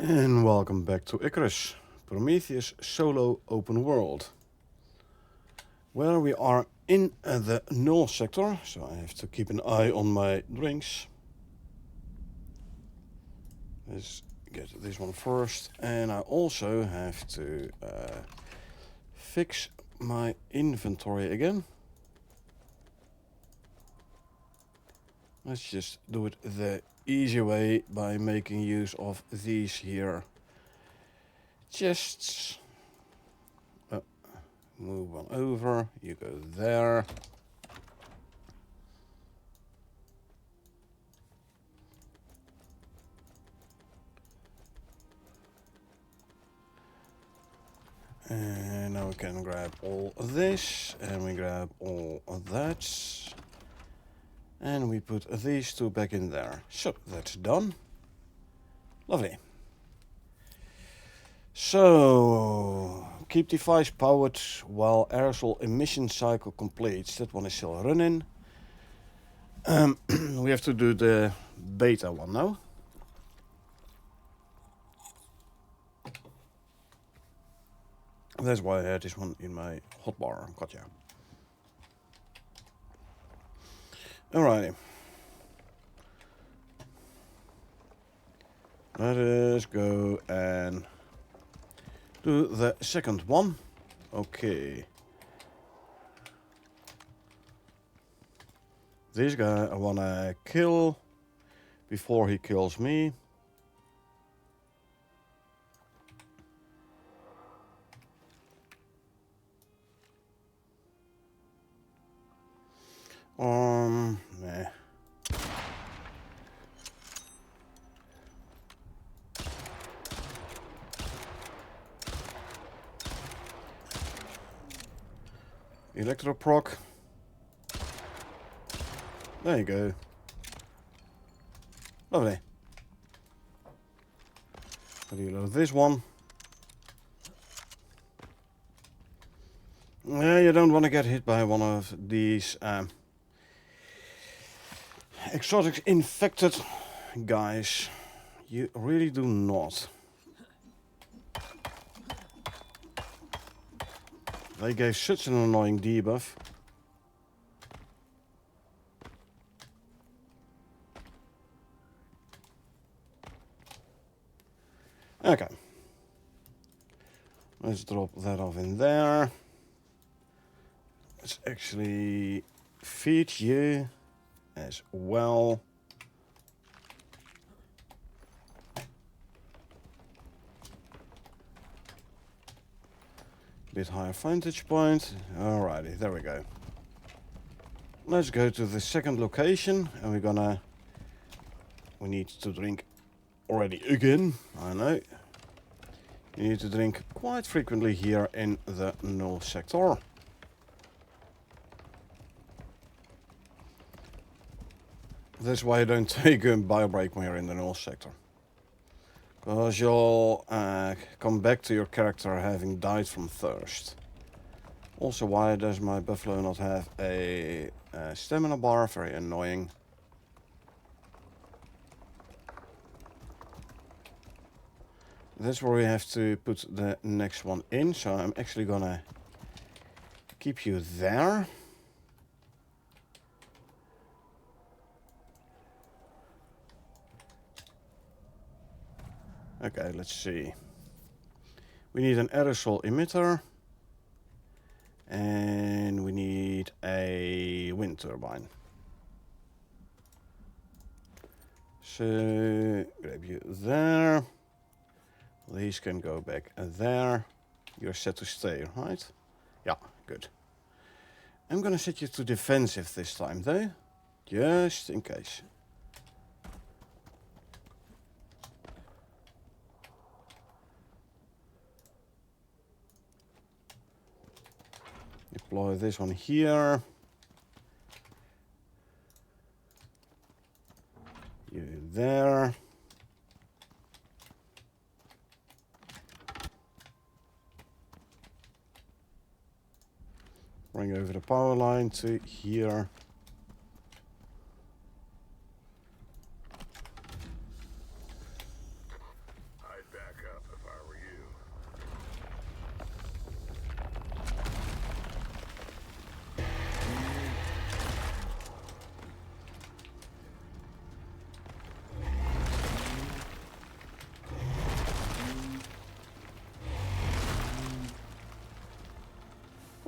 And welcome back to Icarus, Prometheus solo open world, where we are in the null sector, so I have to keep an eye on my drinks. Let's get this one first, and I also have to fix my inventory again. Let's just do it the easy way by making use of these here chests. Move one over, you go there. And now we can grab all of this, and we grab all of that. And we put these two back in there. So, that's done. Lovely. So, keep device powered while aerosol emission cycle completes. That one is still running. We have to do the beta one now. That's why I had this one in my hotbar. Gotcha. Alrighty. Let us go and do the second one. Okay. This guy I wanna kill before he kills me. Nah. Electroproc. There you go. Lovely. Reload this one. Yeah, you don't want to get hit by one of these exotic infected guys. You really do not. They gave such an annoying debuff. Okay. Let's drop that off in there. Let's actually feed you as well. Bit higher vantage point. Alrighty, there we go. Let's go to the second location, and we need to drink already again. I know. You need to drink quite frequently here in the null sector. That's why I don't take a bio break when you're in the null sector. Because you'll come back to your character having died from thirst. Also, why does my buffalo not have a stamina bar? Very annoying. That's where we have to put the next one in, so I'm actually gonna keep you there. Okay, let's see. We need an aerosol emitter. And we need a wind turbine. So, grab you there. These can go back there. You're set to stay, right? Yeah, good. I'm gonna set you to defensive this time, though. Just in case. Deploy this one here. You there. Bring over the power line to here. I'd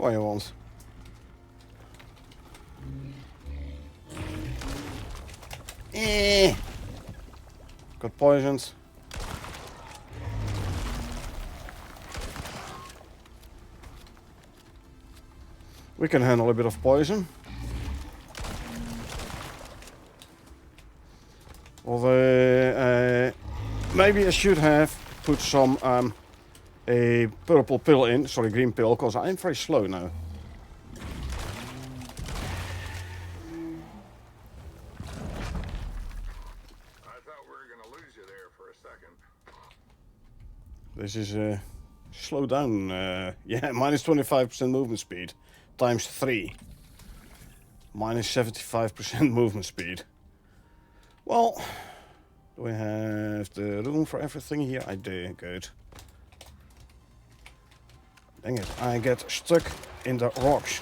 What you want? Got poisoned. We can handle a bit of poison. Although, maybe I should have put some a purple pill in, sorry, green pill, because I'm very slow now. I thought we were gonna lose you there for a second. This is slow down. Yeah, minus 25% movement speed times 3. Minus 75% movement speed. Well, do we have the room for everything here? I do, good. Dang it, I get stuck in the rocks.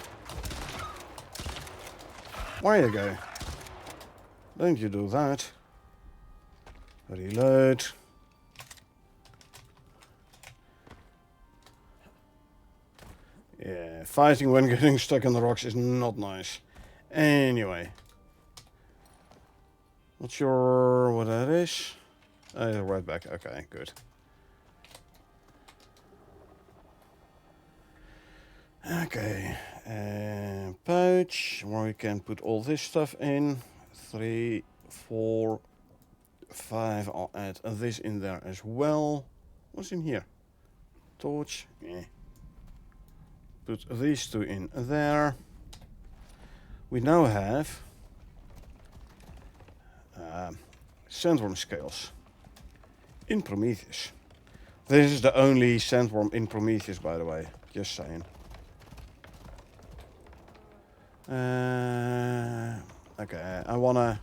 Where you go? Don't you do that. Reload. Yeah, fighting when getting stuck in the rocks is not nice. Anyway. Not sure what that is. Right back. Okay, good. Okay. Pouch where we can put all this stuff in. 3, 4, 5. I'll add this in there as well. What's in here? Torch. Yeah. Put these 2 in there. We now have sandworm scales in Prometheus. This is the only sandworm in Prometheus, by the way. Just saying. Okay, I wanna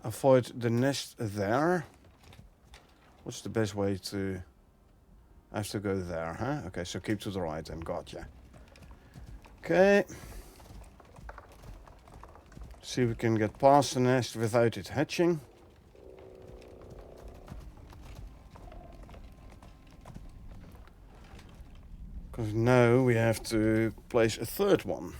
avoid the nest there. What's the best way to... I have to go there, huh? Okay, so keep to the right and gotcha. Okay. See if we can get past the nest without it hatching. Because now we have to place a third one.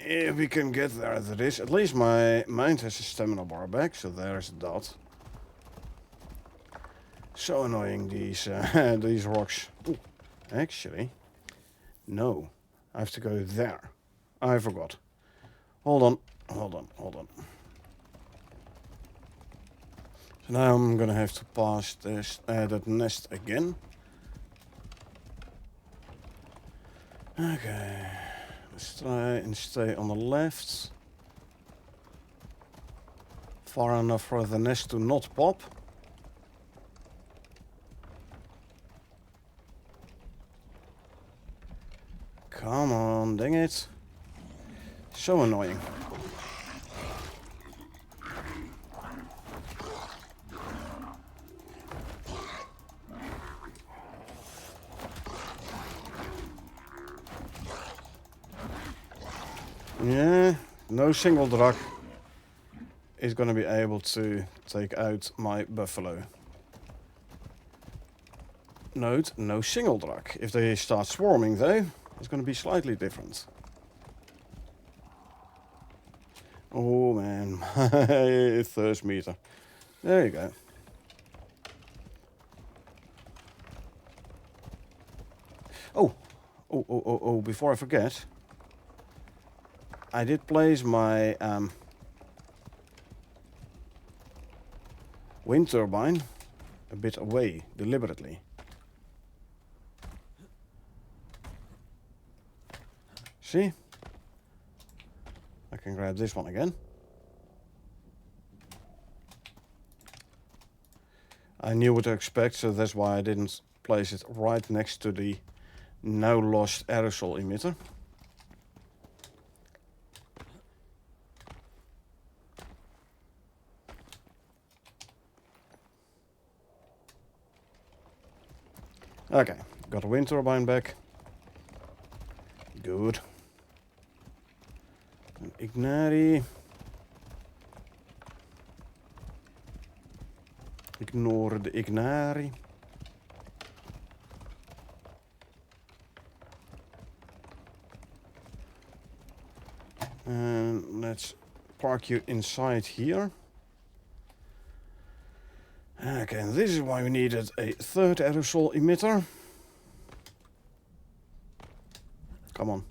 If we can get there, that is. At least my mind has a stamina bar back, so there's that. So annoying, these these rocks. Ooh, actually, no. I have to go there. I forgot. Hold on. So now I'm gonna have to pass this that nest again. Okay. Let's try and stay on the left. Far enough for the nest to not pop. Come on, dang it. So annoying. Yeah, no single drug is gonna be able to take out my buffalo. Note, no single drug. If they start swarming though, it's gonna be slightly different. Oh man, thirst meter. There you go. Oh, before I forget. I did place my wind turbine a bit away, deliberately. See? I can grab this one again. I knew what to expect, so that's why I didn't place it right next to the now lost aerosol emitter. Okay, got a wind turbine back. Good. An Ignari. Ignore the Ignari. And let's park you inside here. Okay, and this is why we needed a third aerosol emitter. Come on.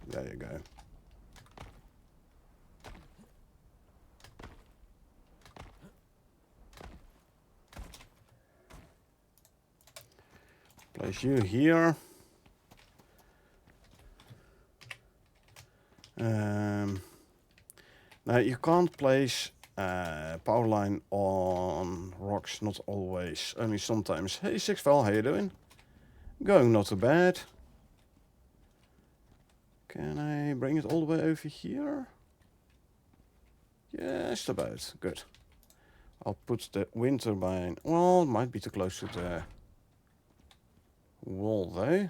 There you go. Place you here. Now you can't place power line on rocks, not always, only sometimes. Hey Sixval, how you doing? Going not too bad. Can I bring it all the way over here? Just about, good. I'll put the wind turbine, well, it might be too close to the wall though.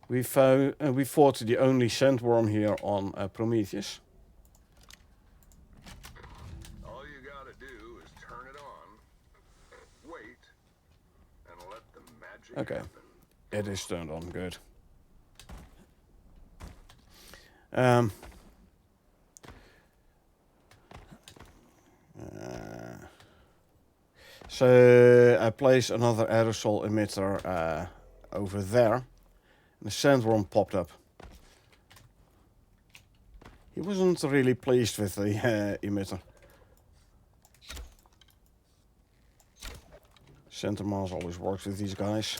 We fought the only sandworm here on Prometheus. All you gotta do is turn it on, wait, and let the magic Okay, happen. it is turned on, good. So I place another aerosol emitter over there. The sandworm popped up. He wasn't really pleased with the emitter. Center Mars always works with these guys.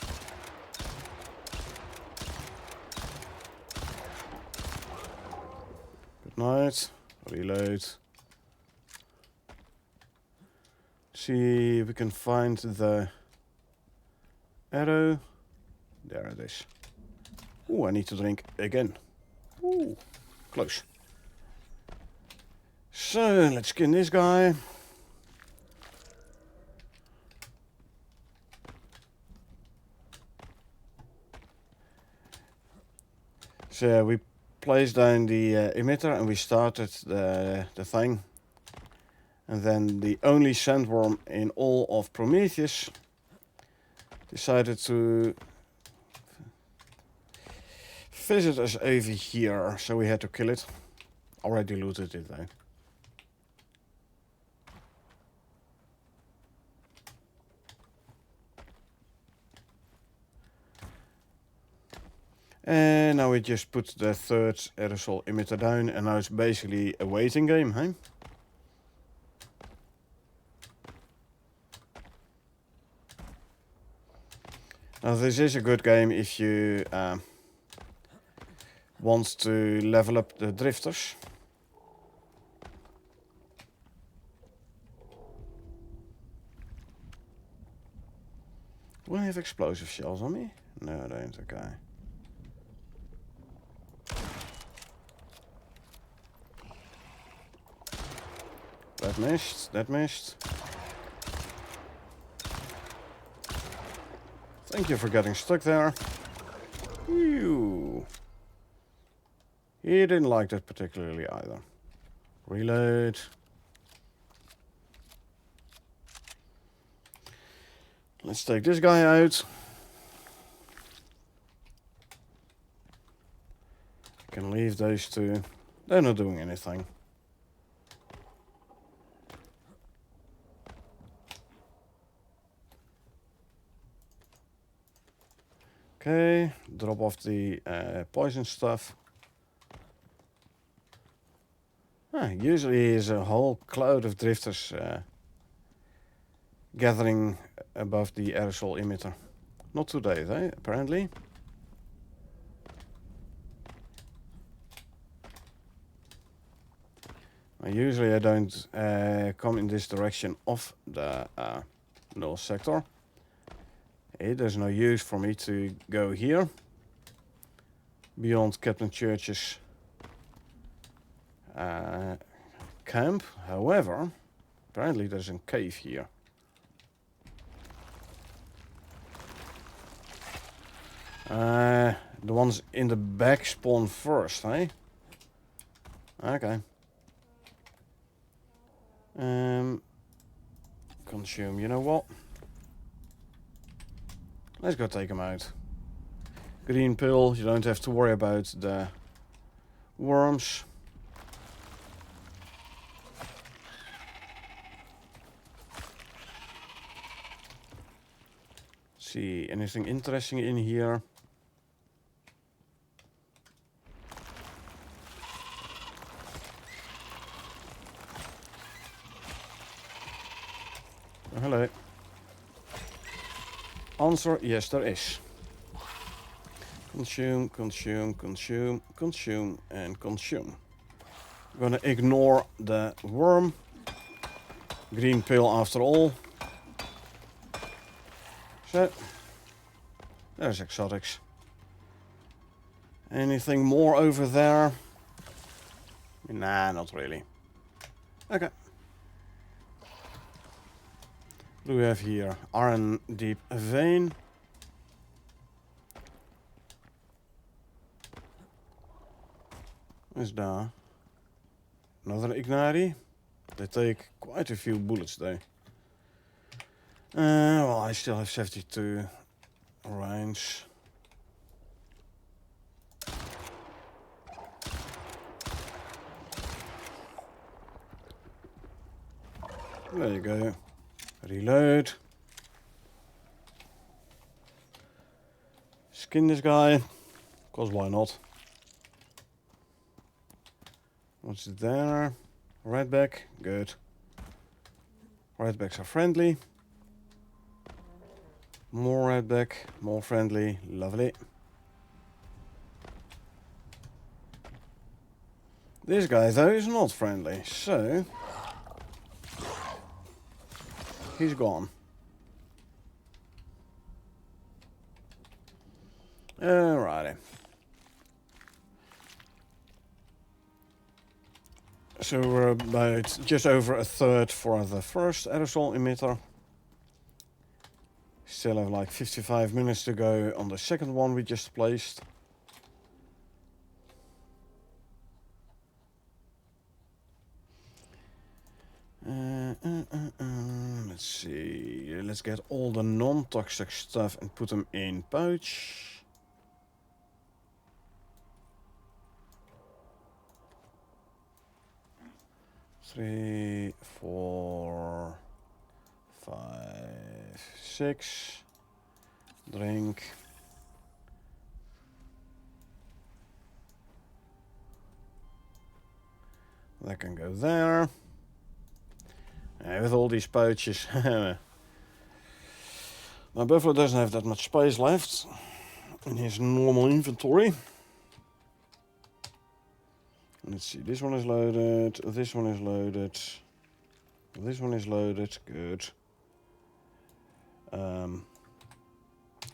Good night. Reload. See if we can find the arrow. There it is. Ooh, I need to drink again. Ooh, close. So, let's skin this guy. So, we placed down the emitter and we started the thing. And then the only sandworm in all of Prometheus decided to visit us over here, so we had to kill it. Already looted it though. And now we just put the third aerosol emitter down, and now it's basically a waiting game, huh? Now this is a good game if you want to level up the drifters. Do I have explosive shells on me? No, I don't, okay. That missed, that missed. Thank you for getting stuck there. Ew. He didn't like that particularly either. Reload. Let's take this guy out. Can leave those two. They're not doing anything. Okay, drop off the poison stuff. Usually is a whole cloud of drifters gathering above the aerosol emitter. Not today though, apparently. Usually I don't come in this direction of the null sector. There's no use for me to go here beyond Captain Church's camp. However, apparently there's a cave here. The ones in the back spawn first, eh? Okay. Consume, you know what? Let's go take him out. Green pill, you don't have to worry about the worms. See, anything interesting in here? Oh, hello. Answer, yes there is. Consume, consume, consume, consume, and consume. I'm gonna ignore the worm. Green pill after all. So, there's exotics. Anything more over there? Nah, not really. Okay. What do we have here? Iron deep vein. Is there another ignite? They take quite a few bullets though. Well, I still have 72 rounds. There you go. Reload. Skin this guy. Cause why not? What's there? Redback. Good. Redbacks are friendly. More redback. More friendly. Lovely. This guy though is not friendly, so he's gone. Alrighty. So we're about just over a third for the first aerosol emitter. Still have like 55 minutes to go on the second one we just placed. Let's see. Let's get all the non-toxic stuff and put them in pouch. Three, 4, 5, 6. Drink. That can go there. With all these pouches. My buffalo doesn't have that much space left in his normal inventory. Let's see, this one is loaded, this one is loaded, this one is loaded, good.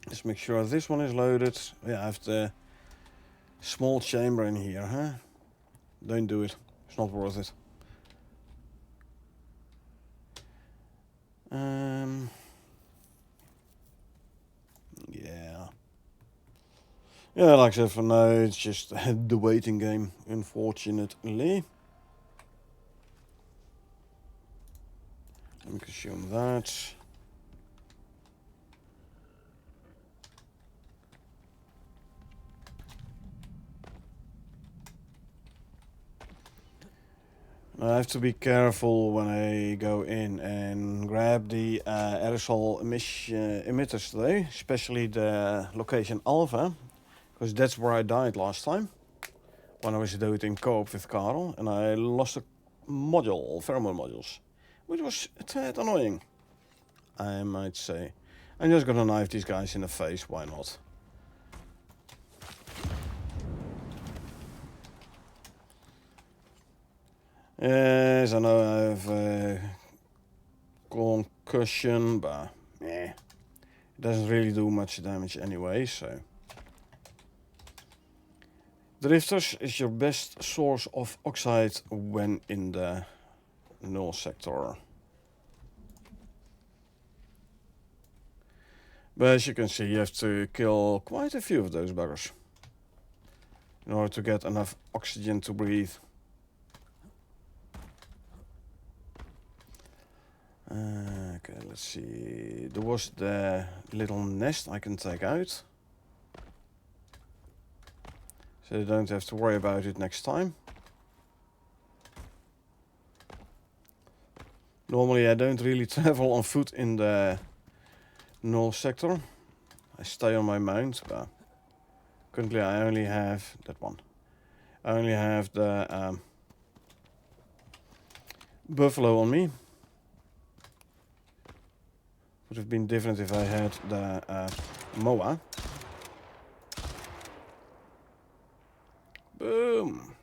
Let's make sure this one is loaded. Yeah, I have the small chamber in here, huh? Don't do it, it's not worth it. Yeah. Yeah, like I said, for now, it's just the waiting game, unfortunately. Let me consume that. I have to be careful when I go in and grab the aerosol emitters today, especially the location Alpha, because that's where I died last time when I was doing co-op with Karel, and I lost a module, pheromone modules, which was a tad annoying, I might say. I'm just gonna knife these guys in the face, why not? Yes, I know I have concussion, but it doesn't really do much damage anyway, so. Drifters is your best source of oxide when in the null sector. But as you can see, you have to kill quite a few of those buggers in order to get enough oxygen to breathe. Okay, let's see. There was the little nest I can take out. So I don't have to worry about it next time. Normally I don't really travel on foot in the null sector. I stay on my mount, but currently I only have that one. I only have the buffalo on me. Would have been different if I had the Moa. Boom.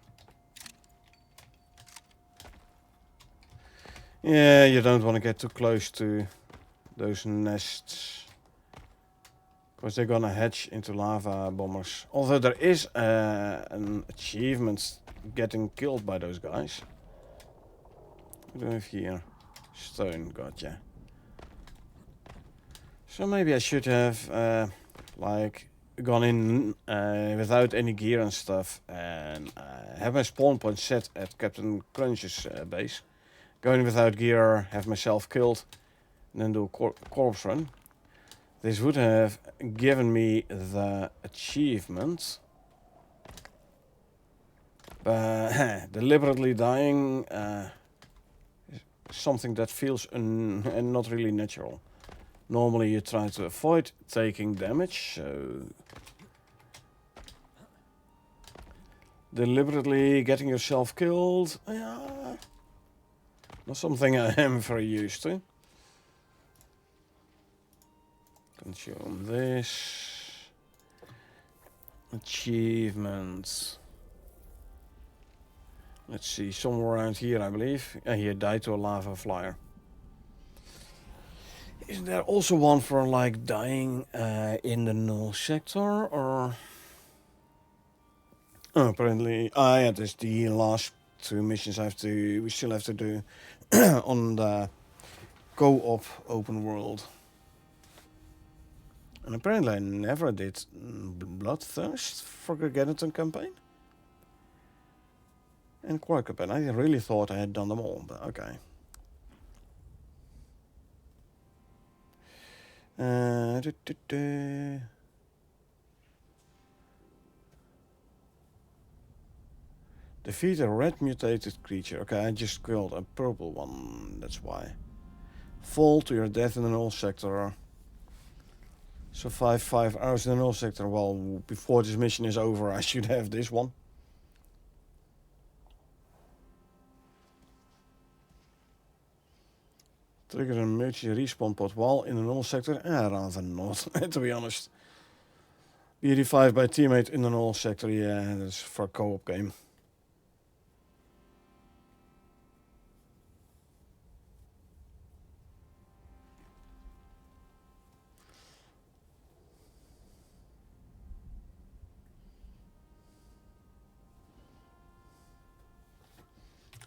Yeah, you don't want to get too close to those nests, because they're gonna hatch into lava bombers. Although there is an achievement getting killed by those guys. What do we have here? Stone, gotcha. So maybe I should have like gone in without any gear and stuff, and have my spawn point set at Captain Crunch's base. Go in without gear, have myself killed, and then do a corpse run. This would have given me the achievement. But deliberately dying is something that feels and not really natural. Normally you try to avoid taking damage, so deliberately getting yourself killed, not something I am very used to. Consume this. Achievements. Let's see, somewhere around here I believe. Here, die to a lava flyer. Isn't there also one for like dying in the null sector, or? Oh, apparently, yeah, there's the last two missions we still have to do on the co-op open world. And apparently I never did Bloodthirst for Garganton campaign. And Quark campaign. I really thought I had done them all, but okay. Defeat a red mutated creature. Okay, I just killed a purple one, that's why. Fall to your death in the null sector. Survive 5 hours in the null sector. Well, before this mission is over, I should have this one. Trigger an emergency respawn pod while in the null sector. Rather not, to be honest. Be revived by a teammate in the null sector. Yeah, that's for a co-op game.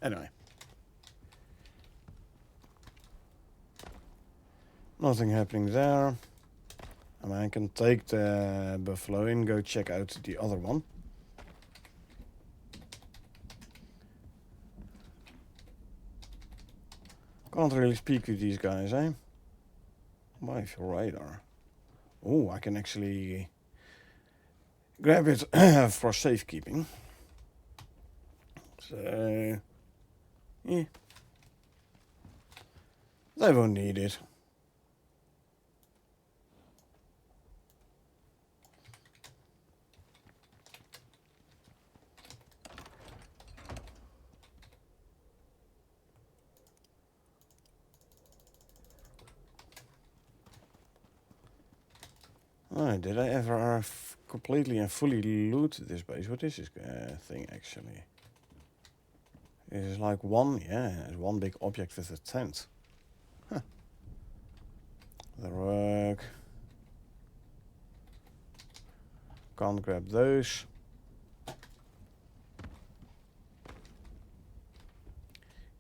Anyway. Nothing happening there. I mean, I can take the buffalo and go check out the other one. Can't really speak with these guys, eh? Why, for radar. Oh, I can actually grab it for safekeeping. So, yeah. They won't need it. Oh, did I ever completely and fully loot this base? What is this thing actually? It is like one, yeah, it's one big object with a tent. Huh. The rug. Can't grab those.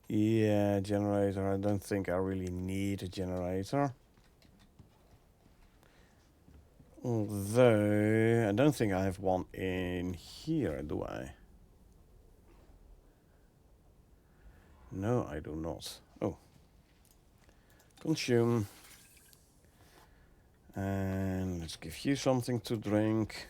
Yeah, generator. I don't think I really need a generator. Although, I don't think I have one in here, do I? No, I do not. Oh. Consume. And let's give you something to drink.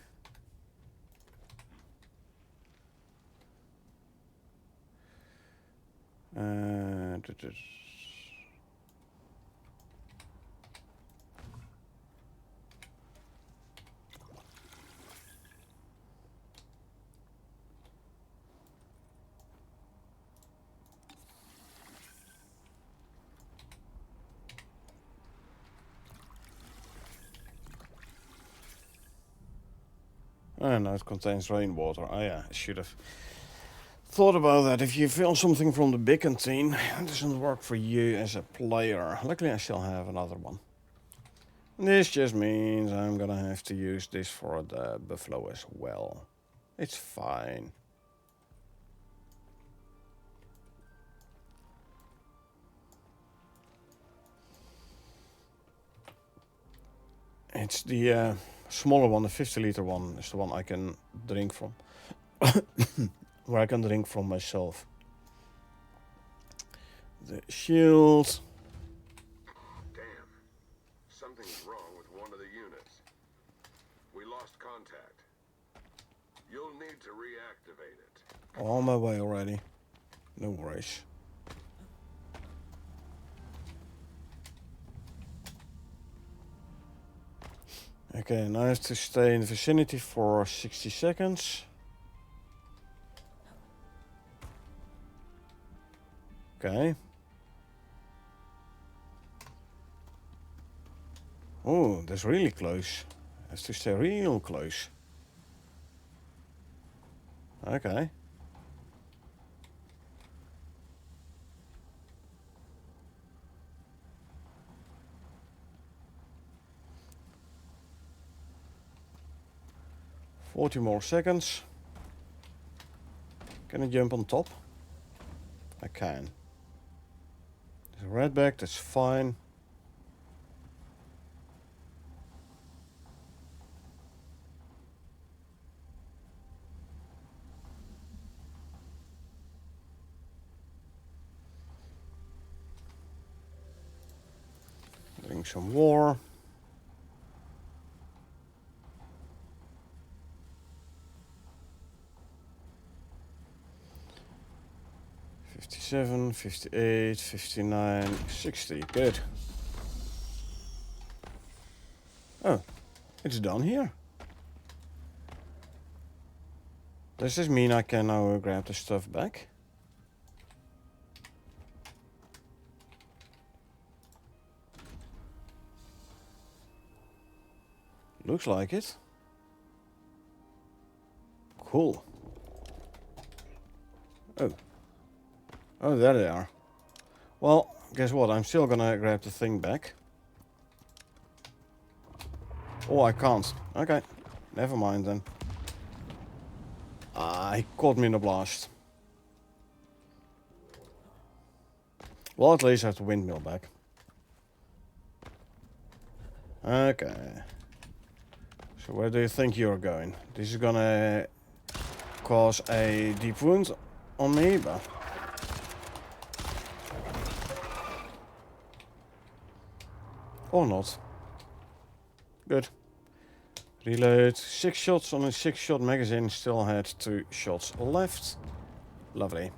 And now it contains rainwater. Oh yeah, I should have thought about that. If you fill something from the big canteen, it doesn't work for you as a player. Luckily I still have another one. This just means I'm gonna have to use this for the buffalo as well. It's fine. It's the smaller one, the 50-liter one, is the one I can drink from. Where I can drink from myself. The shield. Damn. Something's wrong with one of the units. We lost contact. You'll need to reactivate it. On my way already. No worries. Okay, now I have to stay in the vicinity for 60 seconds. Okay. Oh, that's really close. Has to stay real close. Okay. "40 more seconds. Can I jump on top? I can. There's a redback, that's fine. Drink some water. "57, 58, 59, 60. Good. Oh, it's done here. Does this mean I can now grab the stuff back? Looks like it. Cool. Oh. Oh, there they are. Well, guess what? I'm still gonna grab the thing back. Oh, I can't. Okay. Never mind then. Ah, he caught me in a blast. Well, at least I have the windmill back. Okay. So where do you think you're going? This is gonna cause a deep wound on me, but... or not. Good. Reload. 6 shots on a 6-shot magazine. Still had 2 shots left. Lovely.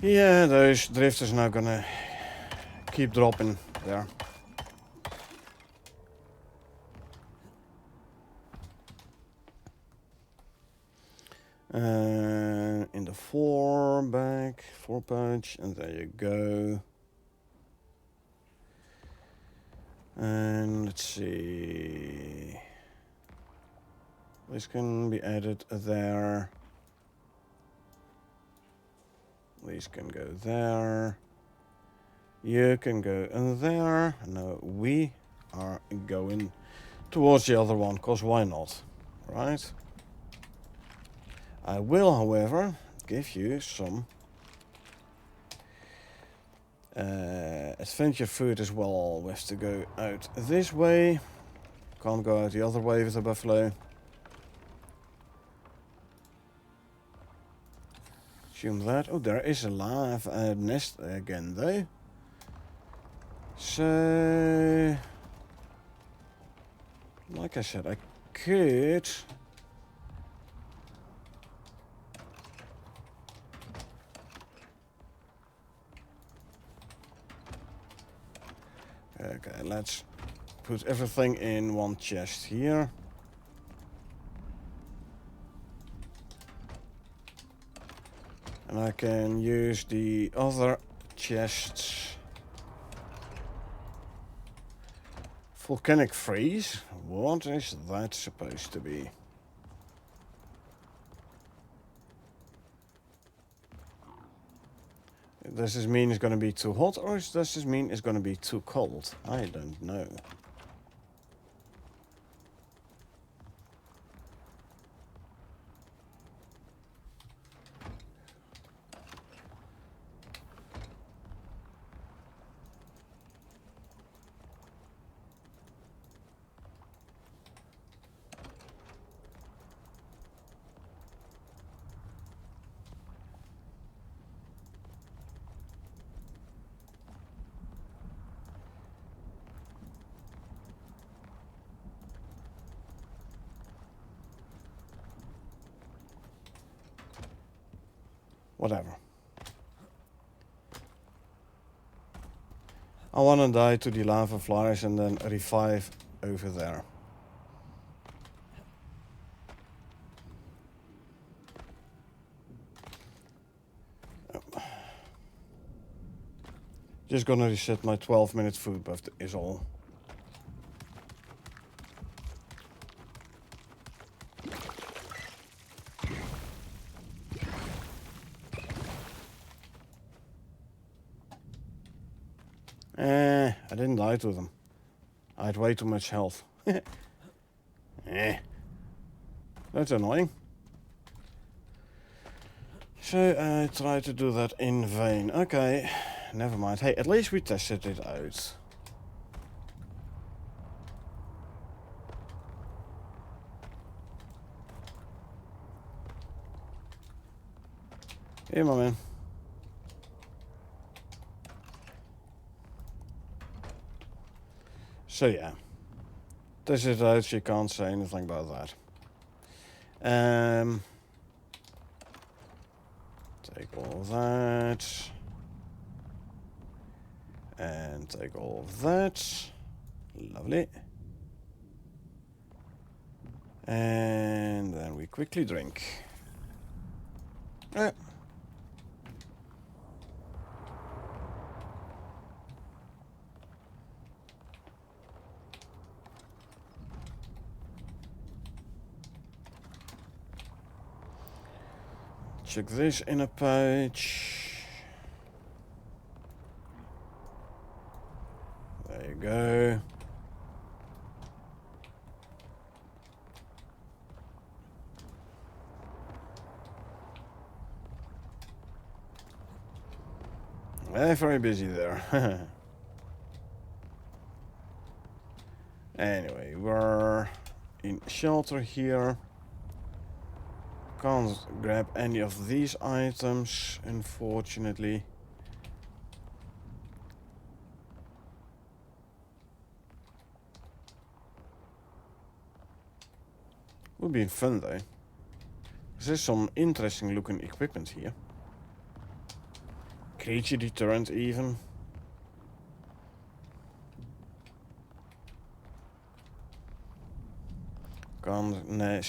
Yeah, those drifters are now gonna keep dropping there. In the 4 bag, 4 pouch, and there you go. And let's see. This can be added there. These can go there. You can go in there. No, we are going towards the other one, cause why not, right? I will, however, give you some adventure food as well. We have to go out this way. Can't go out the other way with the buffalo. Assume that. Oh, there is a lava nest again, though. So, like I said, I could... Okay, let's put everything in one chest here. And I can use the other chests. Volcanic freeze? What is that supposed to be? Does this mean it's going to be too hot, or does this mean it's going to be too cold? I don't know. Whatever. I want to die to the lava flies and then revive over there. Just gonna reset my 12-minute food buff is all. I didn't die to them. I had way too much health. That's annoying. So I tried to do that in vain. Okay, never mind. Hey, at least we tested it out. Here, my man. So yeah, test it out. You can't say anything about that. Take all of that. And take all of that. Lovely. And then we quickly drink. Check this in a pouch. There you go. Very busy there. Anyway, we're in shelter here. Can't grab any of these items, unfortunately. Would be fun though. There's some interesting looking equipment here. Creature deterrent even. Can't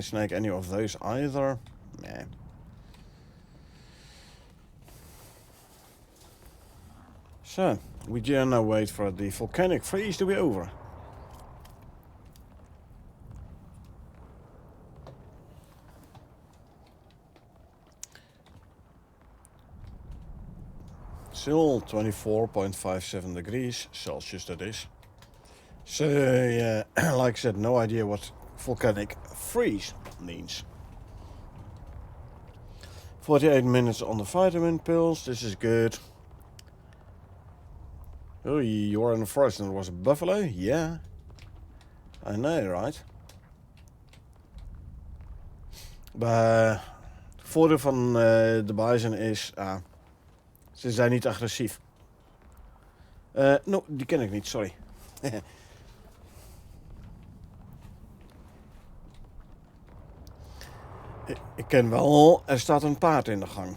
snag any of those either. Nah. So, we dare now wait for the volcanic freeze to be over. Still 24.57 degrees Celsius that is. So yeah, like I said, no idea what volcanic freeze means. 48 minutes on the vitamin pills, this is good. Oh, you were in the forest and there was a buffalo? Yeah. I know, right? Maar het voordeel van de bison is, ze zijn niet agressief. No, die ken ik niet, sorry. Ik ken wel, er staat een paard in de gang.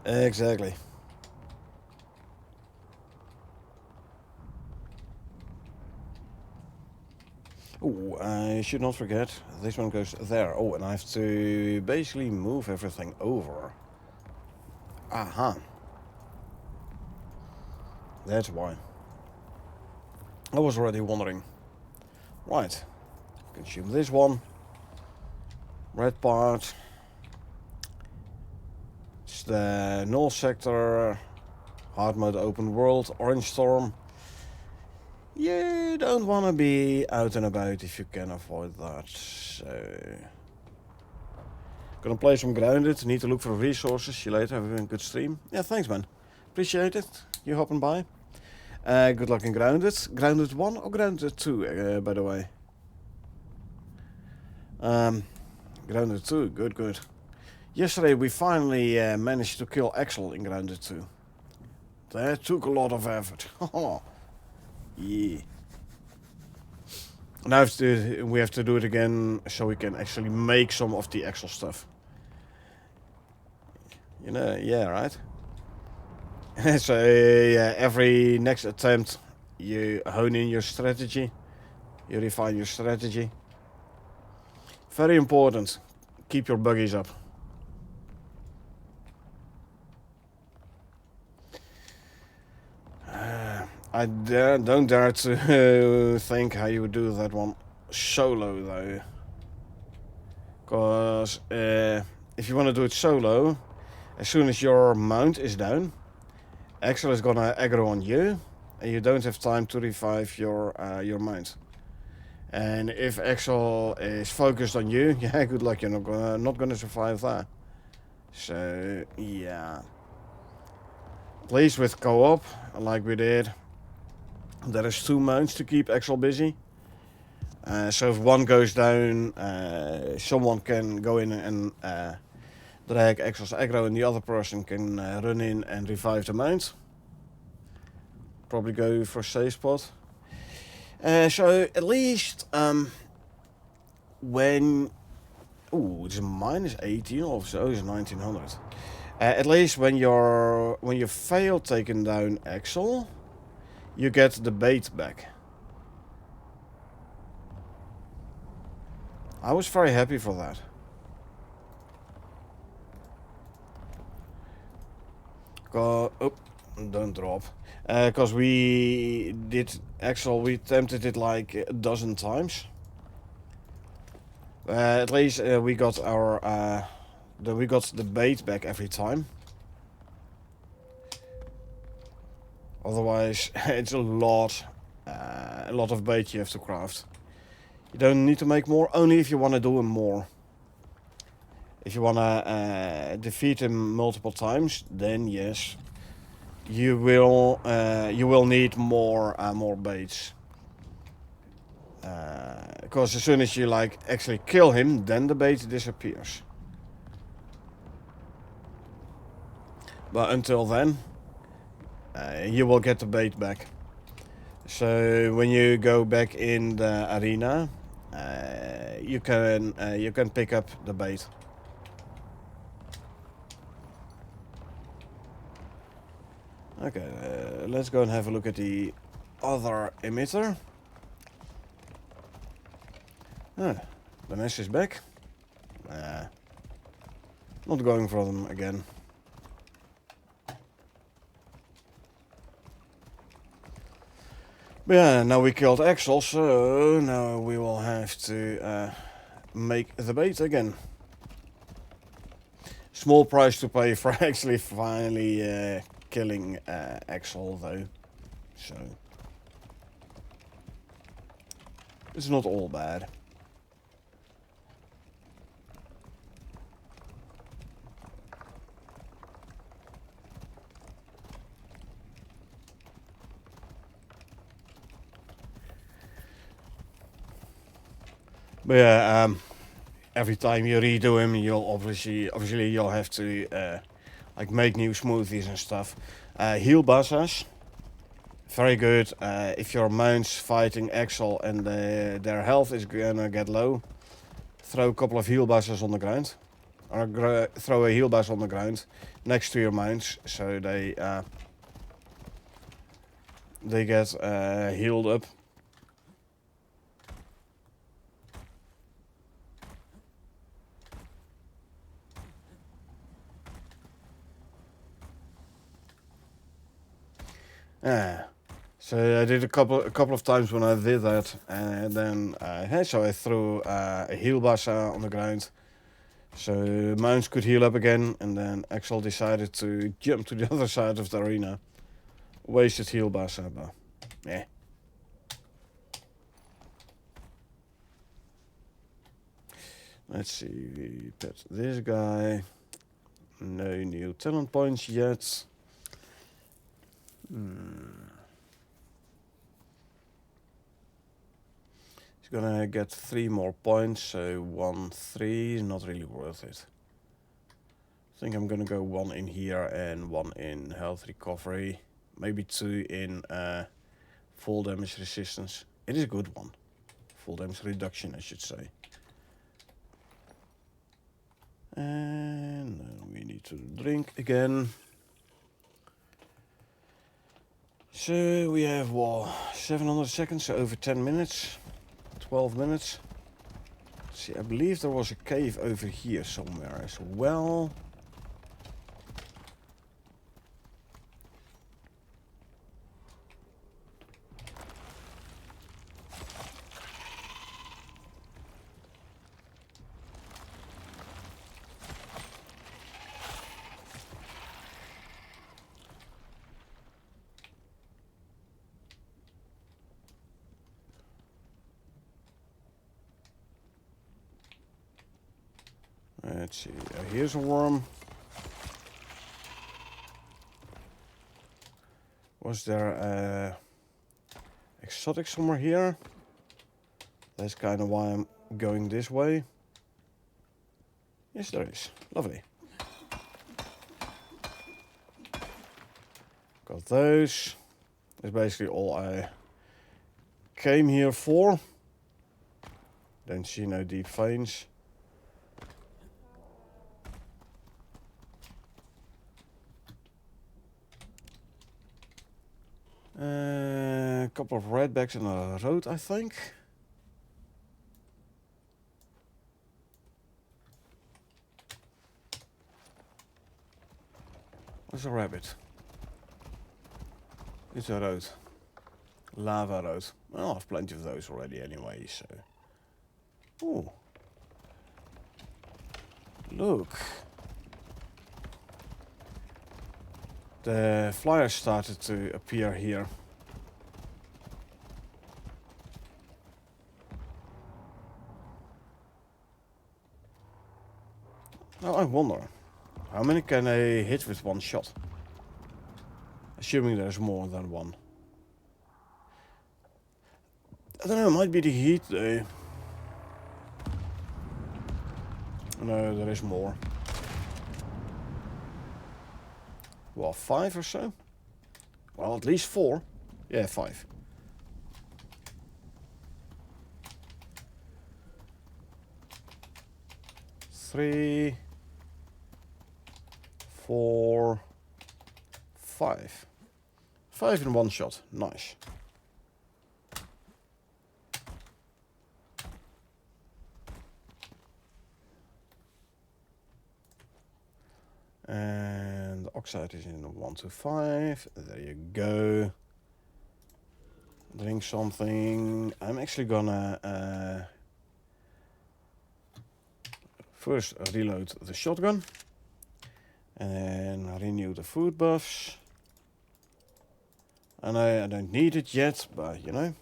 Exactly. Oh, I should not forget, this one goes there. Oh, and I have to basically move everything over. Aha. That's why. I was already wondering. Right. Consume this one. Red part. It's the null sector. Hard mode open world. Orange storm. You don't want to be out and about if you can avoid that. So... Gonna play some Grounded. Need to look for resources. See you later. Have a good stream. Yeah, thanks, man. Appreciate it. You hopping by. Good luck in Grounded. Grounded 1 or Grounded 2, by the way? Grounded 2. Good, good. Yesterday we finally managed to kill Axel in Grounded 2. That took a lot of effort. Yeah. Now we have to do it again so we can actually make some of the Axel stuff. You know, yeah, right? So yeah, every next attempt you hone in your strategy. You refine your strategy. Very important. Keep your buggies up. I don't dare to think how you would do that one solo though. Because if you want to do it solo, as soon as your mount is down, Axel is gonna aggro on you, and you don't have time to revive your mount. And if Axel is focused on you, yeah, good luck. You're not gonna survive that. So yeah, at least with co-op, like we did, there is 2 mounts to keep Axel busy. So if one goes down, someone can go in and drag Axel's aggro, and the other person can run in and revive the mount. Probably go for a safe spot. So at least when... Ooh, it's minus 18 or so, it's 1900. At least when you fail taking down Axel, you get the bait back. I was very happy for that. Don't drop. Because we did Axel, we attempted it like a dozen times. At least we got our we got the bait back every time. Otherwise, it's a lot of bait you have to craft. You don't need to make more, only if you want to do them more. If you want to defeat him multiple times, then yes, you will need more baits. Because as soon as you like actually kill him, then the bait disappears. But until then, you will get the bait back. So when you go back in the arena, you can pick up the bait. Okay, let's go and have a look at the other emitter. Ah, the mesh is back. Not going for them again. But yeah, now we killed Axel, so now we will have to make the bait again. Small price to pay for actually finally killing Axel though, so it's not all bad. But yeah, every time you redo him, you'll obviously you'll have to like make new smoothies and stuff. Heal bosses, very good. If your mounts fighting Axel and their health is gonna get low, throw a couple of heal bosses on the ground, or throw a heal boss on the ground next to your mounts, so they get healed up. Yeah. So I did a couple of times when I did that, and then so I threw a heal bassa on the ground, so mounts could heal up again, and then Axel decided to jump to the other side of the arena. Wasted heal bassa, but yeah. Let's see, we pet this guy. No new talent points yet. He's gonna get 3 more points, so 1, 3 is not really worth it. I think I'm gonna go 1 in here and 1 in health recovery. Maybe 2 in full damage resistance. It is a good one. Full damage reduction, I should say. And then we need to drink again. So we have, 700 seconds, so over 10 minutes. 12 minutes. See, I believe there was a cave over here somewhere as well. Let's see, here's a worm. Was there exotic somewhere here? That's kind of why I'm going this way. Yes, there is. Lovely. Got those. That's basically all I came here for. Don't see no deep veins. A couple of redbacks and a road, I think. Where's a rabbit? It's a road. Lava road. Well, I have plenty of those already anyway, so... Ooh. Look. The flyers started to appear here. Now I wonder, how many can I hit with one shot? Assuming there's more than one. I don't know, it might be the heat though. No, there is more. Well, 5 or so? Well, at least 4. Yeah, 5. Three, 4, 5. 5 in one shot. Nice. And the oxide is in 1 to 5. There you go. Drink something. I'm actually gonna first reload the shotgun. And then renew the food buffs. And I don't need it yet, but you know.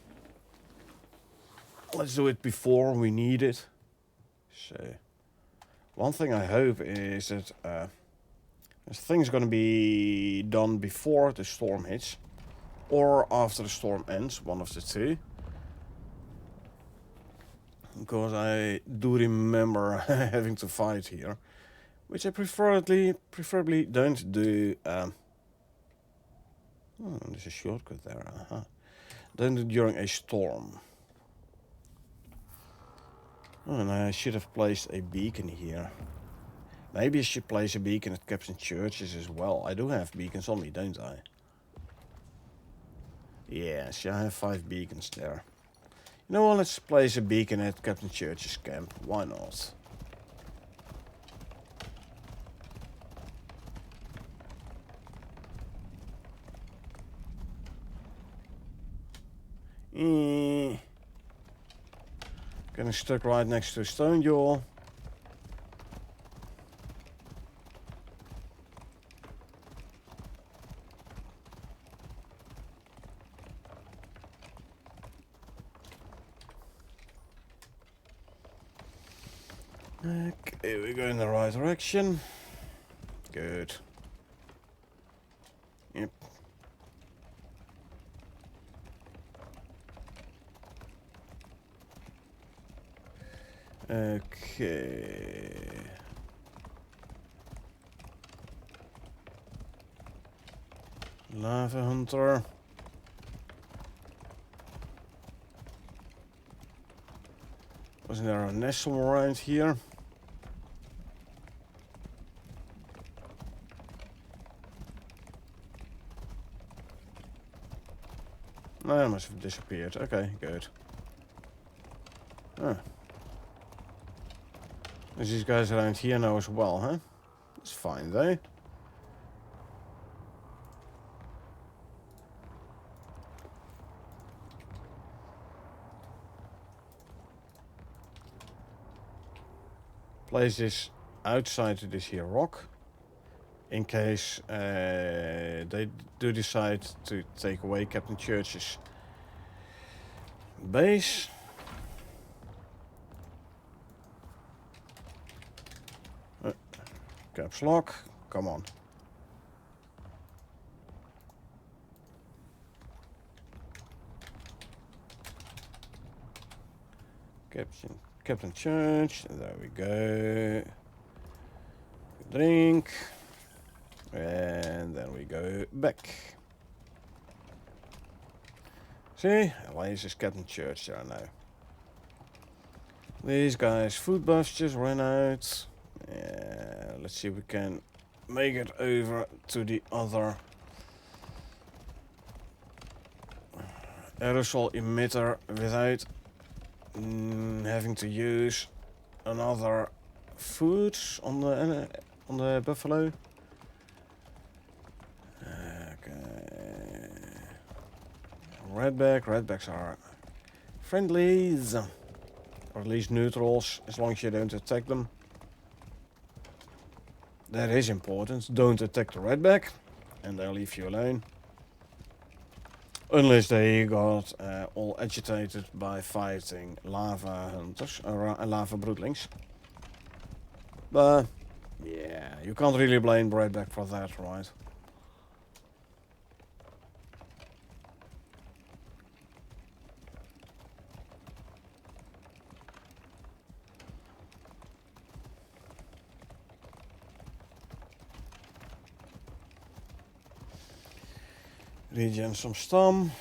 Let's do it before we need it. So, one thing I hope is that this thing's gonna be done before the storm hits. Or after the storm ends, one of the two. because I do remember having to fight here, which I preferably don't do. Oh, there's a shortcut there. Don't do during a storm. Oh, and I should have placed a beacon here. Maybe I should place a beacon at Captain Churches as well. I do have beacons on me, don't I? Yes, I have 5 beacons there. You know what, let's place a beacon at Captain Church's camp. Why not? Getting stuck right next to a stone jaw. Okay, we go in the right direction. Good. Yep. Okay. Lava Hunter. Wasn't there a nest somewhere around here? No, it must have disappeared. Okay, good. Huh. There's these guys around here now as well, huh? It's fine though. Place this outside this here rock. In case they do decide to take away Captain Church's base. Caps lock, come on. Captain Church, there we go. Drink. And then we go back. See, Elias is Captain Church there now. These guys' food buffs just ran out. Yeah, let's see if we can make it over to the other aerosol emitter without having to use another food on the buffalo. Okay. Redbacks are friendlies, or at least neutrals, as long as you don't attack them. That is important. Don't attack the redback, and they'll leave you alone. Unless they got all agitated by fighting lava hunters or lava broodlings. But yeah, you can't really blame redback for that, right? Regen some stam.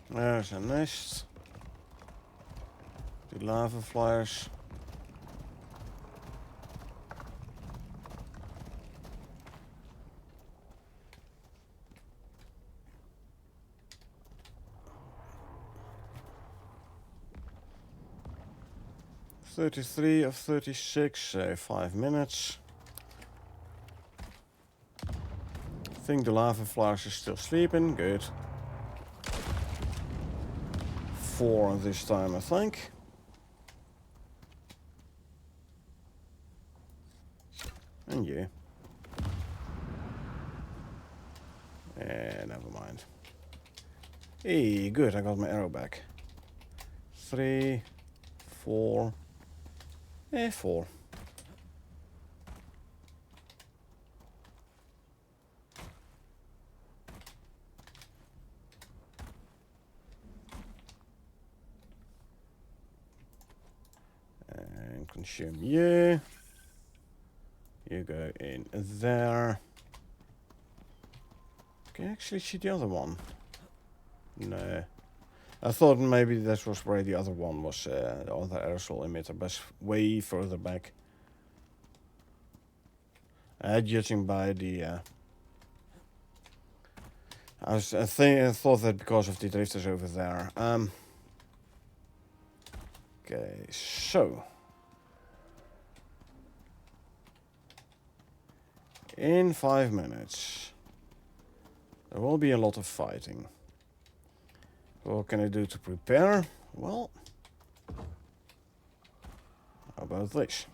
There's a nest. The lava flyers. .33 of 36, so 5 minutes. I think the lava flyers are still sleeping, good. 4 this time, I think. And you. never mind. Hey, good, I got my arrow back. 3, 4, 4. And consume you. You go in there. Can you actually see the other one? No. I thought maybe that was where the other one was, the other aerosol emitter, but way further back. Judging by the... I thought that because of the drifters over there. Okay, so... In 5 minutes, there will be a lot of fighting. What can I do to prepare? Well, how about this?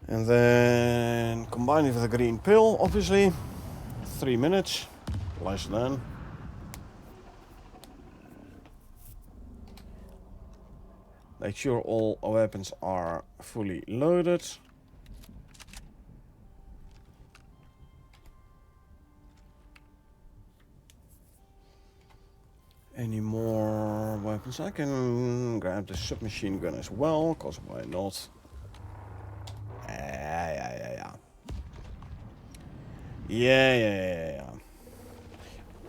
And then combine it with a green pill, obviously. 3 minutes, less than. Make sure all weapons are fully loaded. Any more weapons? I can grab the submachine gun as well, cause why not? Yeah.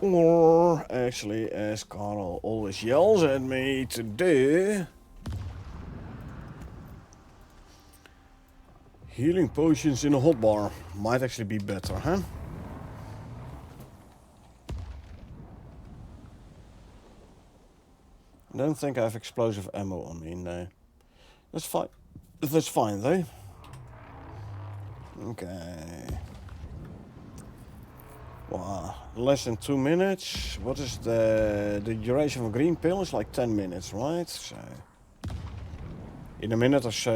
Or actually, as Carl always yells at me to do, healing potions in a hotbar might actually be better, huh? I don't think I have explosive ammo on me, no. That's fine. That's fine, though. Okay. Wow, less than 2 minutes. What is the duration of a green pill? Is like 10 minutes, right? So in a minute or so,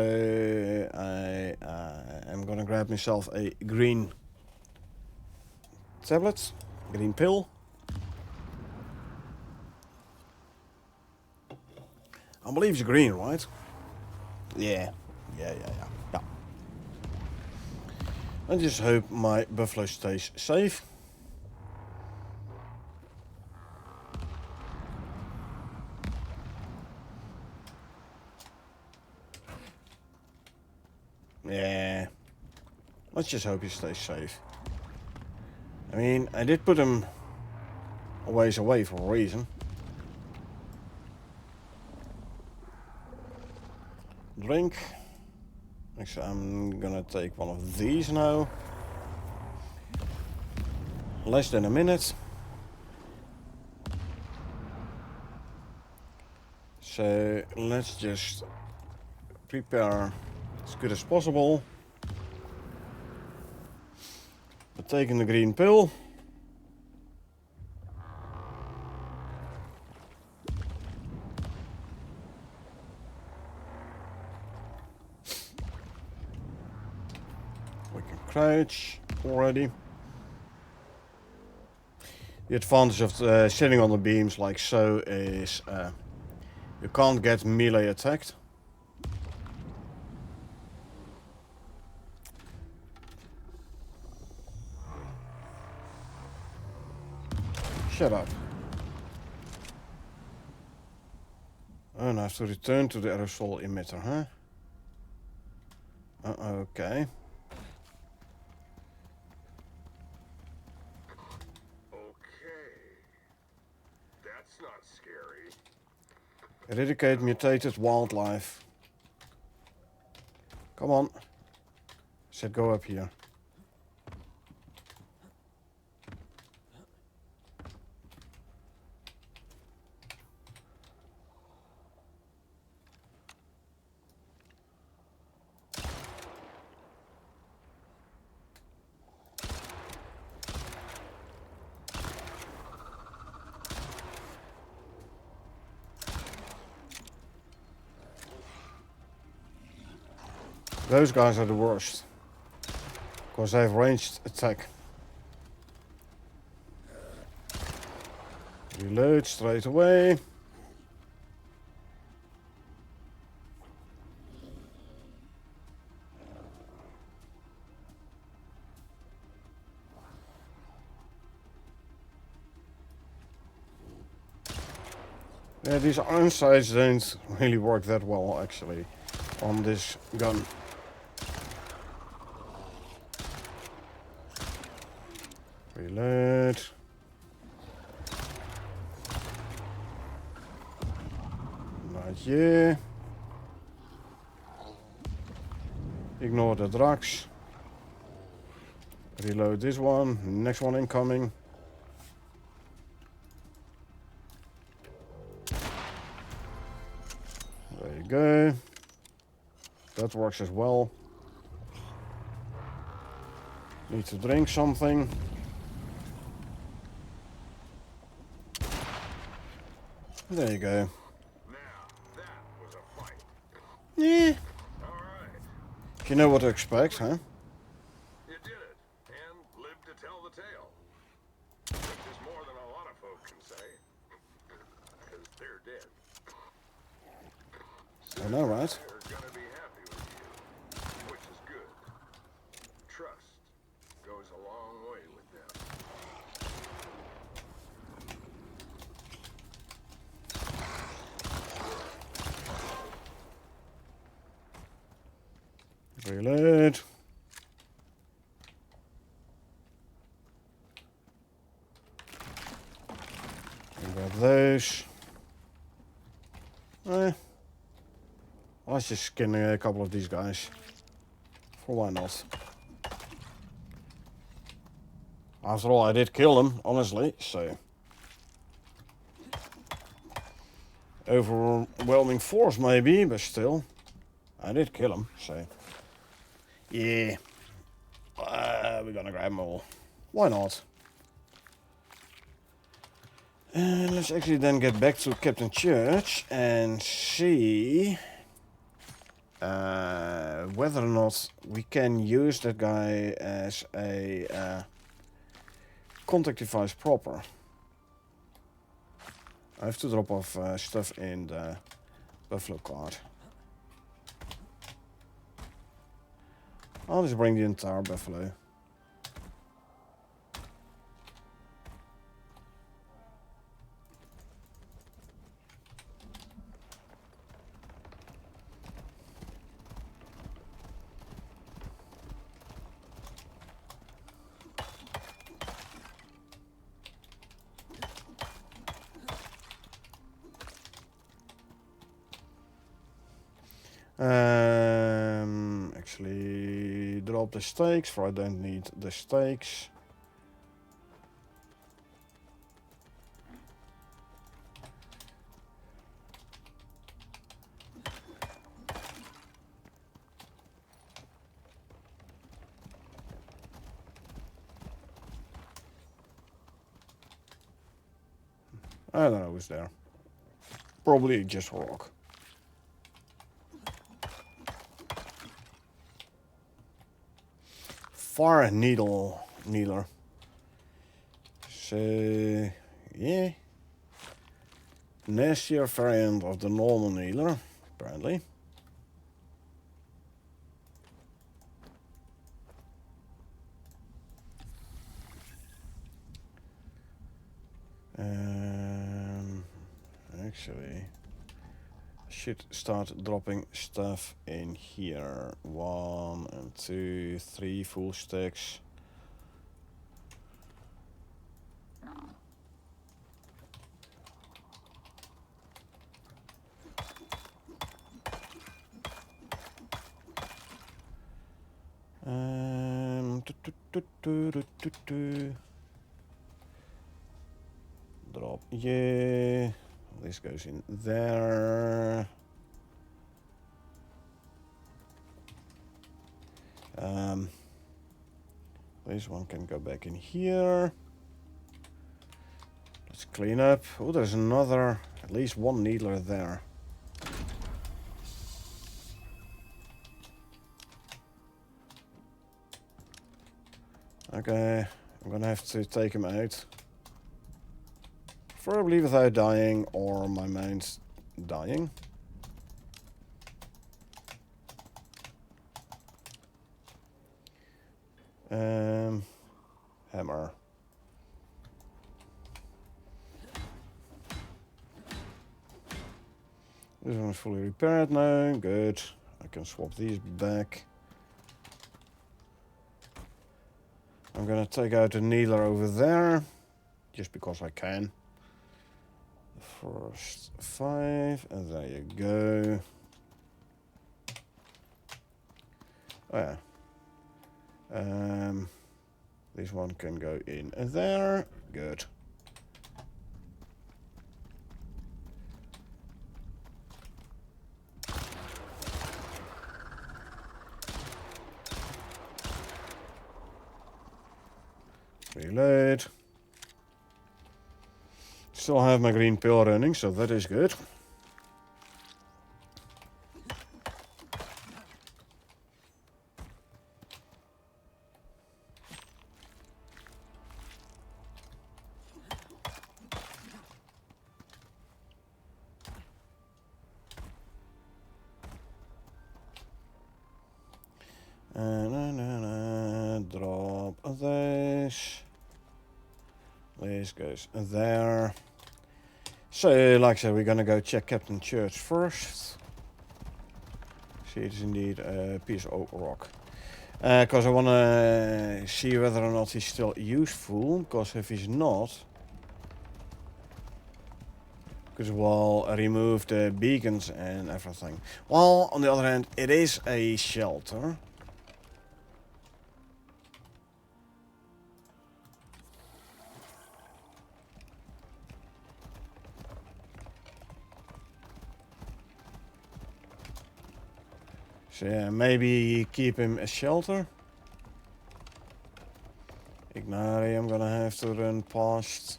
I am gonna grab myself a green tablet, green pill. I believe it's green, right? Yeah. I just hope my buffalo stays safe. Yeah. Let's just hope he stays safe. I mean, I did put him a ways away for a reason. Drink. Actually, I'm gonna take one of these now. Less than a minute. So let's just prepare as good as possible. We're taking the green pill. We can crouch already. The advantage of sitting on the beams like so is you can't get melee attacked. Shut up. And I have to return to the aerosol emitter, huh? Okay. That's not scary. Eradicate mutated wildlife. Come on. Said go up here. Those guys are the worst. Because they have ranged attack. Reload straight away. Yeah, these iron sights don't really work that well, actually, on this gun. Reload. Right here. Ignore the drugs. Reload this one. Next one incoming. There you go. That works as well. Need to drink something. There you go. Now, that was a fight. Yeah. All right. You know what to expect, huh? You did it, and lived to tell the tale. Which is more than a lot of folk can say. Because they're dead. I know, right? They're gonna be happy with you, which is good. Trust goes a long way with them. Reload. And grab those. Let's just skin a couple of these guys. For why not? After all, I did kill them, honestly, so. Overwhelming force maybe, but still. I did kill them, so. Yeah. We're gonna grab them all. Why not? Let's actually then get back to Captain Church and see whether or not we can use that guy as a contact device proper. I have to drop off stuff in the Buffalo card. I'll just bring the entire Buffalo. Actually, drop the stakes, for I don't need the stakes. I don't know who's there. Probably just rock. Fire needler. So, yeah. Nastier variant of the normal needler, apparently. Actually, should start dropping stuff in here. 1 and 2, 3 full stacks. Drop, yeah. This goes in there. This one can go back in here. Let's clean up. Oh, there's another, at least one needler there. Okay, I'm gonna have to take him out. Preferably without dying or my mind's dying. Hammer. This one's fully repaired now. Good. I can swap these back. I'm gonna take out the needler over there, just because I can. First 5, and there you go. Oh yeah. This one can go in there. Good. Reload. Still have my green pill running, so that is good. Drop this. This goes there. So, like I said, we're gonna go check Captain Church first. See, it is indeed a piece of rock. Because I want to see whether or not he's still useful. Because if he's not, because we'll remove the beacons and everything. Well, on the other hand, it is a shelter. So yeah, maybe keep him a shelter. Ignari, I'm gonna have to run past.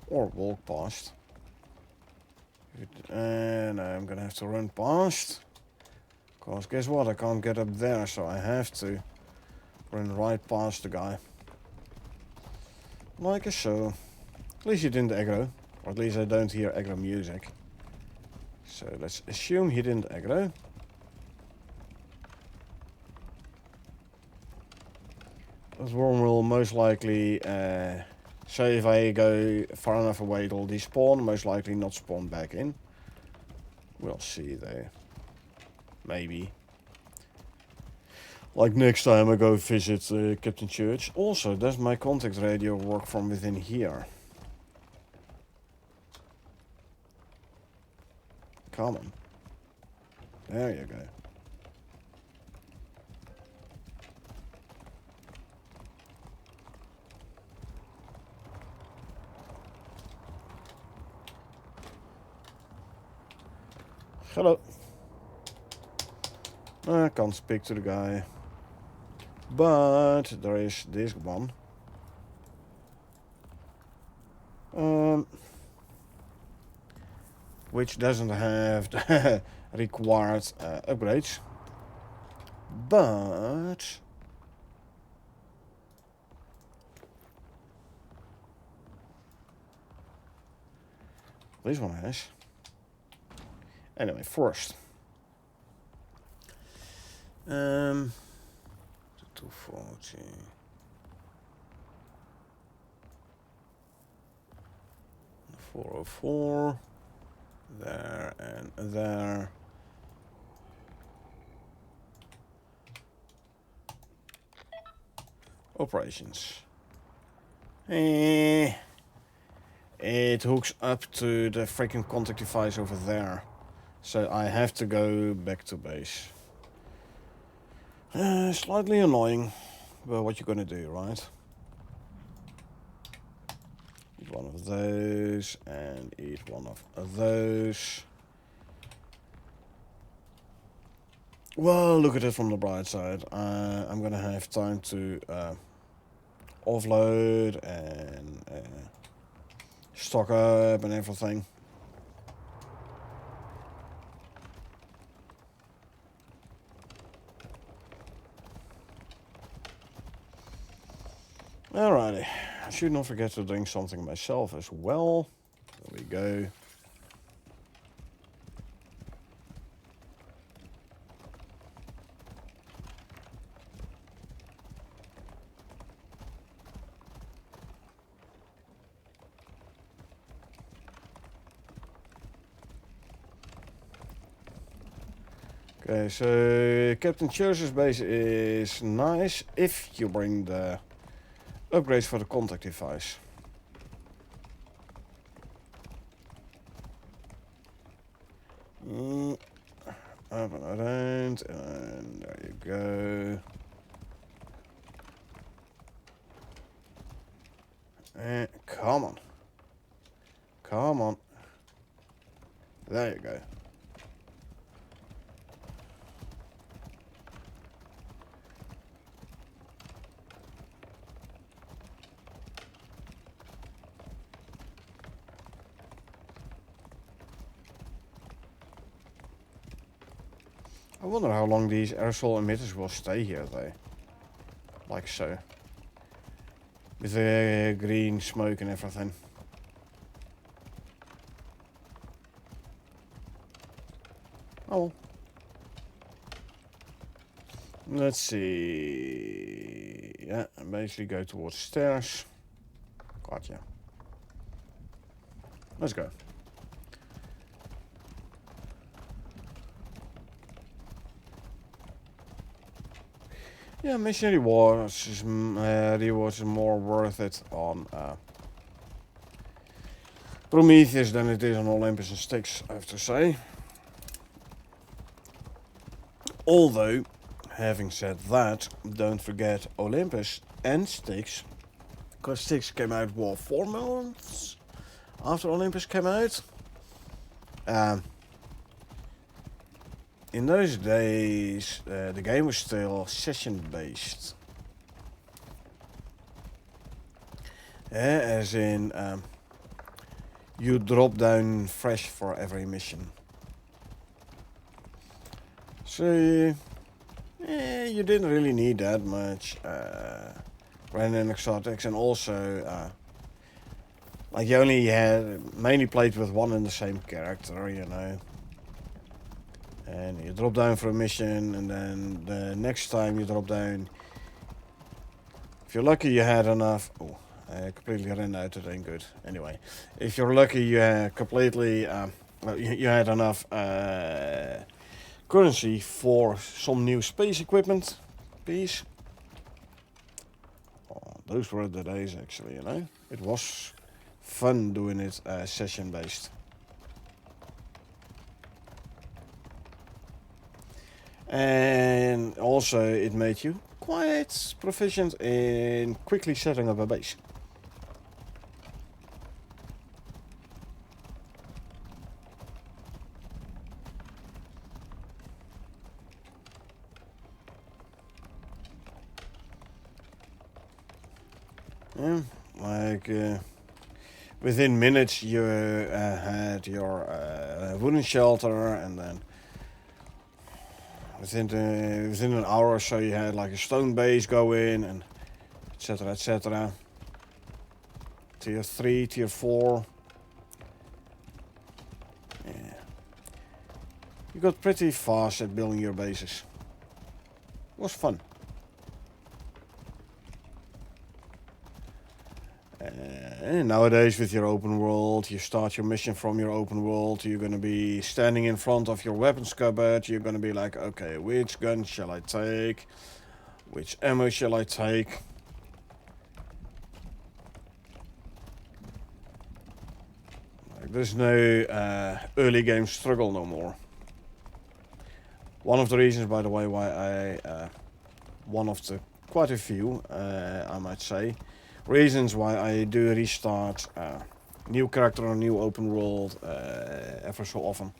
Or walk past. And I'm gonna have to run past. Because guess what, I can't get up there, so I have to run right past the guy. Like a show. At least he didn't aggro. Or at least I don't hear aggro music. So let's assume he didn't aggro. This worm will most likely, say if I go far enough away it'll despawn, most likely not spawn back in. We'll see though. Maybe. Like next time I go visit Captain Church. Also, does my contact radio work from within here? Come on. There you go. Hello. I can't speak to the guy. But there is this one. Which doesn't have the required upgrades. But this one has. Anyway, first. 240. The 404. There and there. Operations. It hooks up to the freaking contact device over there. So I have to go back to base. Slightly annoying, but what you gonna do, right? Eat one of those and eat one of those. Well, look at it from the bright side. I'm gonna have time to offload and stock up and everything. should not forget to drink something myself as well. There we go. Okay, so Captain Church's base is nice if you bring the upgrades for the contact device. Up and around, and there you go. And come on. Come on. There you go. I wonder how long these aerosol emitters will stay here though. Like so. With the green smoke and everything. Oh. Let's see. Yeah, and basically go towards stairs. Gotcha. Let's go. Yeah, mission rewards are more worth it on Prometheus than it is on Olympus and Styx, I have to say. Although, having said that, don't forget Olympus and Styx, because Styx came out, what, 4 months after Olympus came out? In those days, the game was still session-based. As in, you drop down fresh for every mission. So, you didn't really need that much random exotics, and also, like you only had mainly played with one and the same character, you know. And you drop down for a mission, and then the next time you drop down, if you're lucky, you had enough. Oh, I completely ran out. It ain't good. Anyway, if you're lucky, you had completely. Well, you had enough currency for some new space equipment piece. Oh, those were the days, actually. You know, it was fun doing it session based. And also it made you quite proficient in quickly setting up a base. Yeah, like within minutes you had your wooden shelter, and then within an hour or so you had like a stone base going, and etc, etc. Tier 3, tier 4. Yeah. You got pretty fast at building your bases. It was fun. And nowadays with your open world, you start your mission from your open world, you're going to be standing in front of your weapons cupboard, you're going to be like, okay, which gun shall I take? Which ammo shall I take? Like, there's no early game struggle no more. One of the reasons, by the way, why I, one of the quite a few, I might say, reasons why I do restart new character or new open world ever so often.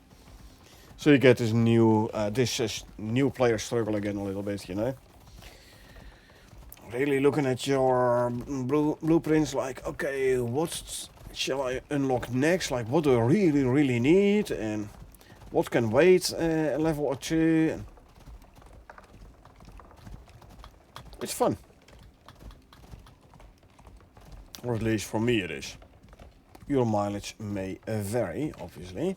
So you get this new new player struggle again a little bit, you know. Really looking at your blueprints like, okay, what shall I unlock next? Like, what do I really need? And what can wait a level or two? And it's fun. Or at least for me it is. Your mileage may vary, obviously.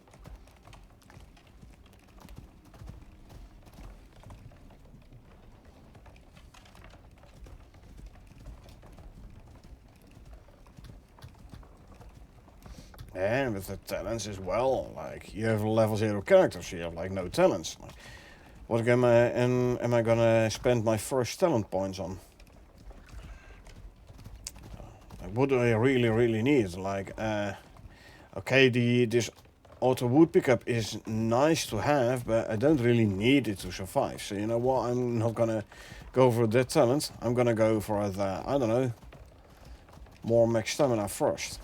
And with the talents as well, like you have a level 0 character, so you have like no talents. Like, what am I gonna spend my first talent points on? Like, what do I really need? Like, okay, this auto wood pickup is nice to have, but I don't really need it to survive. So you know what? I'm not gonna go for that talent. I'm gonna go for the, I don't know, more max stamina first.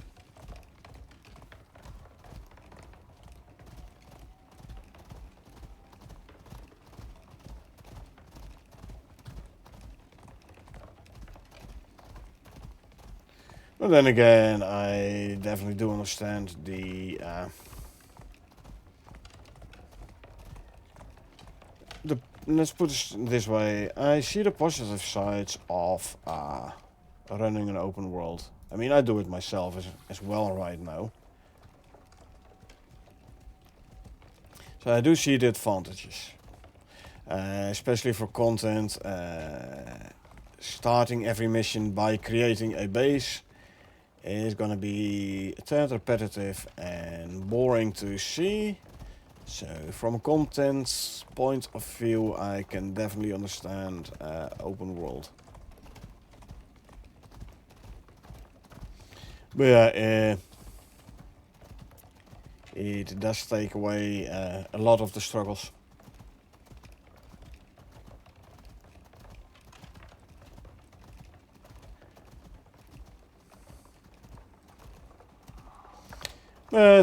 But then again, I definitely do understand the let's put it this way. I see the positive sides of running an open world. I mean, I do it myself as well right now. So I do see the advantages. Especially for content. Starting every mission by creating a base is gonna be a tad repetitive and boring to see. So from a content point of view, I can definitely understand open world. But yeah, it does take away a lot of the struggles.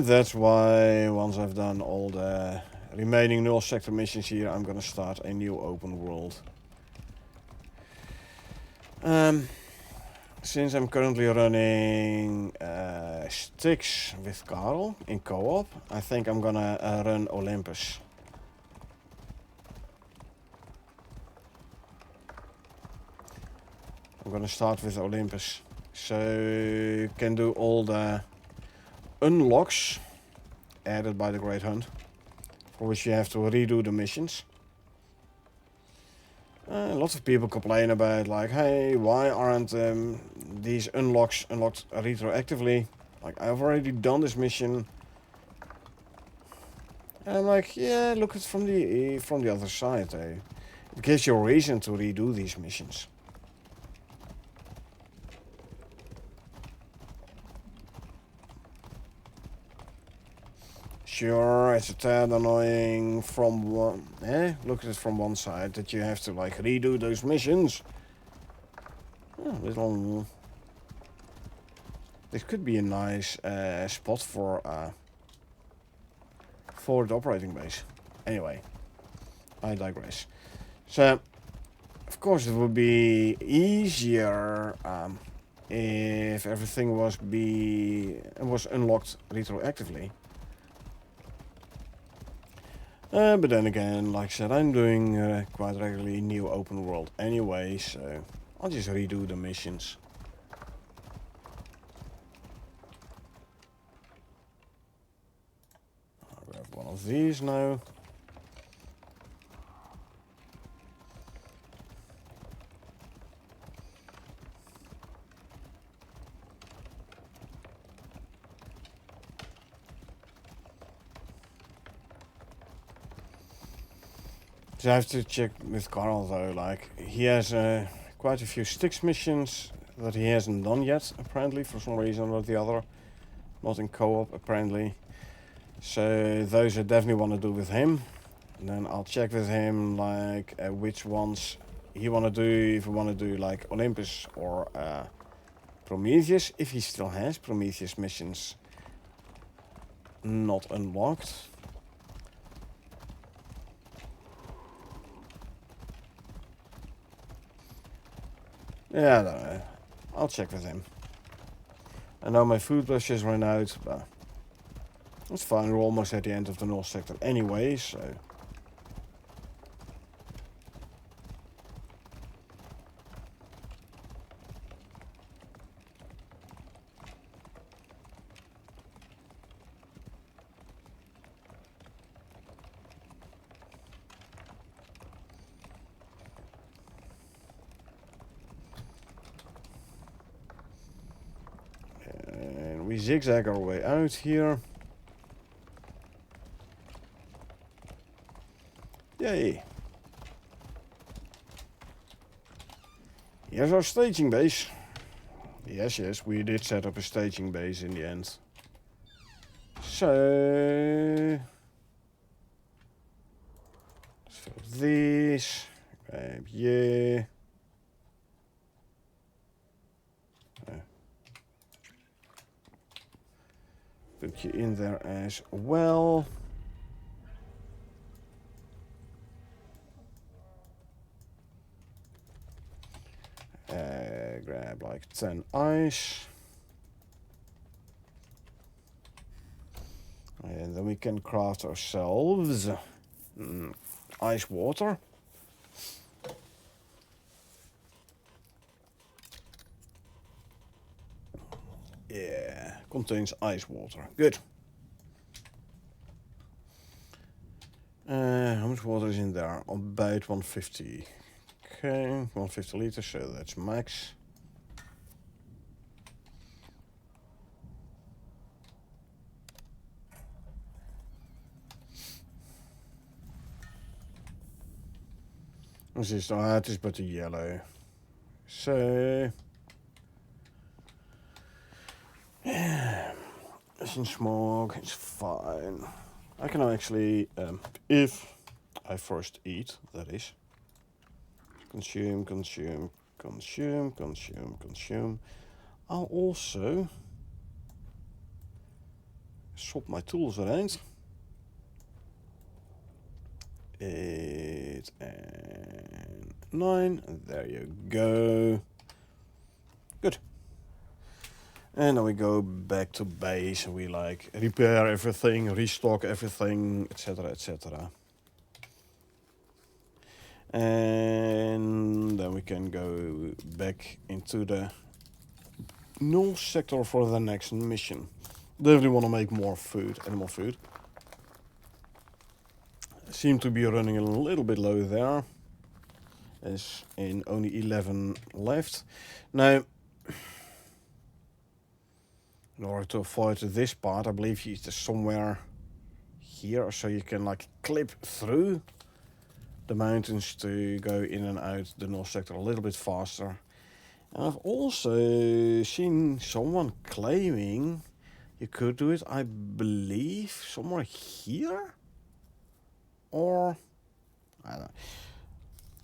That's why once I've done all the remaining null sector missions here, I'm gonna start a new open world. Since I'm currently running Styx with Carl in co-op, I think I'm gonna run Olympus. I'm gonna start with Olympus. So you can do all the unlocks added by the Great Hunt, for which you have to redo the missions. Lots of people complain about, like, hey, why aren't these unlocks unlocked retroactively? Like, I've already done this mission. And I'm like, yeah, look at it from the other side. It gives you a reason to redo these missions. Sure, it's a tad annoying from one. Look at it from one side that you have to like redo those missions. Oh, this could be a nice spot for the operating base. Anyway, I digress. So, of course, it would be easier if everything was unlocked retroactively. But then again, like I said, I'm doing quite regularly new open world anyway, so I'll just redo the missions. I'll grab one of these now. So I have to check with Carl though, like, he has quite a few Styx missions that he hasn't done yet, apparently, for some reason or the other. Not in co-op, apparently. So those I definitely want to do with him. And then I'll check with him, like, which ones he want to do, if we want to do, like, Olympus or Prometheus, if he still has Prometheus missions not unlocked. Yeah, I don't know. I'll check with him. I know my food brushes ran out, but it's fine. We're almost at the end of the North sector anyway, so. we zigzag our way out here. Yay. Here's our staging base. Yes, we did set up a staging base in the end. So... let's fill these. Grab you. Put you in there as well. Grab like 10 ice. And then we can craft ourselves ice water. Yeah, contains ice water. Good. How much water is in there? About 150. Okay, 150 liters, so that's max. This is, it is but a yellow. So... yeah, it's in smog, it's fine. I can actually, if I first eat, that is. Consume, consume, consume, consume, consume. I'll also swap my tools around. 8 and 9. There you go. Good. And then we go back to base and we like repair everything, restock everything, etc, etc. And then we can go back into the null sector for the next mission. Definitely want to make more food, animal food. Seem to be running a little bit low there. As in only 11 left. Now, in order to avoid this part, I believe it's somewhere here, so you can like clip through the mountains to go in and out the north sector a little bit faster. And I've also seen someone claiming you could do it, I believe, somewhere here? Or... I don't know.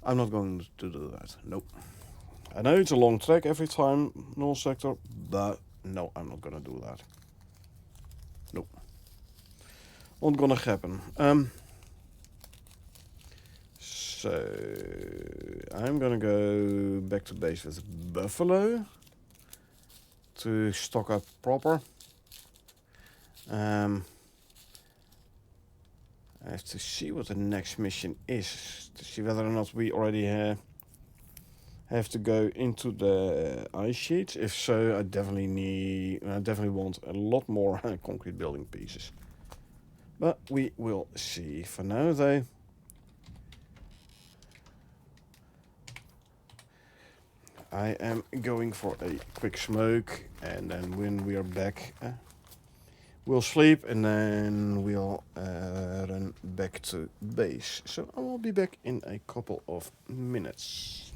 I'm not going to do that. Nope. I know it's a long trek every time, north sector, but no, I'm not gonna do that. Nope. Not gonna happen. So I'm gonna go back to base with Buffalo to stock up proper. I have to see what the next mission is to see whether or not we already have to go into the ice sheets. If so, I definitely want a lot more concrete building pieces. But we will see. For now, though, I am going for a quick smoke, and then when we are back, we'll sleep, and then we'll run back to base. So I will be back in a couple of minutes.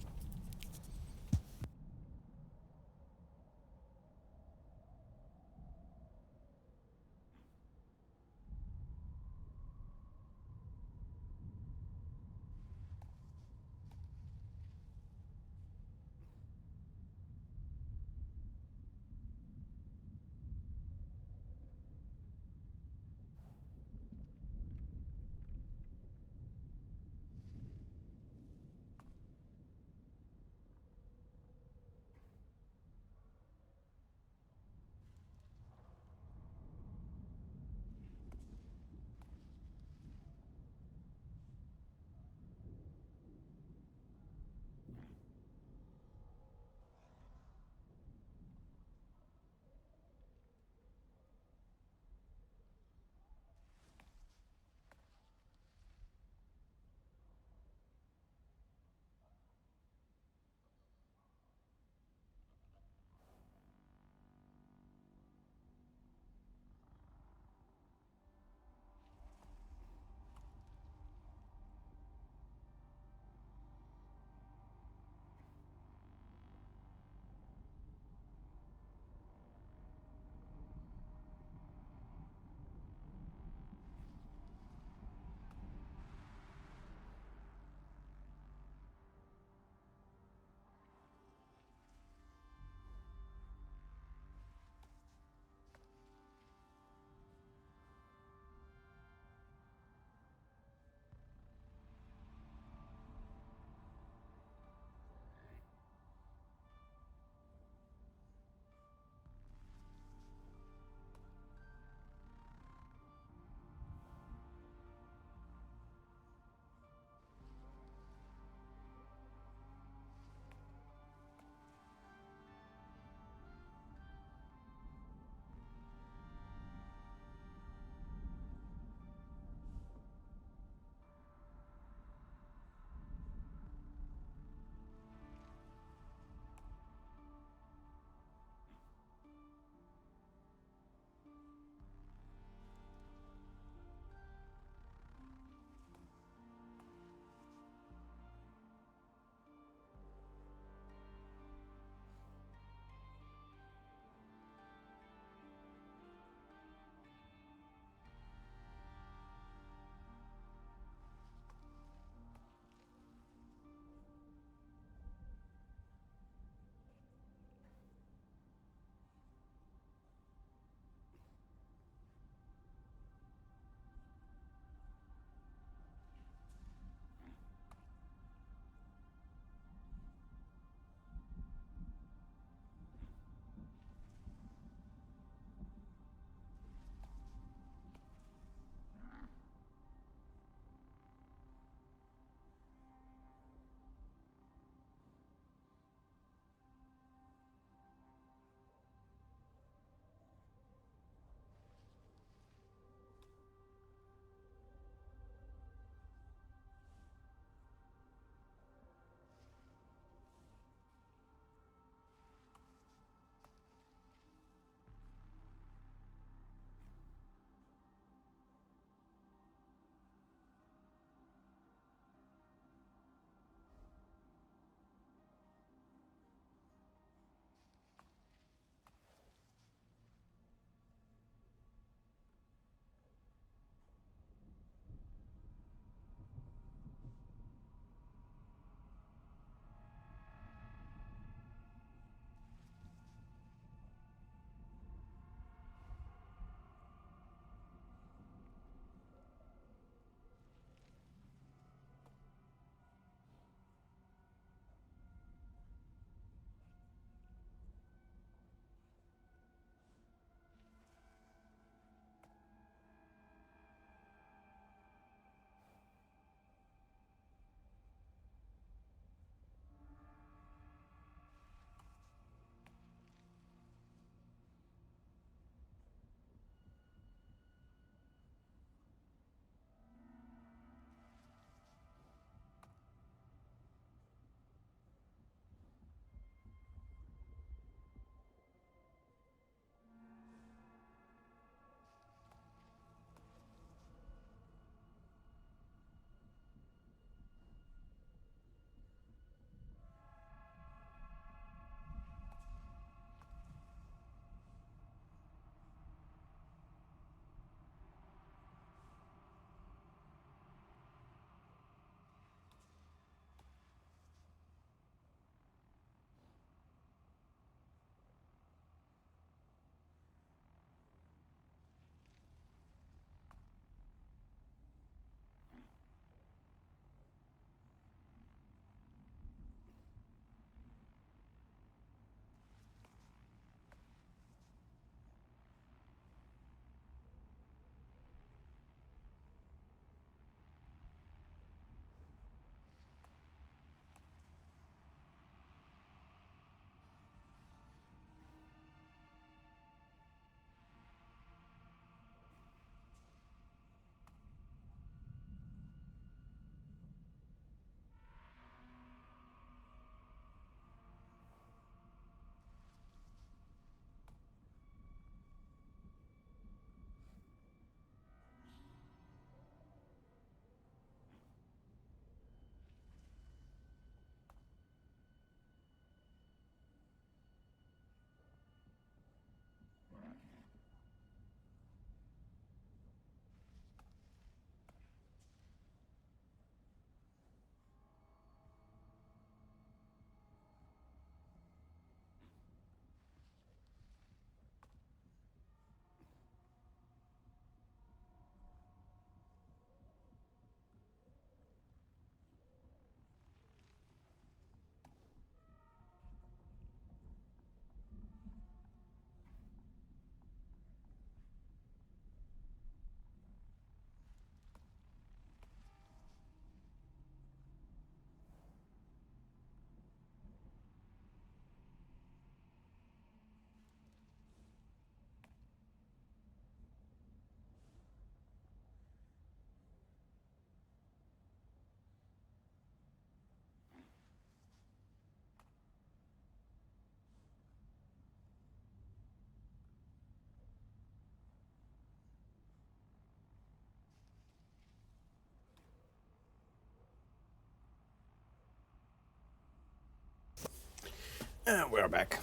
And we're back.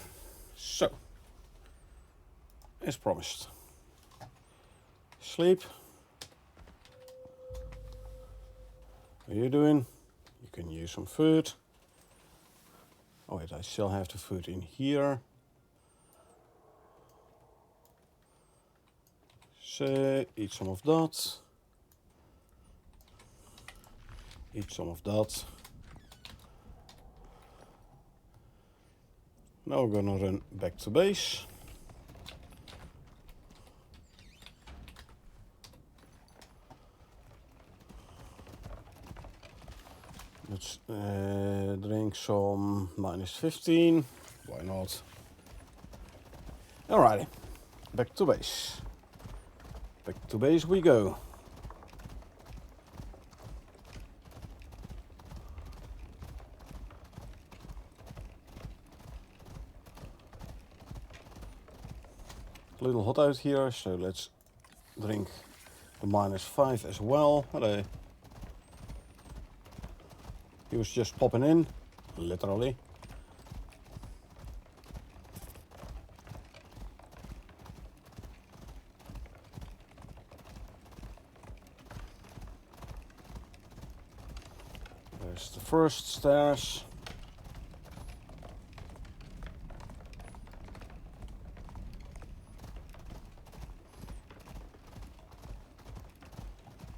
So, as promised, sleep. What are you doing? You can use some food. Oh wait, I still have the food in here. So, eat some of that. Eat some of that. Now we're gonna run back to base. Let's drink some -15. Why not? Alrighty, back to base. Back to base we go. A little hot out here, so let's drink the -5 as well. Hello. He was just popping in, literally. There's the first stairs.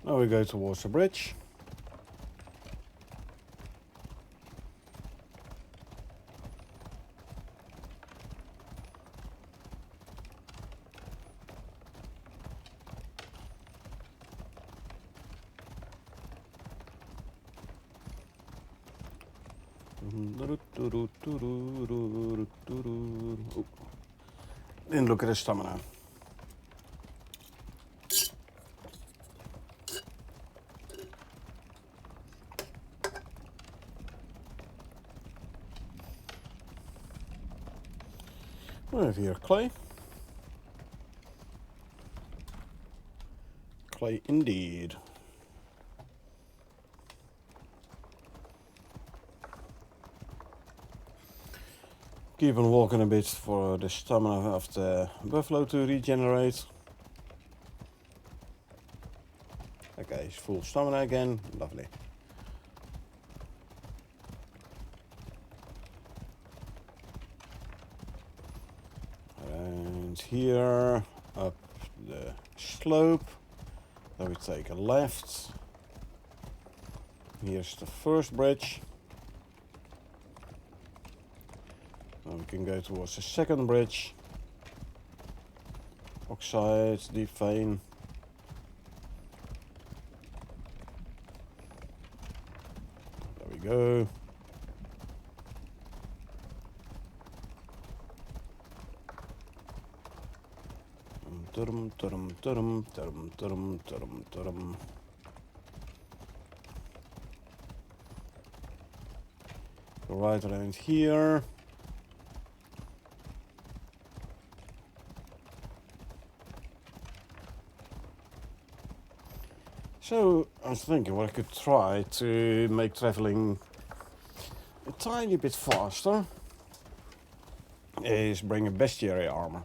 Now we go towards the bridge. Oh. Didn't look at his stamina. We have here clay. Clay indeed. Keep on walking a bit for the stamina of the buffalo to regenerate. Okay, he's full stamina again. Lovely. And here, up the slope. Then we take a left. Here's the first bridge. And we can go towards the second bridge. Oxide, deep vein. There we go. Turum, turum, turum, turum, turum, turum, turum. Go right around here. So I was thinking what I could try to make traveling a tiny bit faster is bring a bestiary armor,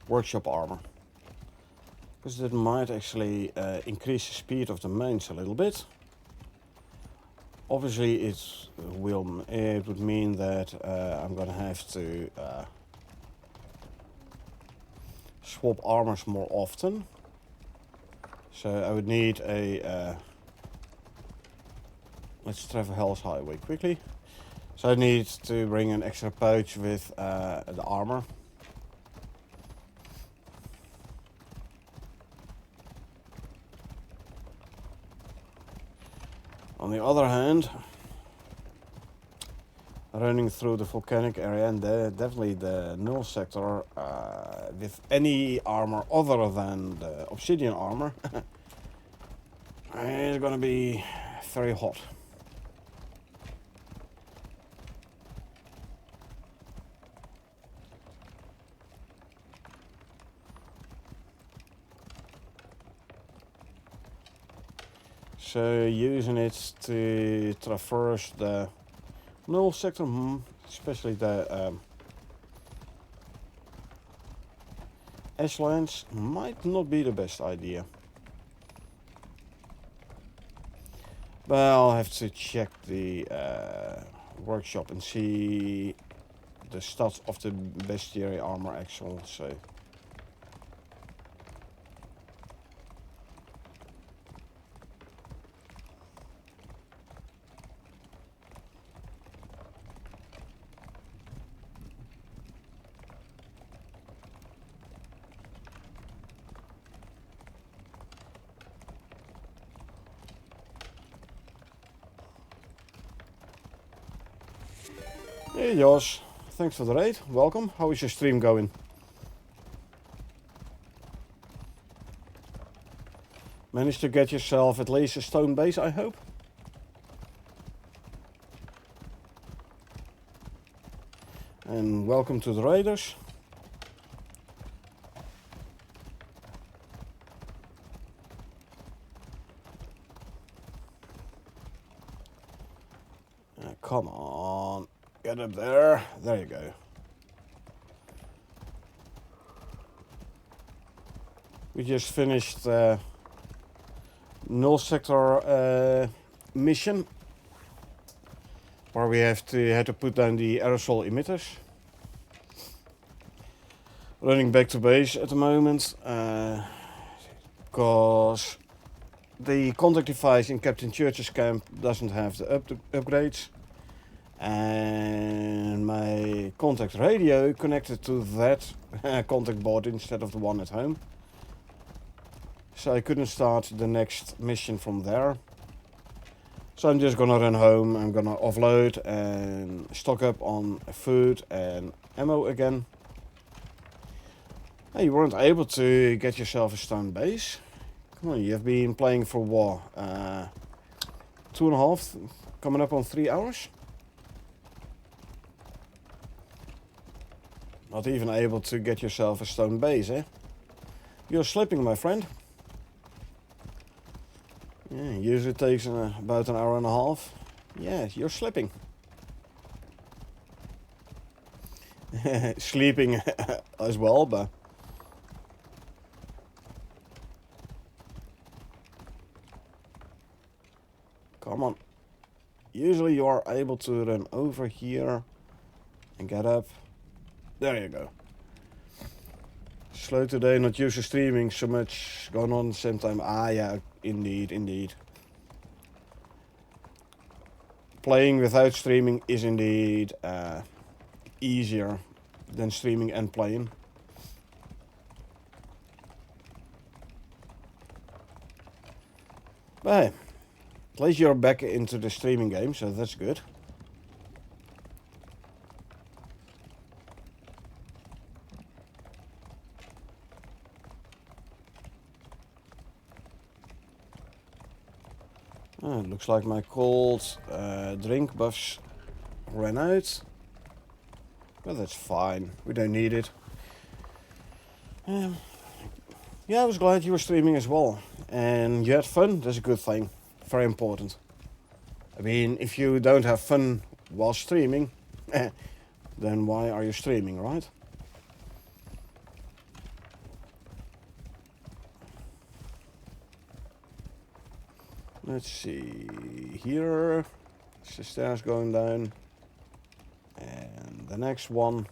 workshop armor, because that might actually increase the speed of the mains a little bit. Obviously it would mean that I'm gonna have to swap armors more often. So I would need a, let's travel Hell's Highway quickly. So I need to bring an extra pouch with the armor. On the other hand, running through the volcanic area and definitely the null sector with any armor other than the obsidian armor is gonna be very hot. So using it to traverse the null sector especially the ashlands, might not be the best idea. But I'll have to check the workshop and see the stats of the bestiary armor actual, so. Hey Josh, thanks for the raid, welcome. How is your stream going? Managed to get yourself at least a stone base, I hope? And welcome to the raiders. Come on, get up there. There you go. We just finished null sector mission, where we had to put down the aerosol emitters. Running back to base at the moment, because the contact device in Captain Church's camp doesn't have the upgrades, and my contact radio connected to that contact board instead of the one at home. So I couldn't start the next mission from there. So I'm just gonna run home, I'm gonna offload and stock up on food and ammo again. Hey, you weren't able to get yourself a stone base? Come on, you've been playing for what? 2.5, coming up on 3 hours? Not even able to get yourself a stone base, eh? You're slipping, my friend. Yeah, usually takes about an hour and a half. Yeah, you're slipping. Sleeping as well, but... Come on. Usually you are able to run over here and get up. There you go. Slow today, not used to streaming, so much going on at the same time. Ah, yeah, indeed. Playing without streaming is indeed easier than streaming and playing. But hey, at least you're back into the streaming game, so that's good. It looks like my cold drink buffs ran out. But that's fine, we don't need it. Yeah, I was glad you were streaming as well. And you had fun, that's a good thing. Very important. I mean, if you don't have fun while streaming, then why are you streaming, right? Let's see, here, it's the stairs going down, and the next one.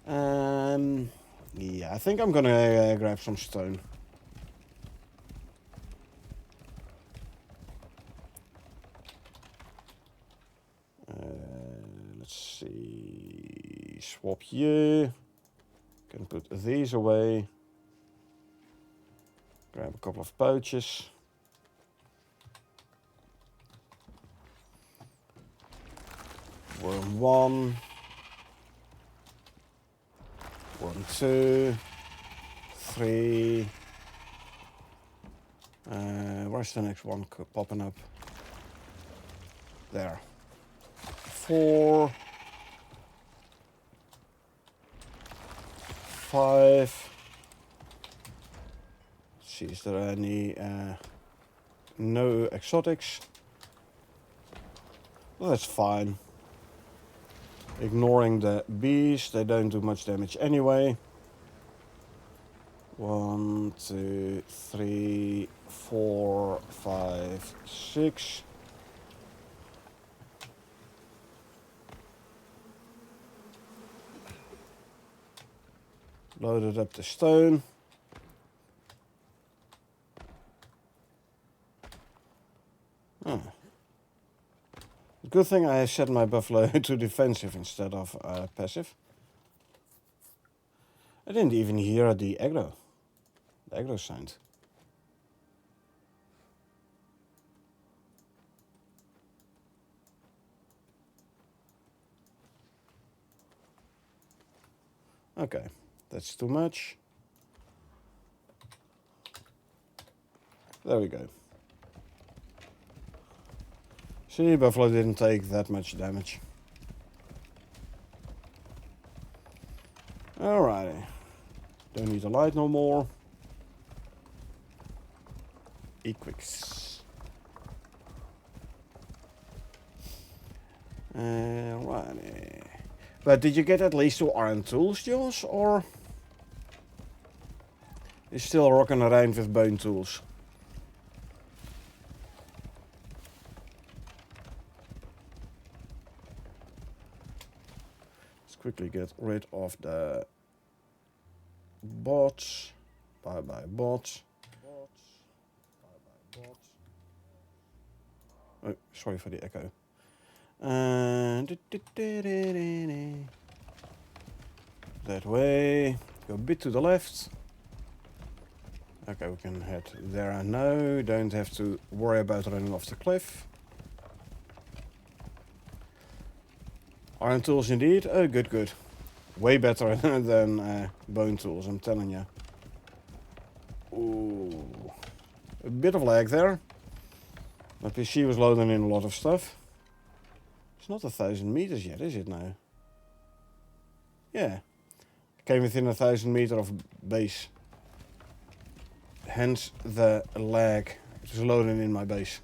Yeah, I think I'm gonna grab some stone. Let's see, swap you, can put these away, grab a couple of pouches. Worm 1, Worm 2, 3. Where's the next one popping up? There. 4, 5. Let's see, is there any no exotics? Well, that's fine. Ignoring the bees, they don't do much damage anyway. 1, 2, 3, 4, 5, 6. Loaded up the stone. Oh. Good thing I set my buffalo to defensive instead of passive. I didn't even hear the aggro sound. Okay, that's too much. There we go. See, buffalo didn't take that much damage. Alrighty. Don't need the light no more. Equix. Alrighty. But did you get at least 2 iron tools, Jules, or you still rocking around with bone tools? Let's quickly get rid of the bots. Bye bye bots. Oh, sorry for the echo. That way. Go a bit to the left. Okay, we can head there now. Don't have to worry about running off the cliff. Iron tools indeed. Oh, good, good. Way better than bone tools, I'm telling you. Ooh. A bit of lag there. My PC was loading in a lot of stuff. It's not 1,000 meters yet, is it now? Yeah. Came within 1,000 meters of base. Hence the lag. It was loading in my base.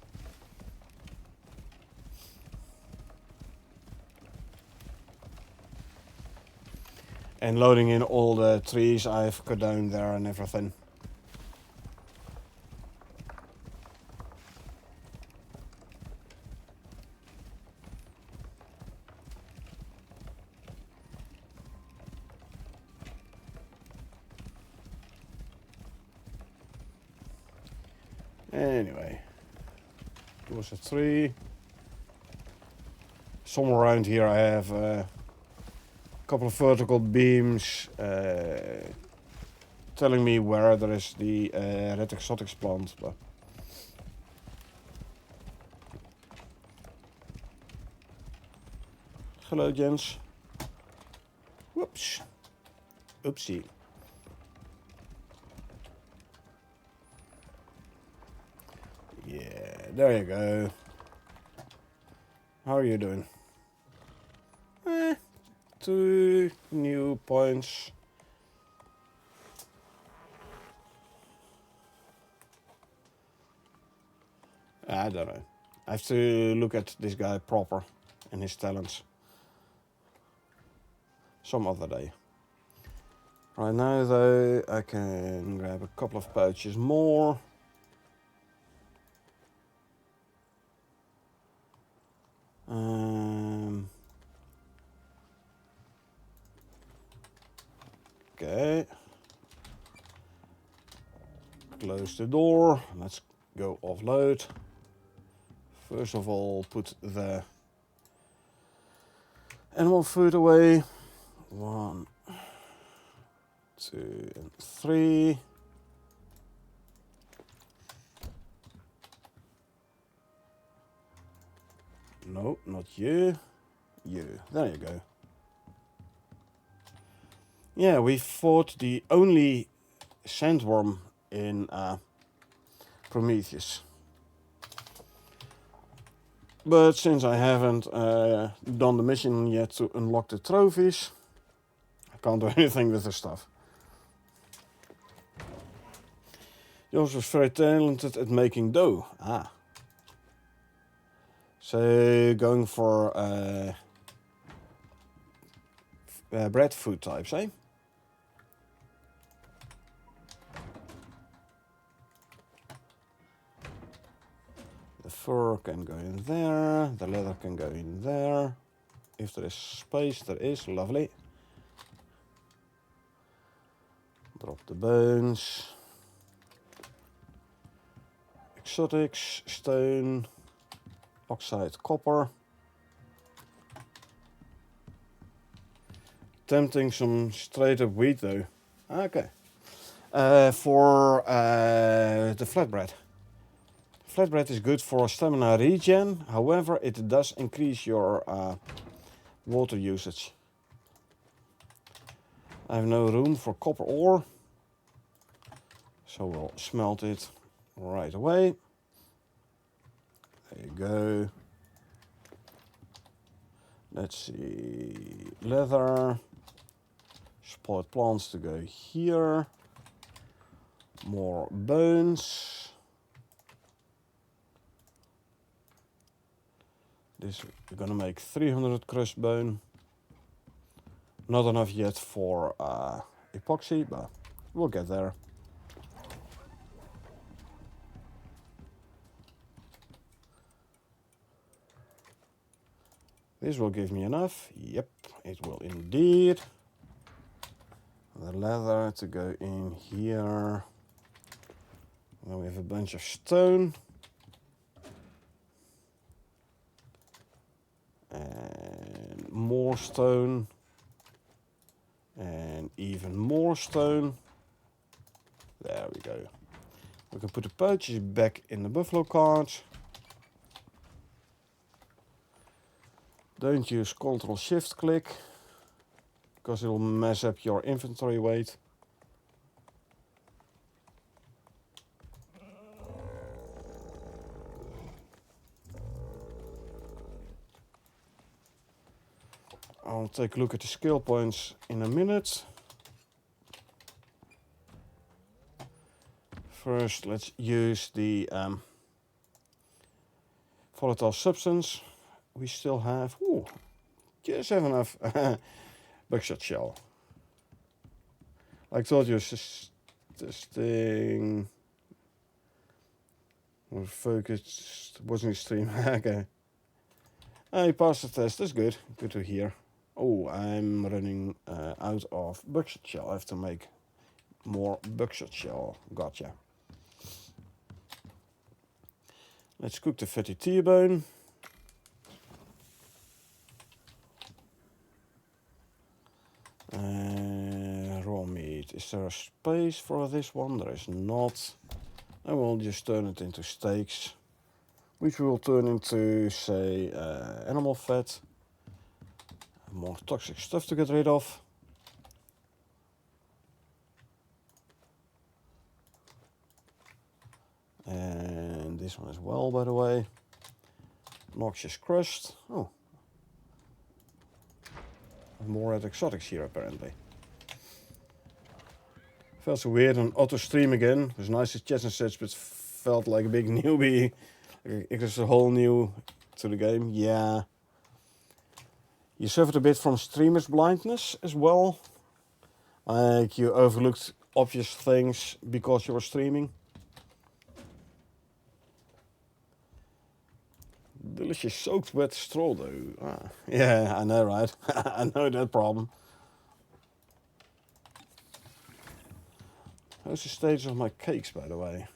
And loading in all the trees I've cut down there and everything. Anyway, towards a tree. Somewhere around here I have a couple of vertical beams telling me where there is the red exotics plant. But hello, gents. Whoops. Oopsie. Yeah, there you go. How are you doing? 2 new points. I don't know. I have to look at this guy proper and his talents. Some other day. Right now though, I can grab a couple of pouches more. Okay. Close the door. Let's go offload. First of all, put the animal food away. 1, 2, and 3. No, not you. You. There you go. Yeah, we fought the only sandworm in Prometheus. But since I haven't done the mission yet to unlock the trophies, I can't do anything with the stuff. Jos was very talented at making dough. Ah. So going for bread food types, eh? The fur can go in there, the leather can go in there. If there is space, there is, lovely. Drop the bones. Exotics, stone, oxide, copper. Tempting some straight up wheat though. Okay. For the flatbread. Flatbread is good for stamina regen, however it does increase your water usage. I have no room for copper ore, so we'll smelt it right away. There you go. Let's see, leather, spoiled plants to go here, more bones. This we're gonna make 300 crushed bone. Not enough yet for epoxy, but we'll get there. This will give me enough. Yep, it will indeed. The leather to go in here. Then we have a bunch of stone. And more stone. And even more stone. There we go. We can put the pouches back in the buffalo cart. Don't use Ctrl-Shift-click, because it will mess up your inventory weight. I'll take a look at the skill points in a minute. First, let's use the volatile substance. We still have, just have enough buckshot shell. I told you, this thing was focused, wasn't extreme. Okay. I passed the test, that's good. Good to hear. Oh, I'm running out of buckshot shell. I have to make more buckshot shell. Gotcha. Let's cook the fatty T-bone. Raw meat. Is there a space for this one? There is not. I will just turn it into steaks, which will turn into, say, animal fat. More toxic stuff to get rid of. And this one as well, by the way. Noxious crust. Oh. More at exotics here, apparently. Felt so weird on auto stream again. It was nice to chat and such, but felt like a big newbie. It was a whole new to the game. Yeah. You suffered a bit from streamer's blindness as well. Like you overlooked obvious things because you were streaming. Delicious soaked wet straw though. Yeah, I know, right? I know that problem. How's the stage of my cakes, by the way?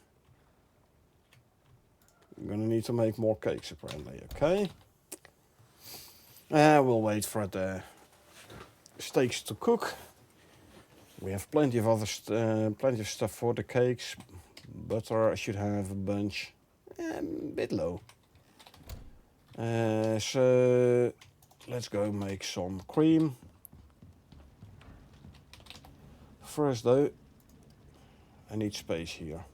I'm gonna need to make more cakes, apparently. Okay. We'll wait for the steaks to cook. We have plenty of other plenty of stuff for the cakes. Butter, I should have a bunch. A bit low. So let's go make some cream. First though, I need space here.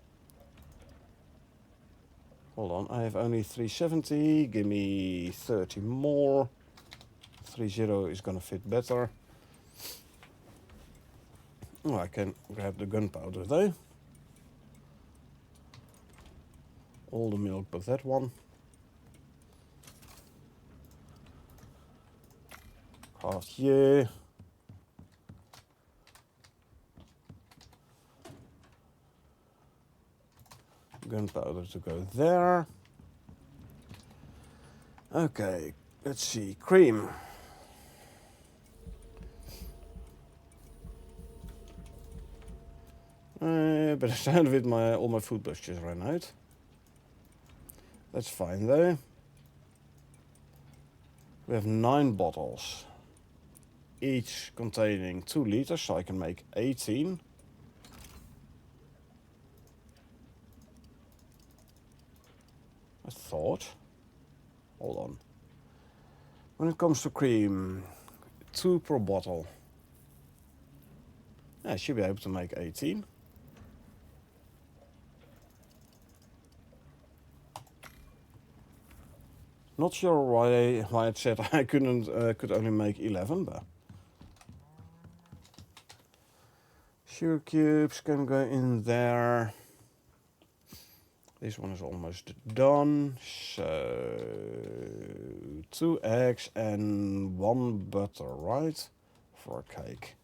Hold on, I have only 370. Give me 30 more. 30 is gonna fit better. Oh, I can grab the gunpowder though. All the milk but that one. Craft, yeah. gunpowder to go there. Okay, let's see, cream. But I stand with all my food buffs just ran out. That's fine though. We have 9 bottles, each containing 2 liters, so I can make 18. I thought. Hold on. When it comes to cream, 2 per bottle. Yeah, I should be able to make 18. Not sure why it said I could only make 11, but sugar cubes can go in there. This one is almost done. So 2 eggs and 1 butter, right? For a cake.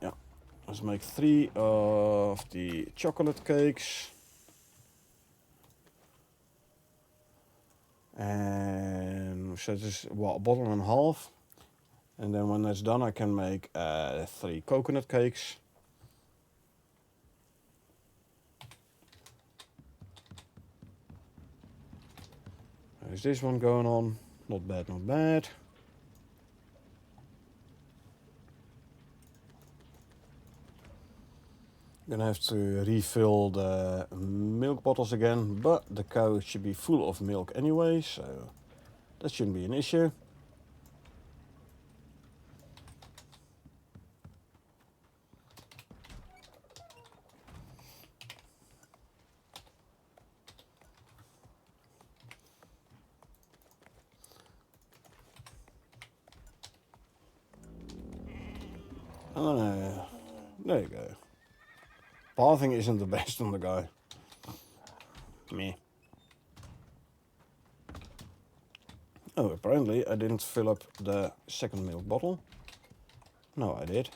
Yeah, let's make 3 of the chocolate cakes. And so this is a bottle and a half. And then when that's done, I can make 3 coconut cakes. There's this one going on. Not bad, not bad. Gonna have to refill the milk bottles again, but the cow should be full of milk anyway, so that shouldn't be an issue. There you go. Bathing isn't the best on the guy. Me. Oh, apparently I didn't fill up the second milk bottle. No, I did.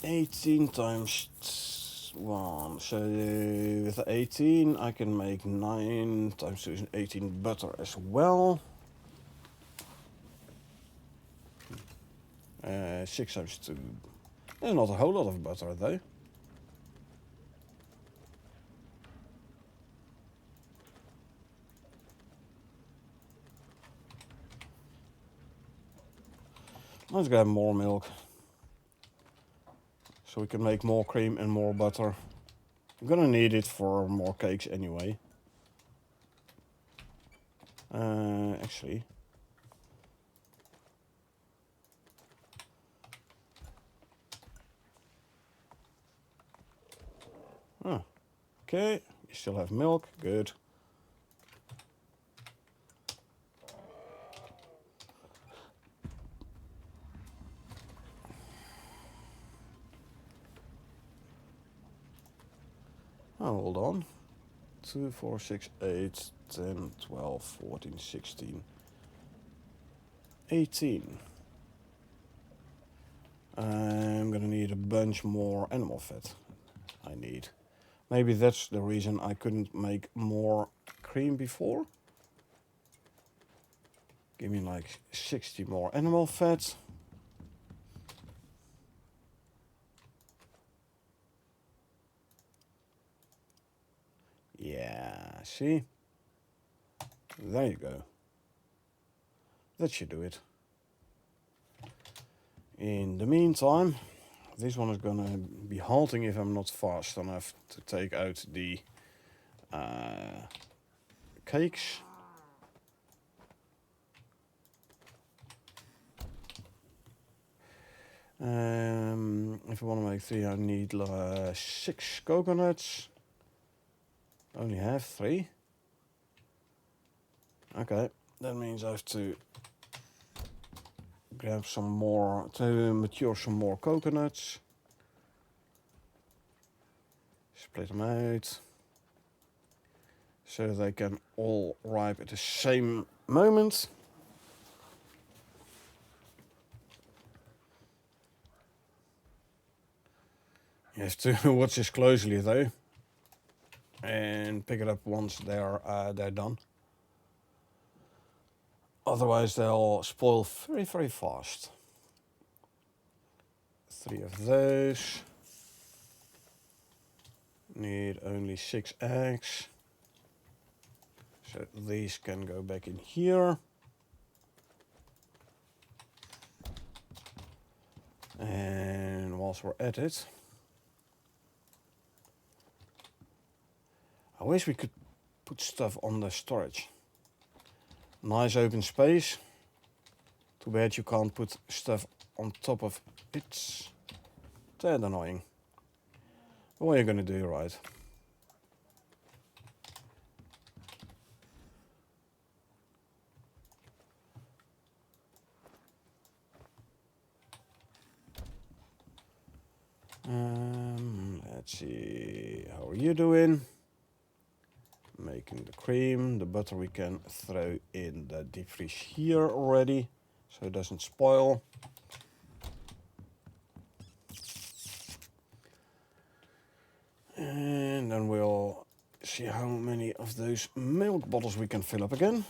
18 times 1. So with 18 I can make 9 times 2 is 18 butter as well. 6 times 2. There's not a whole lot of butter though. Let's grab more milk. So we can make more cream and more butter. I'm gonna need it for more cakes anyway. Actually. Oh, okay, you still have milk, good. Oh, hold on. 2, 4, 6, 8, 10, 12, 14, 16, 18. I'm gonna need a bunch more animal fat. I need. Maybe that's the reason I couldn't make more cream before. Give me like 60 more animal fat. Yeah, see? There you go. That should do it. In the meantime, this one is gonna be halting if I'm not fast enough to take out the cakes. If I want to make 3, I need 6 coconuts. I only have 3. Okay, that means I have to grab some more to mature some more coconuts. Split them out. so they can all ripe at the same moment. You have to watch this closely though, and pick it up once they're done. Otherwise they'll spoil very, very fast. 3 of those. Need only 6 eggs. So these can go back in here. And whilst we're at it, I wish we could put stuff on the storage. Nice open space. Too bad you can't put stuff on top of it. It's that annoying. But what are you gonna do, right? Let's see, how are you doing? Making the cream. The butter we can throw in the deep freeze here already, so it doesn't spoil. And then we'll see how many of those milk bottles we can fill up again.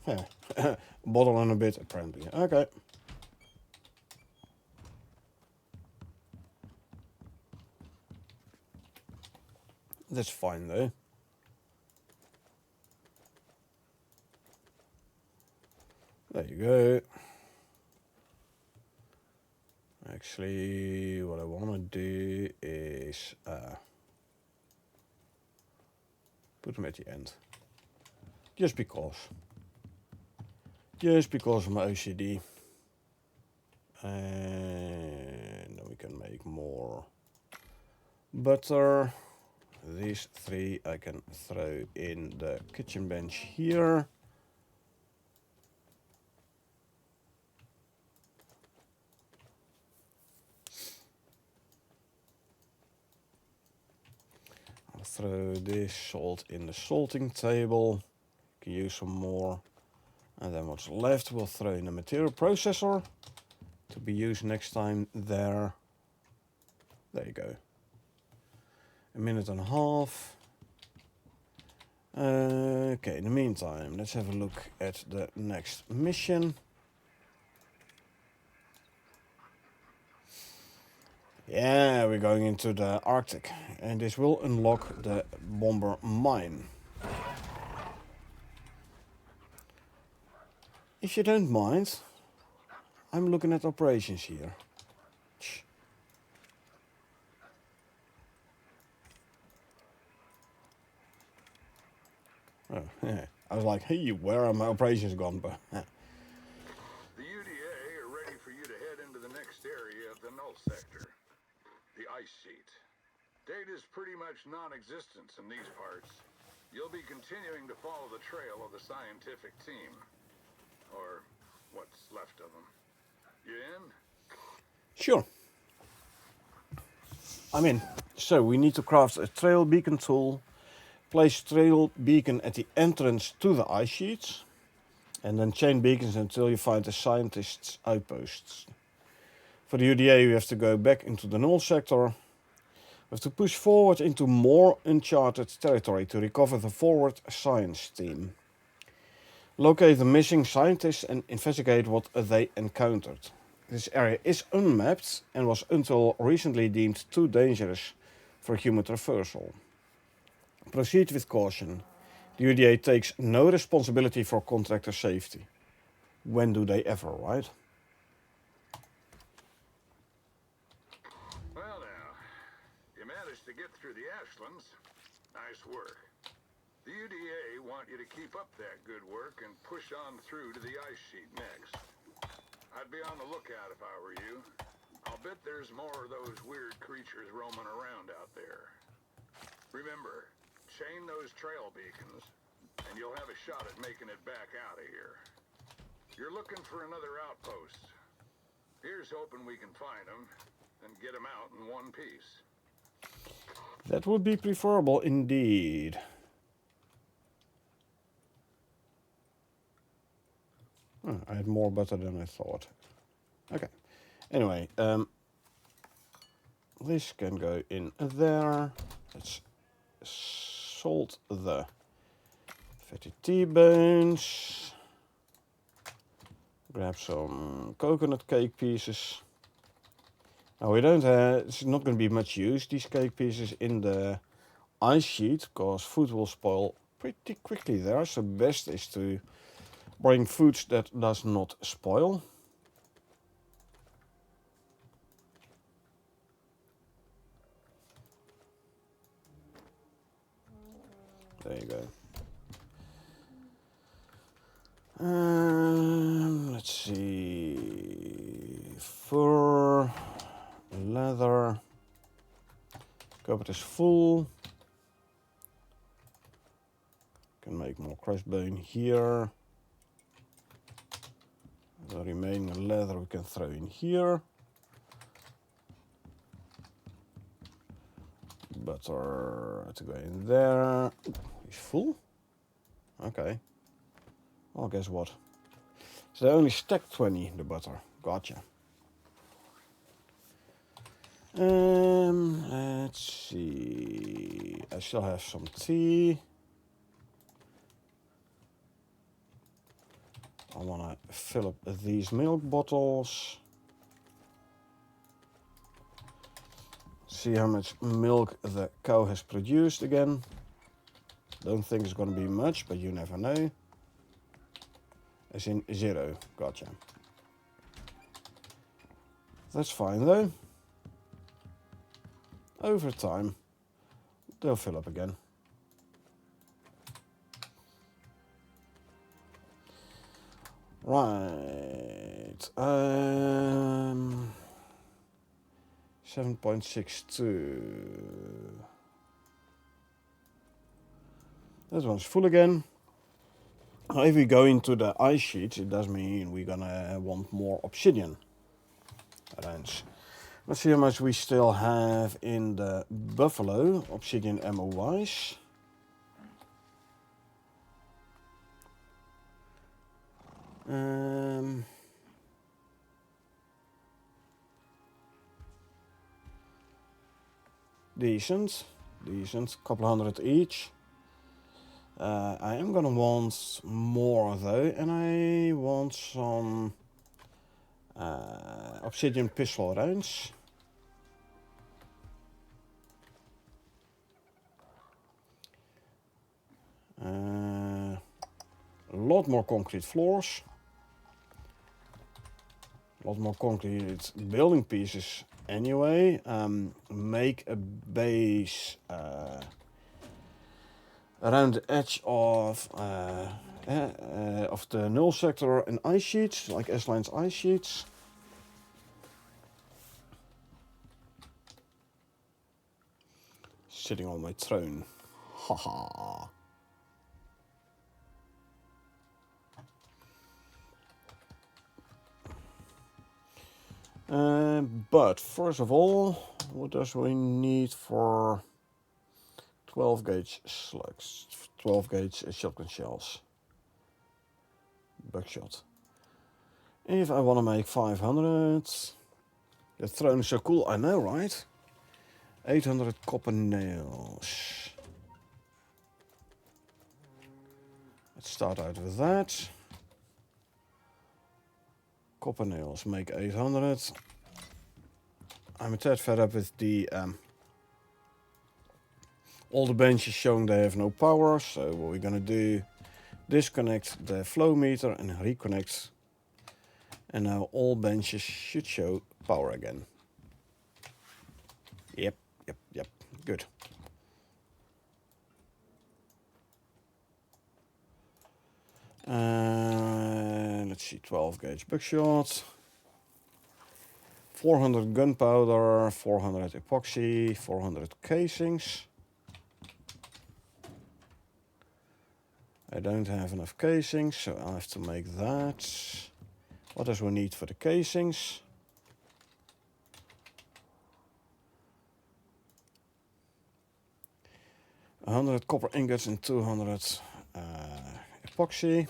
Yeah, bottle and a bit apparently. Okay. That's fine though. There you go. Actually, what I want to do is put them at the end. Just because. Just because of my OCD. And then we can make more butter. These 3 I can throw in the kitchen bench here. I'll throw this salt in the salting table. Can use some more. And then what's left we'll throw in the material processor to be used next time there. There you go. 1.5 minutes. Okay, in the meantime, let's have a look at the next mission. Yeah, we're going into the Arctic, and this will unlock the bomber mine. If you don't mind, I'm looking at operations here. Oh, yeah. I was like, hey, where are my operations gone? But The UDA are ready for you to head into the next area of the null sector. The ice sheet. Data's pretty much non-existent in these parts. You'll be continuing to follow the trail of the scientific team. Or what's left of them. You in? sure. I'm in. So we need to craft a trail beacon tool. Place trail beacon at the entrance to the ice sheets. And then chain beacons until you find the scientists' outposts. For the UDA, we have to go back into the null sector. We have to push forward into more uncharted territory to recover the forward science team. Locate the missing scientists and investigate what they encountered. This area is unmapped and was until recently deemed too dangerous for human traversal. Proceed with caution. The UDA takes no responsibility for contractor safety. When do they ever, right? Well now, you managed to get through the Ashlands. Nice work. The UDA want you to keep up that good work and push on through to the ice sheet next. I'd be on the lookout if I were you. I'll bet there's more of those weird creatures roaming around out there. Remember, chain those trail beacons, and you'll have a shot at making it back out of here. You're looking for another outpost. Here's hoping we can find them and get them out in one piece. That would be preferable indeed. Oh, I had more butter than I thought. Okay. Anyway, this can go in there. Let's salt the fatty T-bones. Grab some coconut cake pieces. Now we don't have, it's not going to be much use, these cake pieces in the ice sheet, because food will spoil pretty quickly there. So best is to bring foods that does not spoil. There you go. Let's see. Fur, leather. Cupboard is full. Can make more crossbone here. The remaining leather we can throw in here. Butter to go in there. He's full. Okay. Well, guess what? So they only stack 20, the butter. Gotcha. Let's see. I still have some tea. I want to fill up these milk bottles. See how much milk the cow has produced again. Don't think it's going to be much, but you never know. As in 0. Gotcha. That's fine though. Over time, they'll fill up again. Right. 7.62. That one's full again. If we go into the ice sheets, it does mean we're gonna want more obsidian rounds. Let's see how much we still have in the buffalo, obsidian ammo wise. Decent, couple hundred each. I am gonna want more though, and I want some obsidian pistol rounds. A lot more concrete floors. A lot more concrete building pieces anyway. Make a base around the edge of the null sector and ice sheets, like S-Line's ice sheets. Sitting on my throne. Haha. But first of all, what does we need for 12 gauge slugs, 12 gauge shotgun shells, buckshot. If I want to make 500, the throne is so cool, I know, right? 800 copper nails. Let's start out with that. Copper nails make 800. I'm a tad fed up with the all the benches showing they have no power. So what we're gonna do, disconnect the flow meter and reconnect. And now all benches should show power again. Yep, good. Let's see, 12 gauge buckshot, 400 gunpowder, 400 epoxy, 400 casings. I don't have enough casings, so I'll have to make that. What does we need for the casings? A 100 copper ingots and 200 epoxy.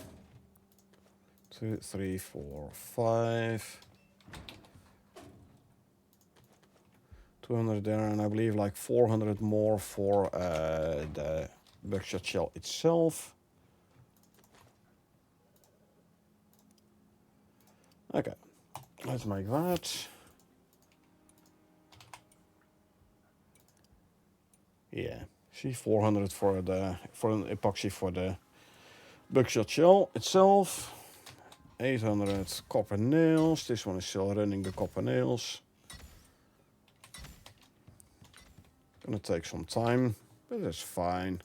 2, 3, 4, 5. 200 there, and I believe like 400 more for the buckshot shell itself. Okay, let's make that. Yeah, see, 400 for an epoxy for the buckshot shell itself. 800 copper nails. This one is still running the copper nails. Gonna take some time, but that's fine.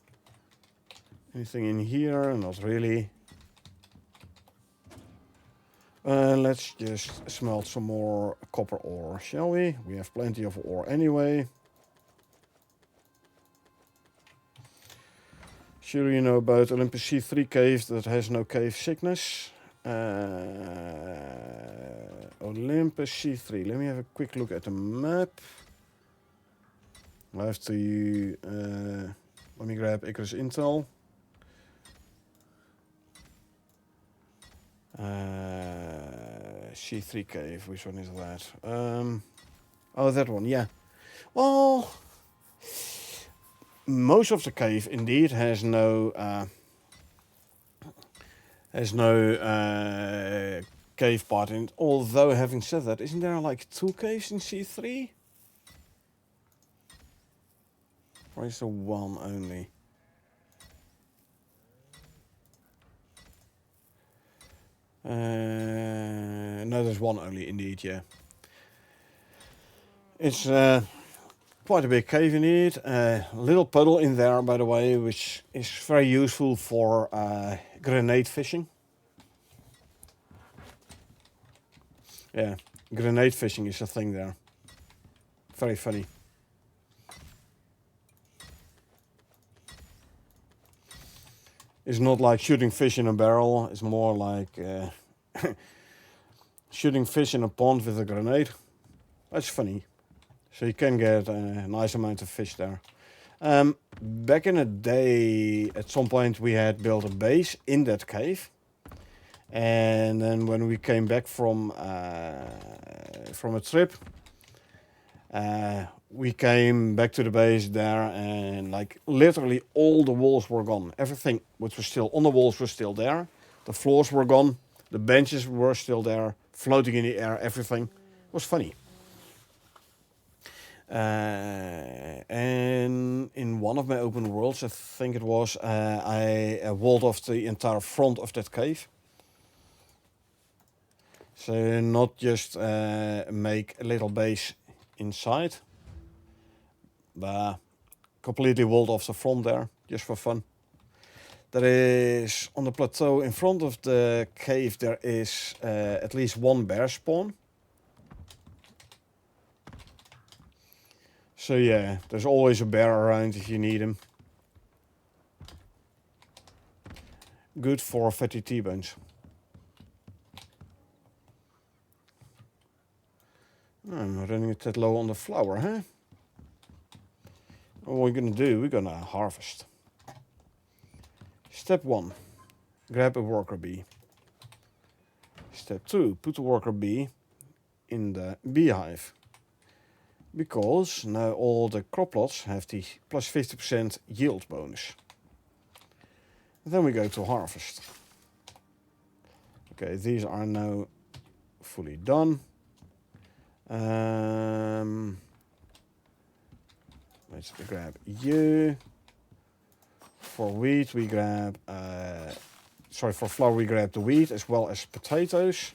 Anything in here? Not really. Let's just smelt some more copper ore, shall we? We have plenty of ore anyway. Sure, you know about Olympus C3 cave that has no cave sickness. Olympus C3. Let me have a quick look at the map. I have to... let me grab Icarus Intel. C3 cave, which one is that? Oh, that one, yeah. Well, most of the cave indeed has no cave part in it. Although, having said that, isn't there like 2 caves in C3? Or is there one only? No, there's one only indeed, yeah. It's quite a big cave indeed. A little puddle in there, by the way, which is very useful for grenade fishing. Yeah, grenade fishing is a thing there. Very funny. It's not like shooting fish in a barrel. It's more like shooting fish in a pond with a grenade. That's funny. So you can get a nice amount of fish there. Back in the day, at some point we had built a base in that cave. And then when we came back from a trip, we came back to the base there, and like literally all the walls were gone. Everything which was still on the walls was still there. The floors were gone. The benches were still there, floating in the air. Everything. It was funny. And in one of my open worlds, I think it was, I walled off the entire front of that cave. So not just make a little base inside, but completely walled off the front there, just for fun. There is, on the plateau in front of the cave, there is at least one bear spawn. So yeah, there's always a bear around if you need him. Good for fatty T-bones. I'm running a tad low on the flour, huh? What we're gonna do, we're gonna harvest. Step 1, grab a worker bee. Step 2, put the worker bee in the beehive. Because now all the crop plots have the plus 50% yield bonus. Then we go to harvest. Okay, these are now fully done. Let's grab you. For wheat we grab, for flour we grab the wheat as well as potatoes.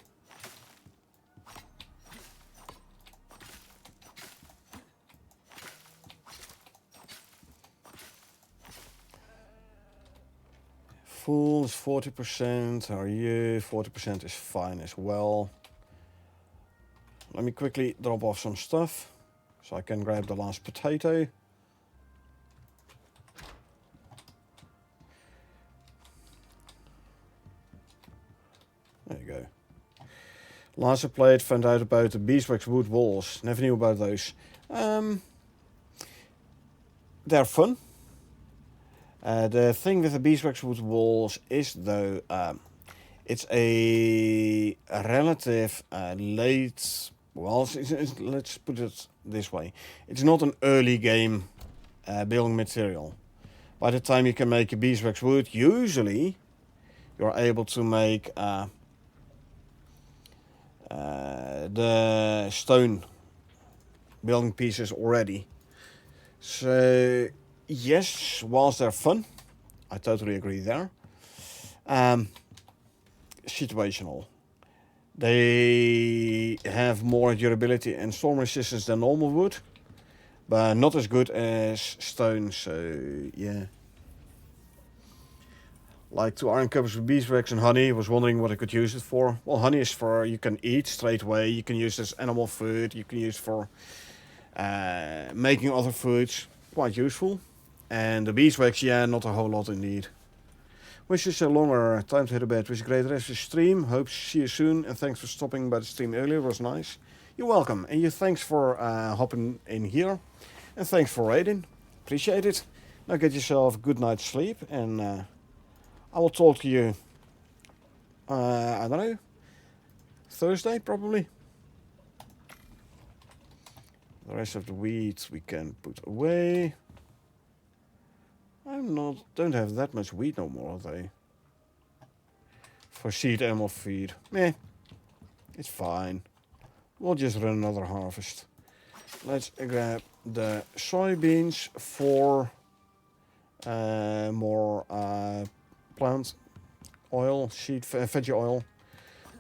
Full is 40%, are you? 40% is fine as well. Let me quickly drop off some stuff so I can grab the last potato. There you go. Last I played, found out about the beeswax wood walls. Never knew about those. They're fun. The thing with the beeswax wood walls is, though, it's a relative late... Well, let's put it this way. It's not an early game building material. By the time you can make a beeswax wood, usually you're able to make the stone building pieces already. So yes, whilst they're fun, I totally agree there. Situational. They have more durability and storm resistance than normal wood, but not as good as stone. So yeah. Like to iron covers with beeswax and honey. Was wondering what I could use it for. Well, honey is for you can eat straight away. You can use this animal food. You can use for making other foods. Quite useful. And the beeswax, yeah, not a whole lot indeed. Wish you a longer time to hit the bed. Wish you a great rest of the stream. Hope to see you soon. And thanks for stopping by the stream earlier. It was nice. You're welcome. And you thanks for hopping in here. And thanks for raiding. Appreciate it. Now get yourself a good night's sleep. And I will talk to you, I don't know, Thursday probably. The rest of the weeds we can put away. Don't have that much wheat no more, they. For seed animal feed. Meh, it's fine. We'll just run another harvest. Let's grab the soybeans for more plant oil, veggie oil.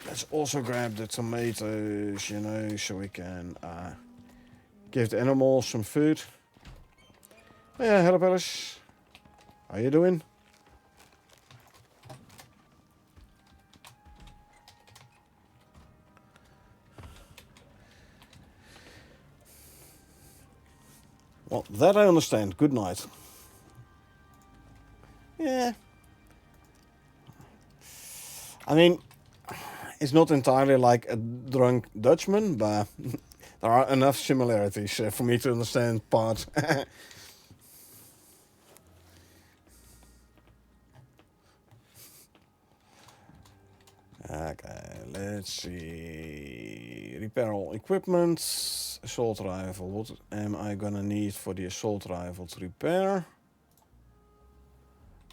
Let's also grab the tomatoes, you know, so we can give the animals some food. Oh yeah, hello Alice. How you doing? Well, that I understand. Good night. Yeah. I mean, it's not entirely like a drunk Dutchman, but there are enough similarities for me to understand part. Okay, let's see. Repair all equipment. Assault rifle. What am I gonna need for the assault rifle to repair?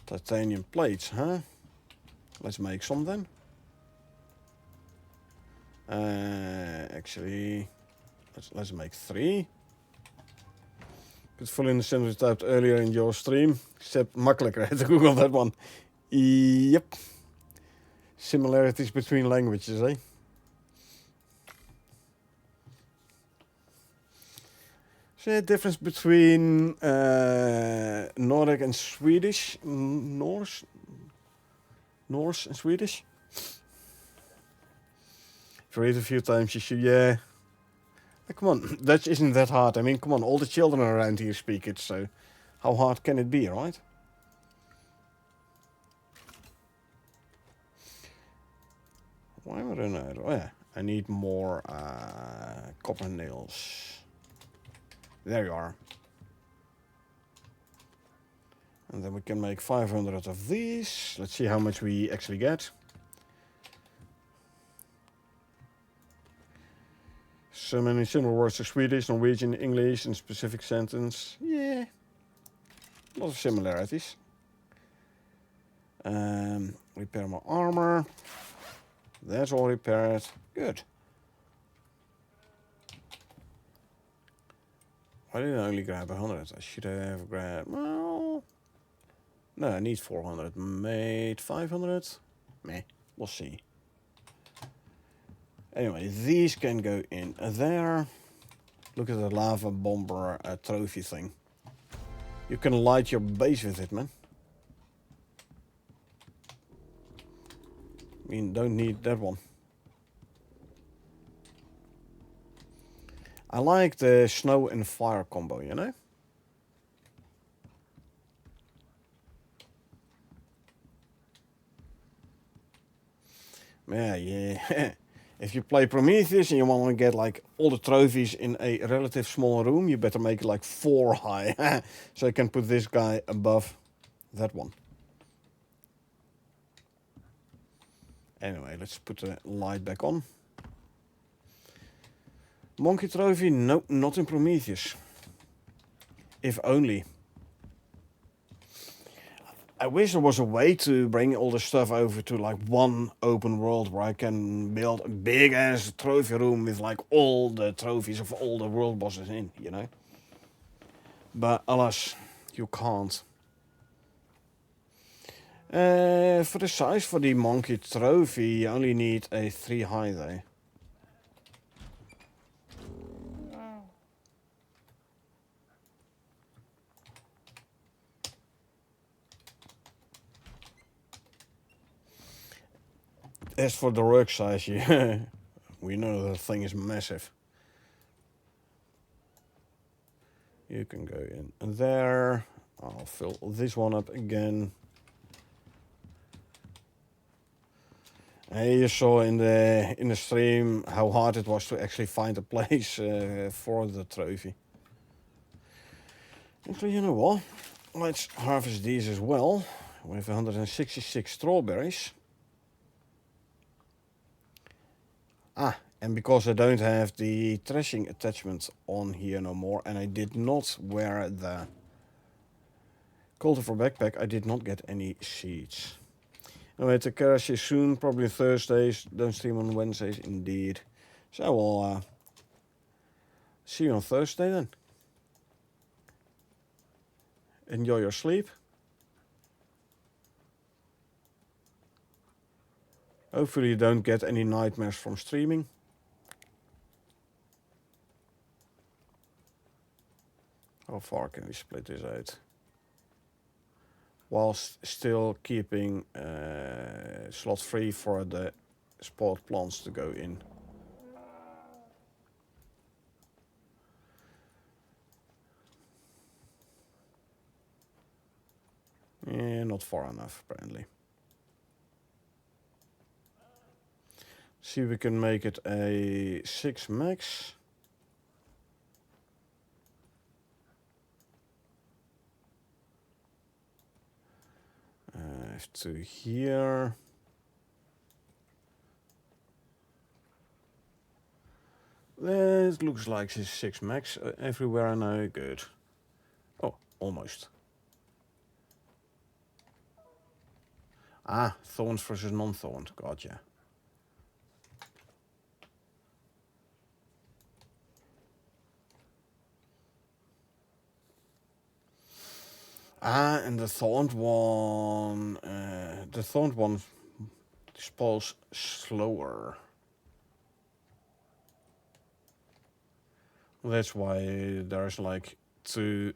Titanium plates, huh? Let's make some then. Actually, let's make 3. Could fully understand what you typed earlier in your stream. Except makkelijker to Google that one. Yep. Similarities between languages, eh? So the difference between Nordic and Swedish? Norse and Swedish? If you read it a few times, you should, yeah. Come on, Dutch isn't that hard. I mean, come on, all the children around here speak it, so how hard can it be, right? Why am I running out? Oh yeah, I need more copper nails. There you are. And then we can make 500 of these. Let's see how much we actually get. So many similar words to Swedish, Norwegian, English in specific sentence. Yeah. A lot of similarities. Repair my armor. That's all repaired. Good. Why did I only grab 100? I should have grabbed... Well... No, I need 400. Made 500? Meh. We'll see. Anyway, these can go in there. Look at the lava bomber trophy thing. You can light your base with it, man. I mean, don't need that one. I like the snow and fire combo, you know? Yeah. If you play Prometheus and you want to get like all the trophies in a relative small room, you better make it like 4 high. So I can put this guy above that one. Anyway, let's put the light back on. Monkey trophy? Nope, not in Prometheus. If only. I wish there was a way to bring all the stuff over to like one open world where I can build a big ass trophy room with like all the trophies of all the world bosses in, you know. But alas, you can't. For the size for the monkey trophy, you only need a 3 high though. As for the work size, yeah, we know the thing is massive. You can go in there. I'll fill this one up again. And you saw in the stream how hard it was to actually find a place for the trophy. Actually, you know what? Let's harvest these as well. We have 166 strawberries. And because I don't have the threshing attachment on here no more, and I did not wear the cultivar backpack, I did not get any seeds. Anyway, take care of you soon, probably Thursdays, don't stream on Wednesdays indeed. So I will see you on Thursday then. Enjoy your sleep. Hopefully you don't get any nightmares from streaming. How far can we split this out? Whilst still keeping slot free for the sport plants to go in. Yeah, not far enough apparently. See if we can make it a 6 max. To here. It looks like it's 6 max everywhere I know. Good. Oh, almost. Thorns versus non-thorns. Gotcha. And the thorned one spawns slower. That's why there's like 2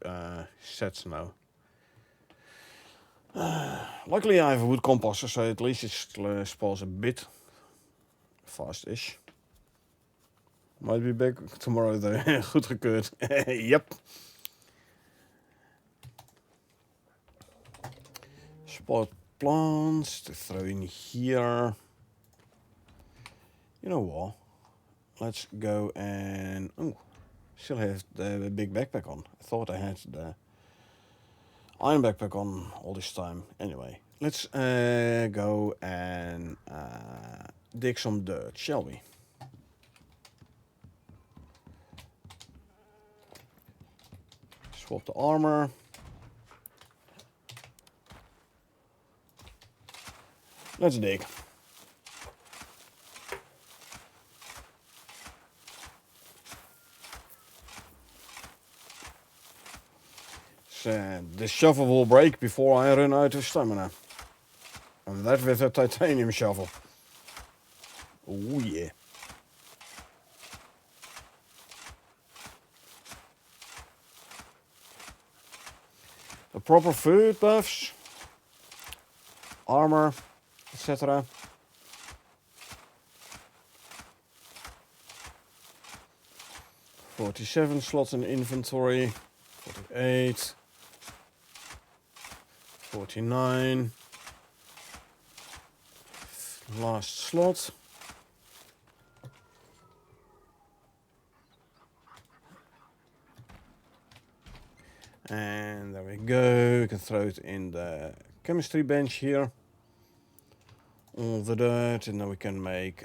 sets now. Luckily I have a wood compasser, so at least it spawns a bit fast-ish. Might be back tomorrow though. Goedgekeurd. Yep. Spot plants to throw in here. You know what? Let's go and... Oh, still have the big backpack on. I thought I had the iron backpack on all this time. Anyway, let's go and dig some dirt, shall we? Swap the armor. Let's dig. So the shovel will break before I run out of stamina. And that with a titanium shovel. Oh yeah. The proper food buffs, armor, etc. $47 slots in inventory, 48, 49. last slot. And there we go. We can throw it in the chemistry bench here. All the dirt, and then we can make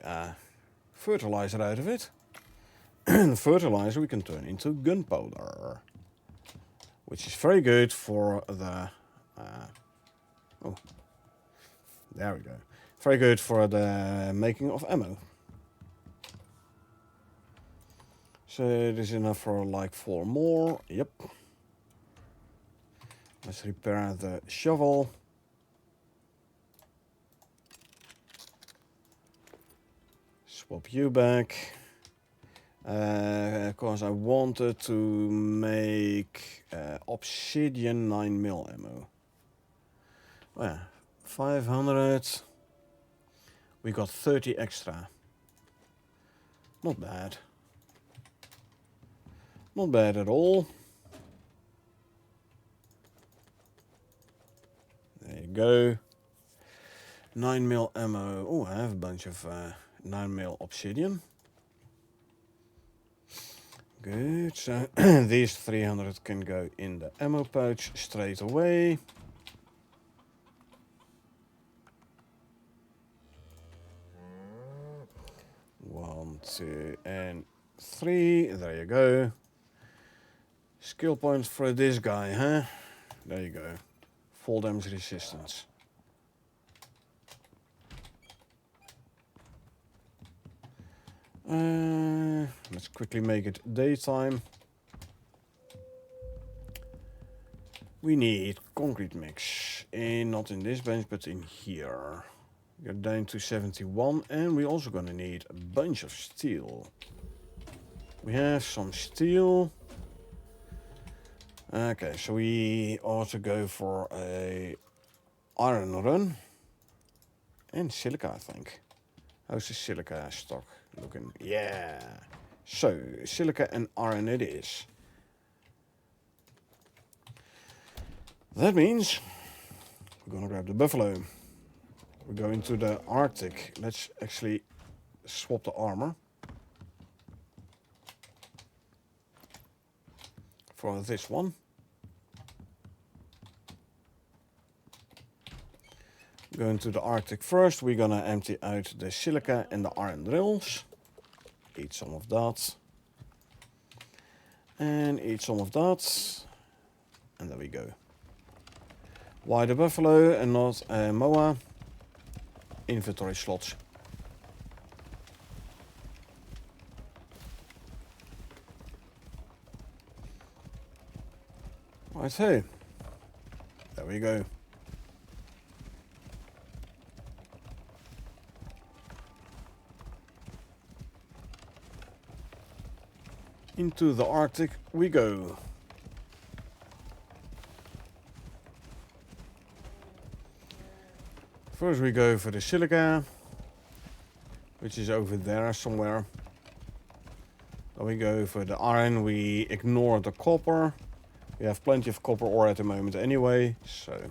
fertilizer out of it. And fertilizer we can turn into gunpowder, which is very good for the oh, there we go, very good for the making of ammo. So it is enough for like 4 more. Yep. Let's repair the shovel. Swap you back. Because I wanted to make obsidian 9mm ammo. Oh yeah, 500. We got 30 extra. Not bad. Not bad at all. There you go. 9mm ammo. Oh, I have a bunch of 9mm obsidian. Good, so these 300 can go in the ammo pouch straight away. One, 2, and 3. There you go. Skill points for this guy, huh? There you go. Fall damage resistance. Let's quickly make it daytime. We need concrete mix. Not in this bench, but in here. We're down to 71, and we're also gonna need a bunch of steel. We have some steel. Okay, so we ought to go for a iron run. And silica, I think. How's the silica stock looking? Yeah. So, silica and iron it is. That means we're gonna grab the buffalo. We're going to the Arctic. Let's actually swap the armor for this one. Going to the Arctic first. We're gonna empty out the silica and the iron drills. Eat some of that. And eat some of that. And there we go. Why the buffalo and not a moa? Inventory slots. Right, so there we go. Into the Arctic we go. First we go for the silica, which is over there somewhere. Then we go for the iron, we ignore the copper. We have plenty of copper ore at the moment anyway, so.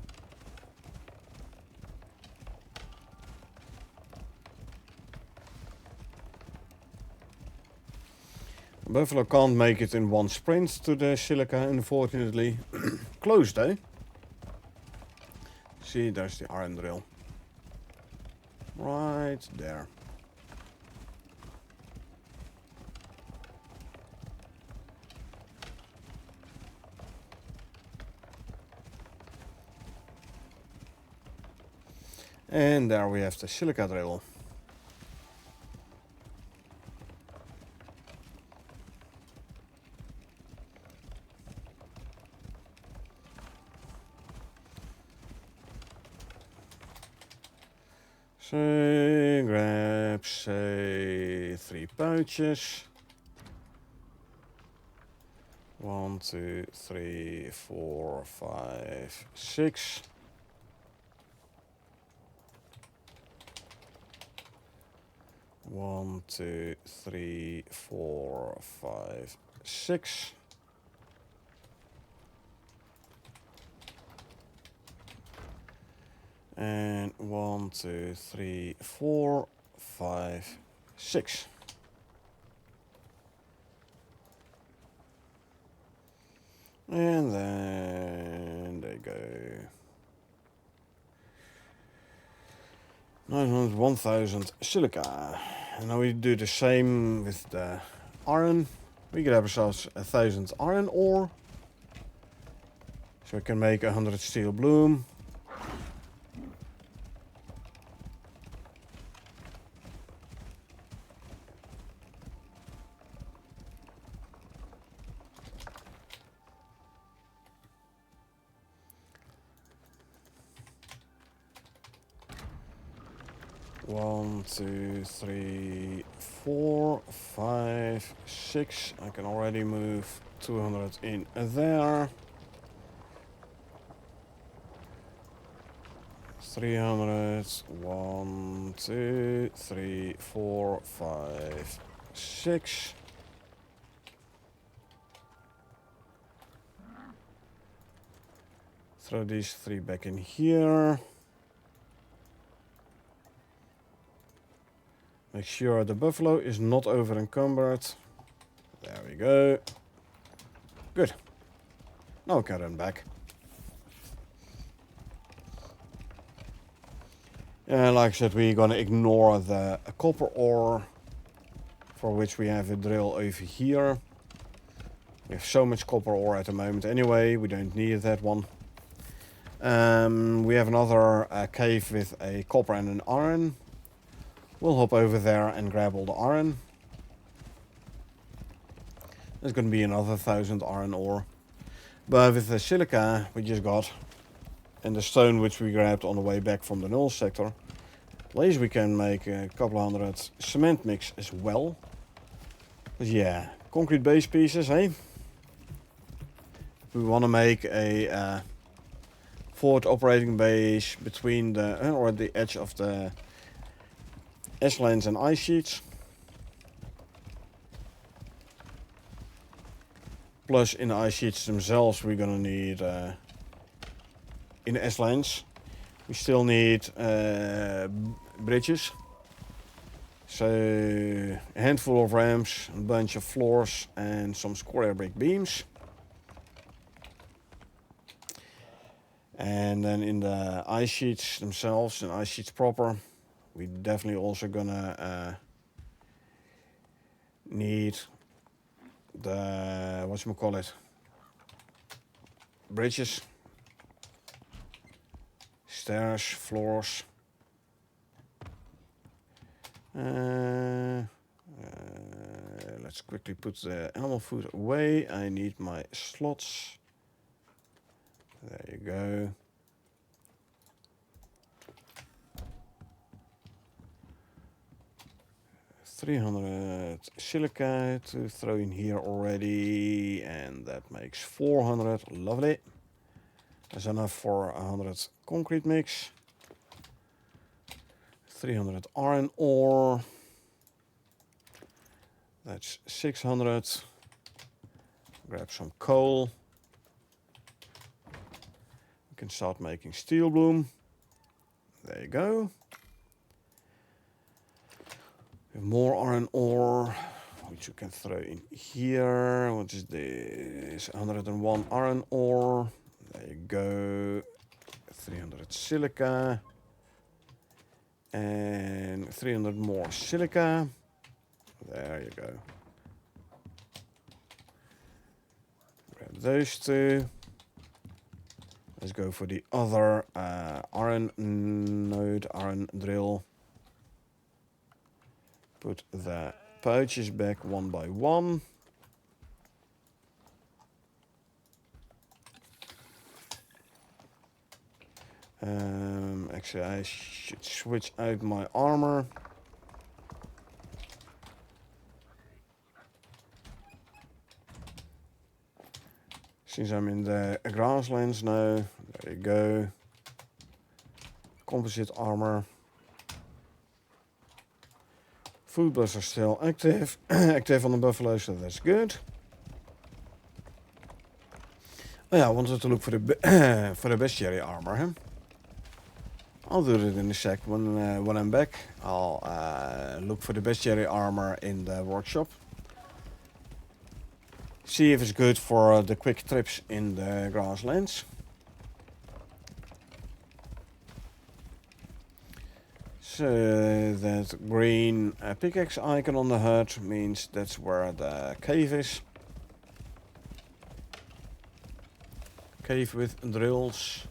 Buffalo can't make it in one sprint to the silica, unfortunately. Close though. See, there's the iron drill. Right there. And there we have the silica drill. So grab, say, 3 pouches. 1, 2, 3, 4, 5, 6. One, 2, 3, 4, 5, 6. And 1, 2, 3, 4, 5, 6. And then there you go. 900, 1000 silica. And now we do the same with the iron. We grab ourselves 1000 iron ore. So we can make 100 steel bloom. One, 2, 3, 4, 5, 6. I can already move 200 in there. 300. 1, 2, 3, 4, 5, 6. Throw these 3 back in here. Make sure the buffalo is not over encumbered. There we go. Good. Now we can run back. And like I said, we're gonna ignore the copper ore, for which we have a drill over here. We have so much copper ore at the moment anyway, we don't need that one. We have another cave with a copper and an iron. We'll hop over there and grab all the iron. There's going to be another 1000 iron ore. But with the silica we just got, and the stone which we grabbed on the way back from the null sector, at least we can make a couple hundred cement mix as well. But yeah, concrete base pieces, eh? We want to make a forward operating base between the, or at the edge of the ashlands and ice sheets. Plus in the ice sheets themselves we're gonna need, in the ashlands, we still need bridges. So a handful of ramps, a bunch of floors and some square brick beams. And then in the ice sheets themselves, and ice sheets proper, we definitely also gonna need the, whatchamacallit, bridges, stairs, floors. Let's quickly put the animal food away. I need my slots. There you go. $300 silica to throw in here already, and that makes 400. Lovely. That's enough for 100 concrete mix. 300 iron ore. That's 600. Grab some coal. We can start making steel bloom. There you go. We have more iron ore, which you can throw in here. What is this? 101 iron ore. There you go. 300 silica. And 300 more silica. There you go. Grab those two. Let's go for the other iron node, iron drill. Put the pouches back one by one. Actually, I should switch out my armor. Since I'm in the grasslands now, there you go. Composite armor. Food buffs are still active, active on the buffalo, so that's good. Oh yeah, I wanted to look for the for the bestiary armor. Huh? I'll do it in a sec. When I'm back, I'll look for the bestiary armor in the workshop. See if it's good for the quick trips in the grasslands. So that green pickaxe icon on the hut means that's where the cave is. Cave with drills.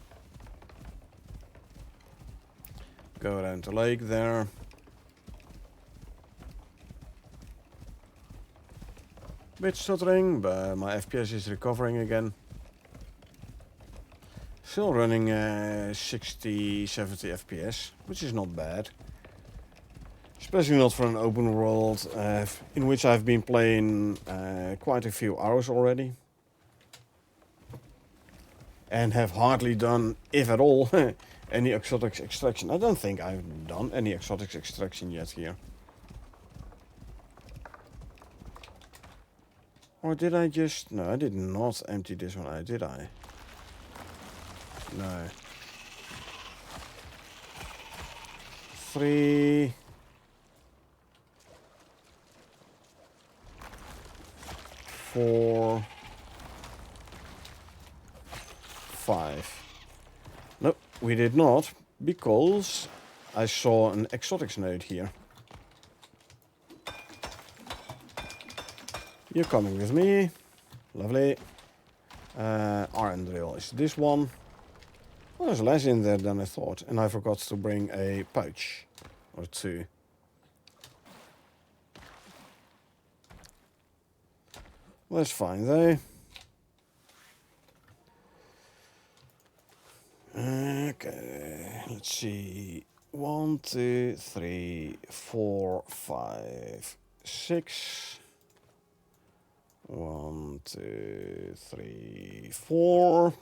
Go around the lake there. Bit stuttering, but my FPS is recovering again. Still running 60, 70 FPS, which is not bad. Especially not for an open world in which I've been playing quite a few hours already. And have hardly done, if at all, any exotics extraction. I don't think I've done any exotics extraction yet here. Or did I just... No, I did not empty this one out, did I? No. 3... 4... 5. Nope, we did not, because I saw an exotics node here. You're coming with me. Lovely. Iron drill is this one. Well, there's less in there than I thought. And I forgot to bring a pouch. Or two. That's fine though. Okay, let's see. 1, 2, 3, 4, 5, 6. 1, 2, 3, 4.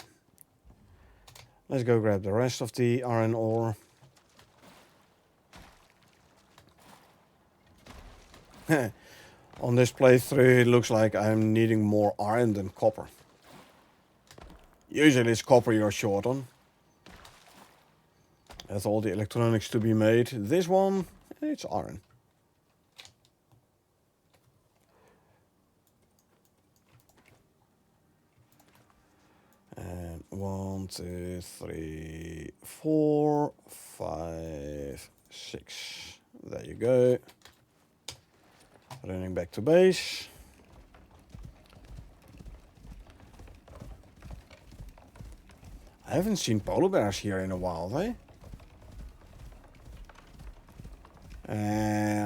Let's go grab the rest of the iron ore. On this playthrough, it looks like I'm needing more iron than copper. Usually it's copper you're short on. That's all the electronics to be made. This one, it's iron. And 1, 2, 3, 4, 5, 6. There you go. Running back to base. I haven't seen polar bears here in a while, eh?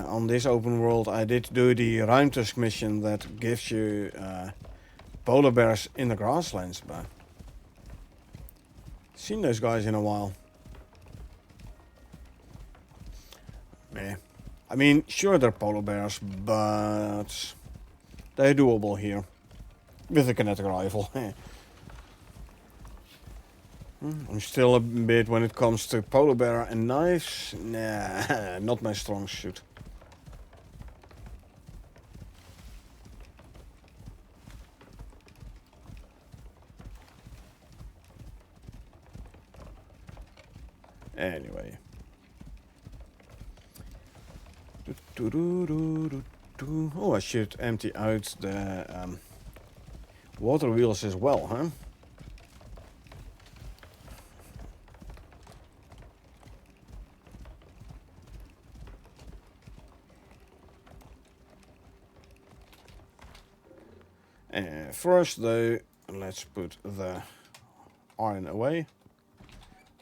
On this open world, I did do the ruimtusk mission that gives you polar bears in the grasslands, but seen those guys in a while. Yeah. I mean, sure they're polar bears, but they're doable here with a kinetic rifle. I'm still a bit when it comes to polar bear and knives. Nah, not my strong suit. Anyway. Oh, I should empty out the water wheels as well, huh? First though, let's put the iron away.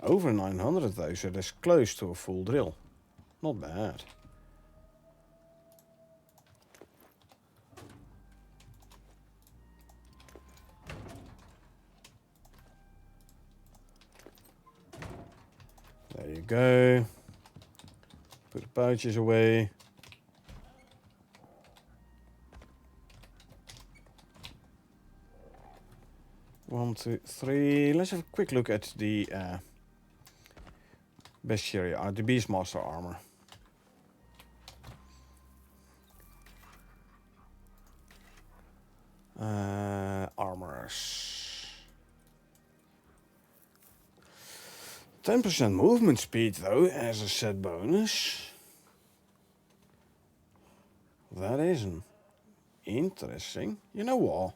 Over 900 though, so that's close to a full drill. Not bad. There you go. Put the pouches away. One, two, three. Let's have a quick look at the bestiary, the Beastmaster armor. Armors. 10% movement speed though, as a set bonus. That isn't interesting. You know what?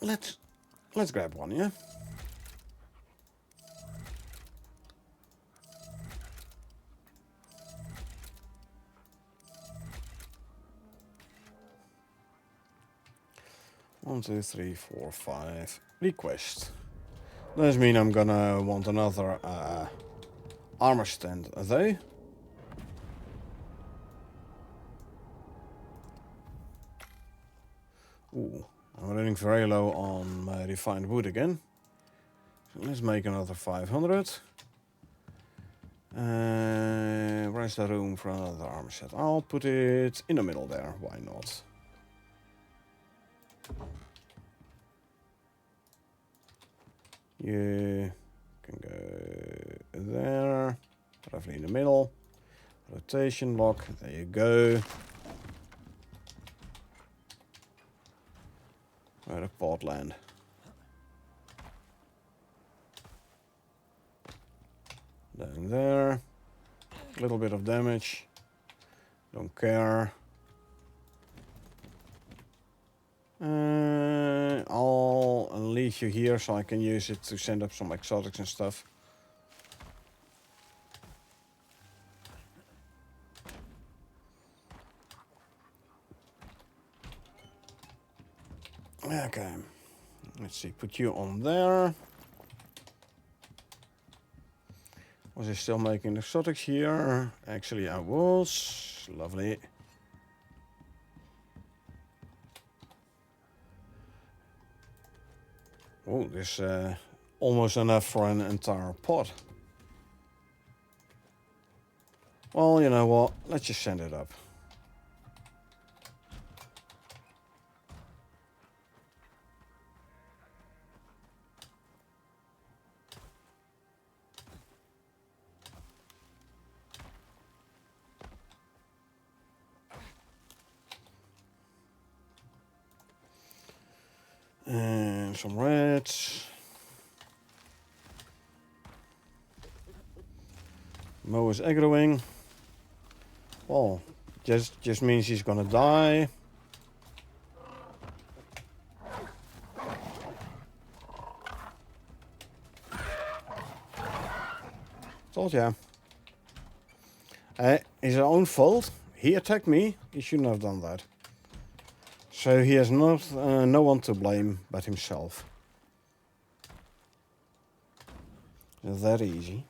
Let's grab one, yeah? One, two, three, four, five. Request. Does mean I'm gonna want another armor stand, though. Ooh, I'm running very low on my refined wood again. So let's make another 500. Where's the room for another armor set? I'll put it in the middle there, why not? You can go there, roughly in the middle. Rotation lock, there you go. Where the pod land. Down there. A little bit of damage. Don't care. I'll leave you here so I can use it to send up some exotics and stuff. Okay. Let's see, put you on there. Was I still making exotics here? Actually, I was. Lovely. Oh, there's almost enough for an entire pot. Well, you know what? Let's just send it up. And some reds. Mo is aggroing. Well, just means he's gonna die. Told ya. It's his own fault. He attacked me. He shouldn't have done that. So he has not no one to blame but himself. That easy.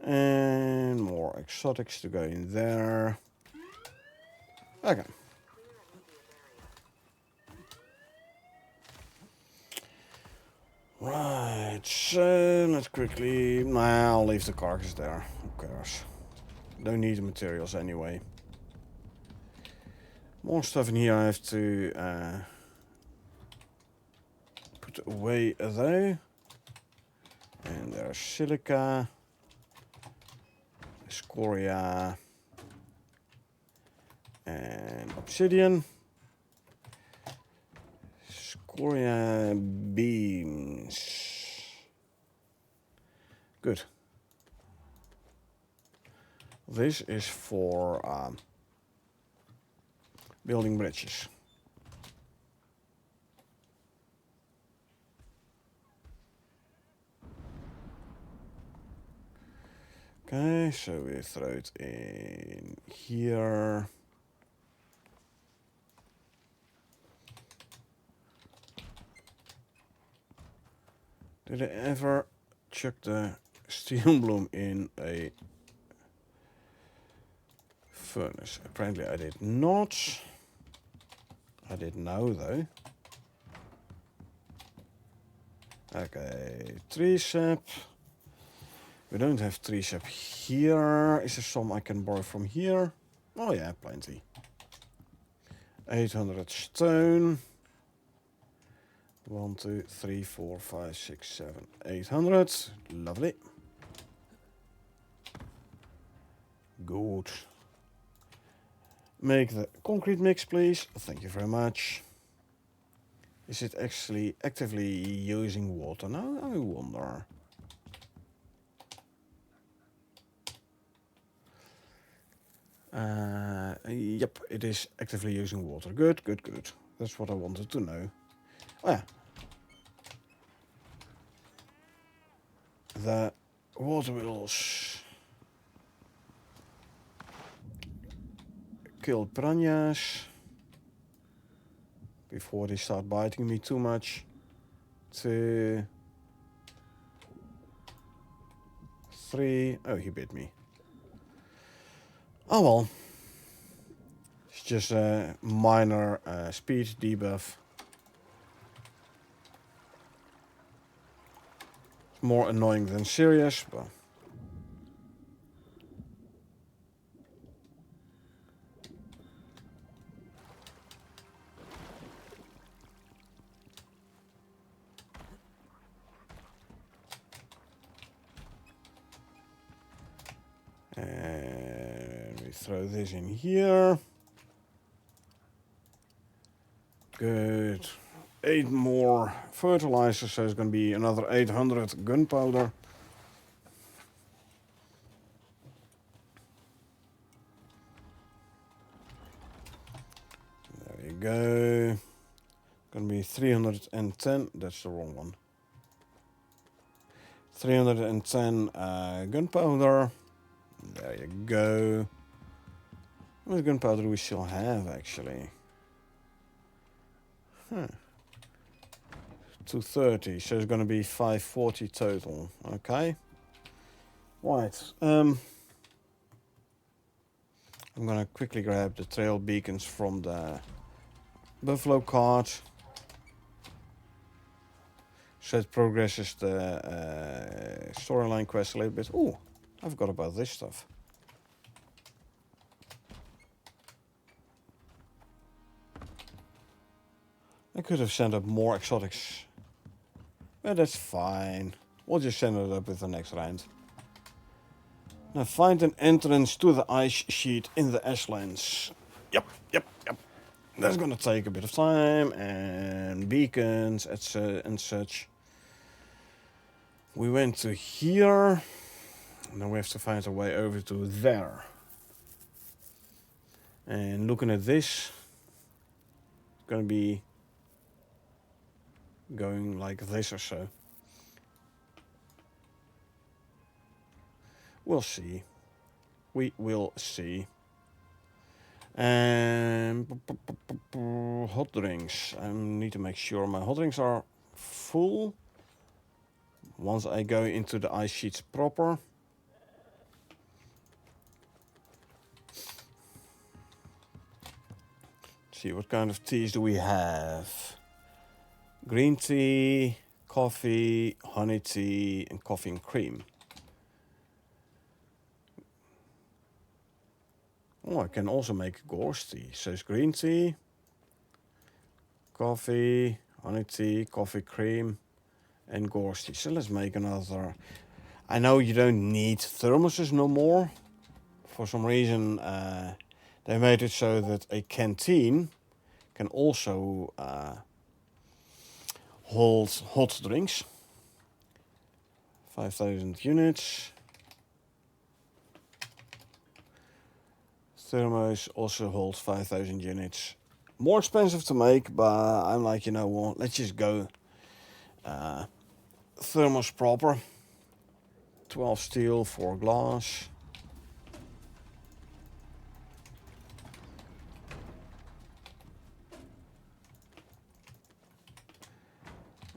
And more exotics to go in there. Okay. Right, so let's quickly... Nah, I'll leave the carcass there. Who cares? Don't need the materials anyway. More stuff in here I have to put away though. And there's silica, scoria, and obsidian. Scoria beams. Good. This is for building bridges. Okay, so we throw it in here. Did I ever chuck the steel bloom in a furnace? Apparently I did not. I did now though. Okay, tree sap. We don't have tree sap here. Is there some I can borrow from here? Oh yeah, plenty. 800 stone. 1, 2, 3, 4, 5, 6, 7, 800. Lovely. Good. Make the concrete mix, please. Thank you very much. Is it actually actively using water now? I wonder. Yep, it is actively using water. Good, good, good. That's what I wanted to know. Oh yeah. The water wheels kill piranhas before they start biting me too much. 2, 3. Oh, he bit me. Oh well. It's just a minor speed debuff. It's more annoying than serious, but... And we throw this in here. Good. 8 more fertilizer, so it's going to be another 800 gunpowder. There you go. Going to be 310. That's the wrong one. 310 gunpowder. There you go. How much gunpowder do we still have, actually? 230, so it's going to be 540 total. Okay. Right. I'm going to quickly grab the trail beacons from the buffalo cart. So it progresses the storyline quest a little bit. Oh, I forgot about this stuff. I could have sent up more exotics. But that's fine. We'll just send it up with the next round. Now find an entrance to the ice sheet in the Ashlands. Yep. That's gonna take a bit of time, and beacons and such. We went to here. Now we have to find a way over to there. And looking at this, it's gonna be going like this or so. We'll see. We will see. And hot drinks. I need to make sure my hot drinks are full. Once I go into the ice sheets proper. Let's see, what kind of teas do we have? Green tea, coffee, honey tea, and coffee and cream. Oh, I can also make gorse tea. So it's green tea, coffee, honey tea, coffee cream, and gorse tea. So let's make another. I know you don't need thermoses no more. For some reason, they made it so that a canteen can also hold hot drinks. 5,000 units. Thermos also holds 5,000 units. More expensive to make, but I'm like, you know what, let's just go thermos proper. 12 steel, 4 glass.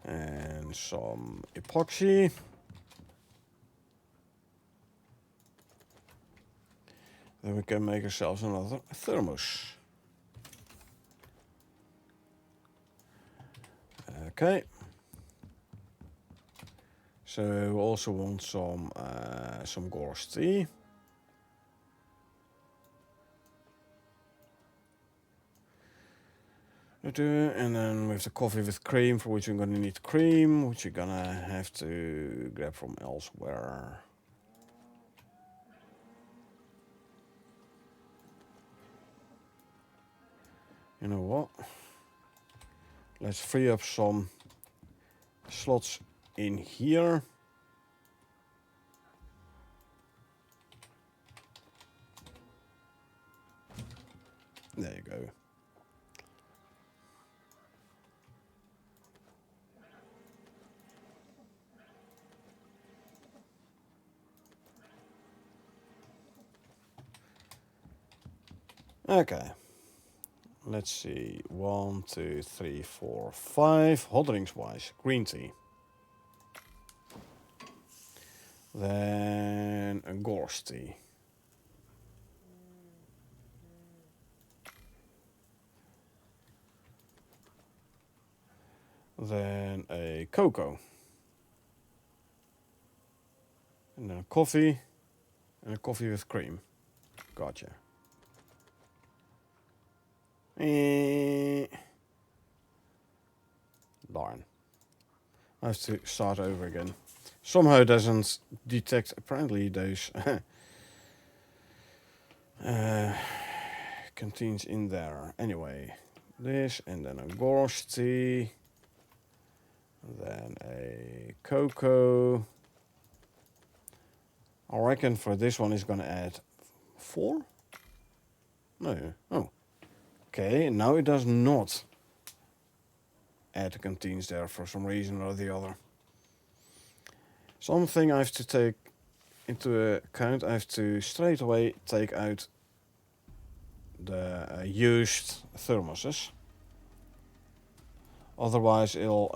And some epoxy. Then we can make ourselves another thermos. Okay. So we also want some gorse tea. And then we have the coffee with cream, for which we're gonna need cream, which you're gonna have to grab from elsewhere. You know what? Let's free up some slots in here. There you go. Okay. Let's see. 1, 2, 3, 4, 5. Hot drinks wise. Green tea. Then a gorse tea. Then a cocoa. And then a coffee. And a coffee with cream. Gotcha. Darn. I have to start over again. Somehow it doesn't detect apparently those canteens in there. Anyway, this and then a gorse tea. Then a cocoa. I reckon for this one is gonna add 4? No. Oh. Okay, now it does not add the canteens there for some reason or the other. Something I have to take into account. I have to straight away take out the used thermoses. Otherwise it'll...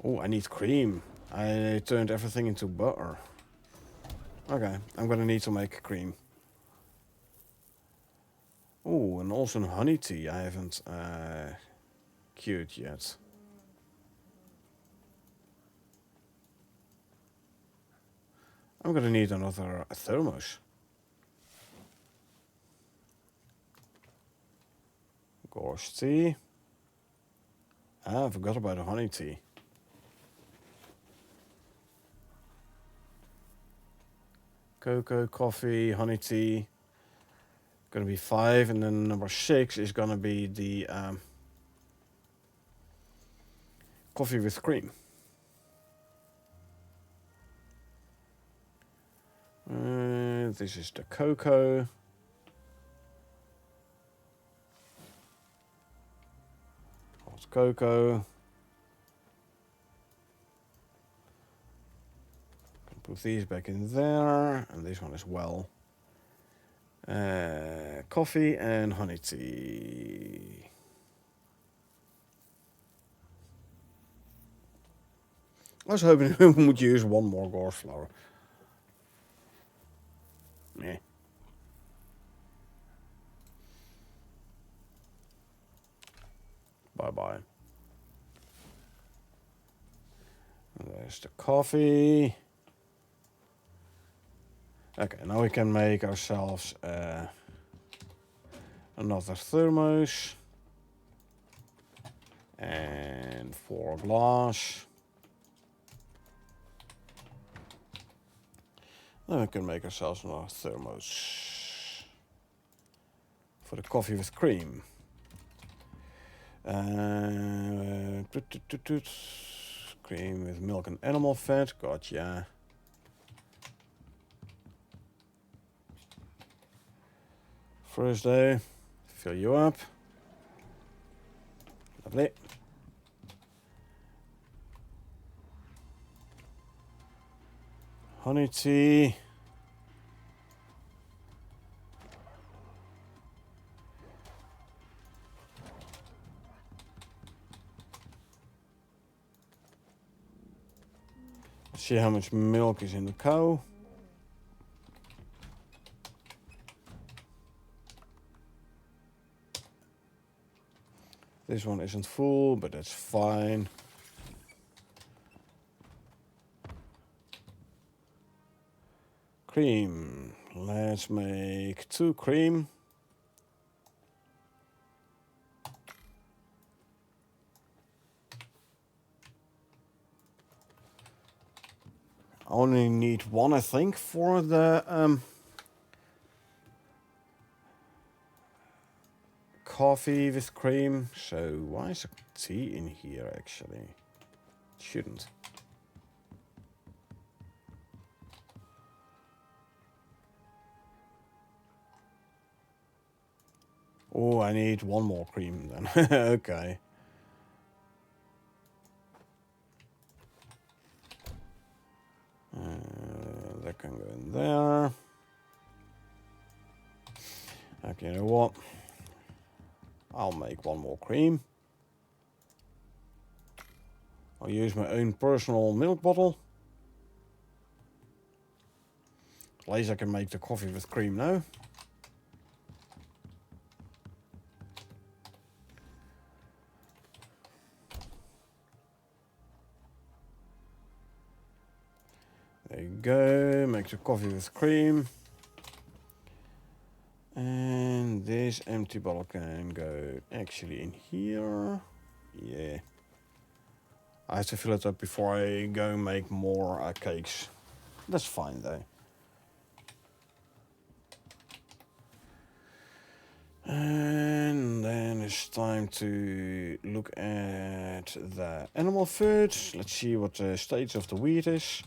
Oh, I need cream. I turned everything into butter. Okay, I'm gonna need to make cream. Oh, and also honey tea I haven't queued yet. I'm gonna need another thermos. Gorse tea. Ah, I forgot about the honey tea. Cocoa, coffee, honey tea. Gonna be 5, and then number 6 is gonna be the coffee with cream. This is the cocoa. Hot cocoa. Put these back in there, and this one as well. Coffee and honey tea. I was hoping we would use one more gorse flower. Meh. Bye-bye. There's the coffee. Okay, now we can make ourselves another thermos. And 4 glass. Then we can make ourselves another thermos for the coffee with cream. Cream with milk and animal fat. Gotcha. First day, fill you up. Lovely. Honey tea. See how much milk is in the cow. This one isn't full, but that's fine. Cream. Let's make 2 cream. I only need 1, I think, for the coffee with cream. So why is a tea in here actually? It shouldn't. Oh, I need one more cream then. Okay. That can go in there. Okay, you know what? I'll make one more cream. I'll use my own personal milk bottle. At least I can make the coffee with cream now. There you go, make the coffee with cream. And this empty bottle can go actually in here. Yeah. I have to fill it up before I go make more cakes. That's fine though. And then it's time to look at the animal food. Let's see what the state of the wheat is.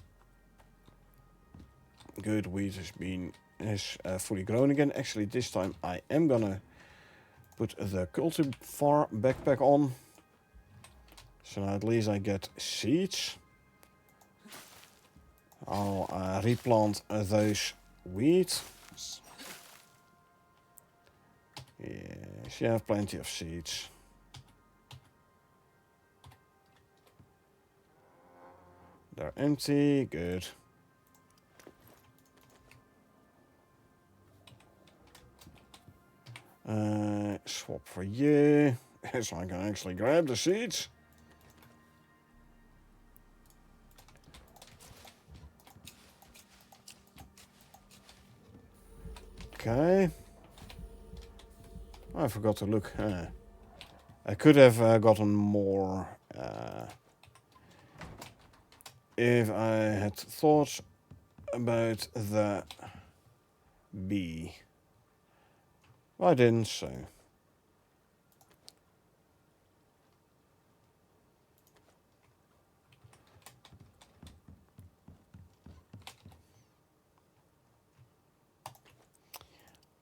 Good, wheat is fully grown again. Actually, this time I am gonna put the cultivar backpack on. So now at least I get seeds. I'll replant those wheat. Yes, you have plenty of seeds. They're empty, good. Swap for you, so I can actually grab the seeds. Okay. I forgot to look. I could have gotten more if I had thought about the bee. I didn't, so.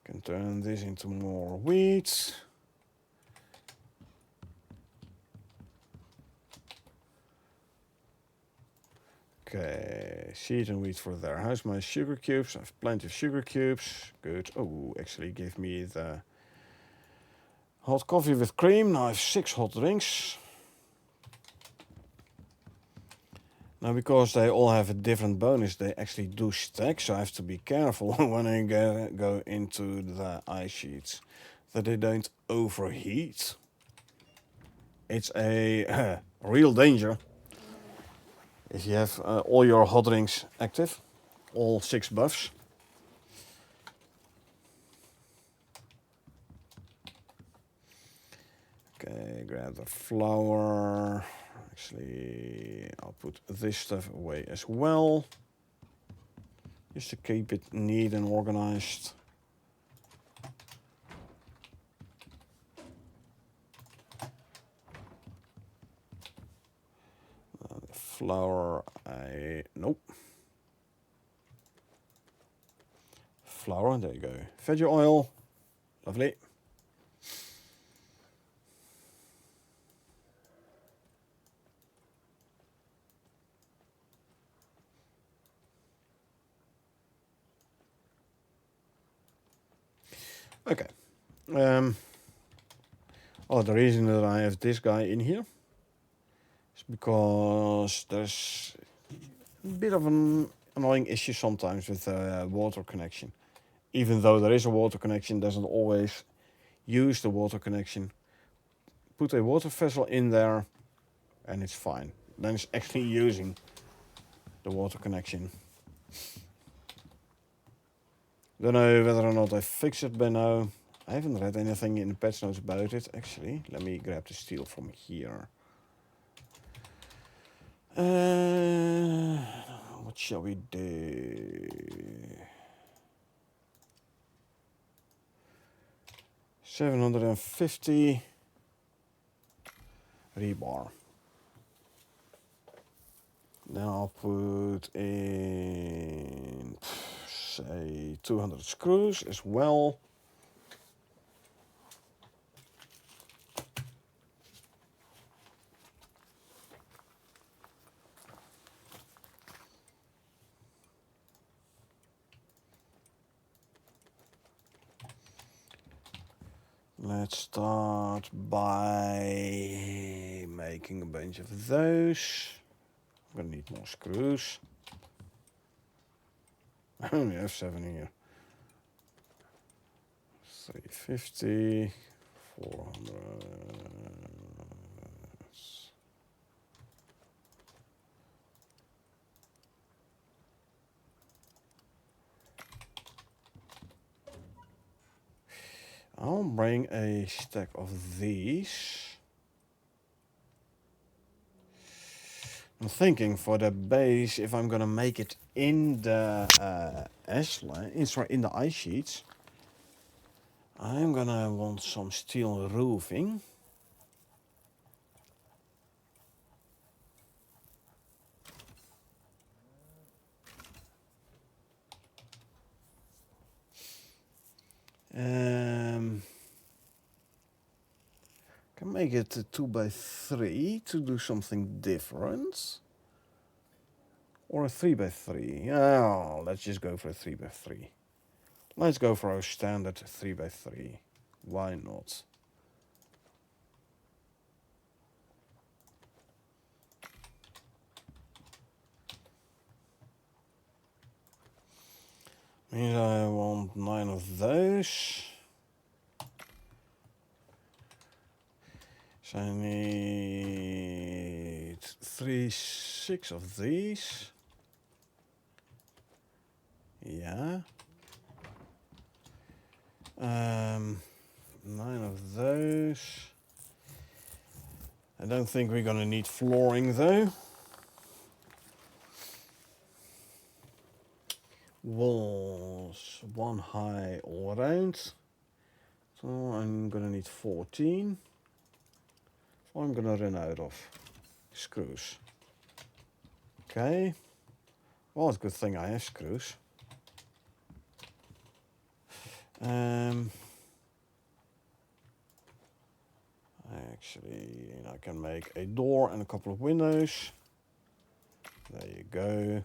Can turn this into more wheat. Okay, seed and wheat for there. How's my sugar cubes? I have plenty of sugar cubes. Good. Oh, actually give me the hot coffee with cream. Now I have 6 hot drinks. Now because they all have a different bonus, they actually do stack. So I have to be careful when I go into the ice sheets that they don't overheat. It's a real danger. If you have all your hot drinks active, all 6 buffs. Okay, grab the flour. Actually, I'll put this stuff away as well. Just to keep it neat and organized. The flour, nope. Flour, there you go. Veggie oil, lovely. Okay. Oh, the reason that I have this guy in here is because there's a bit of an annoying issue sometimes with the water connection. Even though there is a water connection, doesn't always use the water connection. Put a water vessel in there and it's fine. Then it's actually using the water connection. Don't know whether or not I fixed it by now. I haven't read anything in the patch notes about it, actually. Let me grab the steel from here. What shall we do? 750 rebar. Then I'll put in, say, 200 screws as well. Let's start by making a bunch of those. I'm gonna need more screws. I only have 7 here. 350, 400. I'll bring a stack of these. I'm thinking for the base, if I'm gonna make it in the in the ice sheets, I'm gonna want some steel roofing. Can make it a 2x3 to do something different. Or a 3x3. Oh, let's just go for a 3x3. Let's go for our standard 3x3. Why not? Means I want 9 of those. So I need 6 of these. Yeah. 9 of those. I don't think we're gonna need flooring though. Walls 1 high all around. So I'm gonna need 14. So I'm gonna run out of screws. Okay. Well, it's a good thing I have screws. I can make a door and a couple of windows. There you go.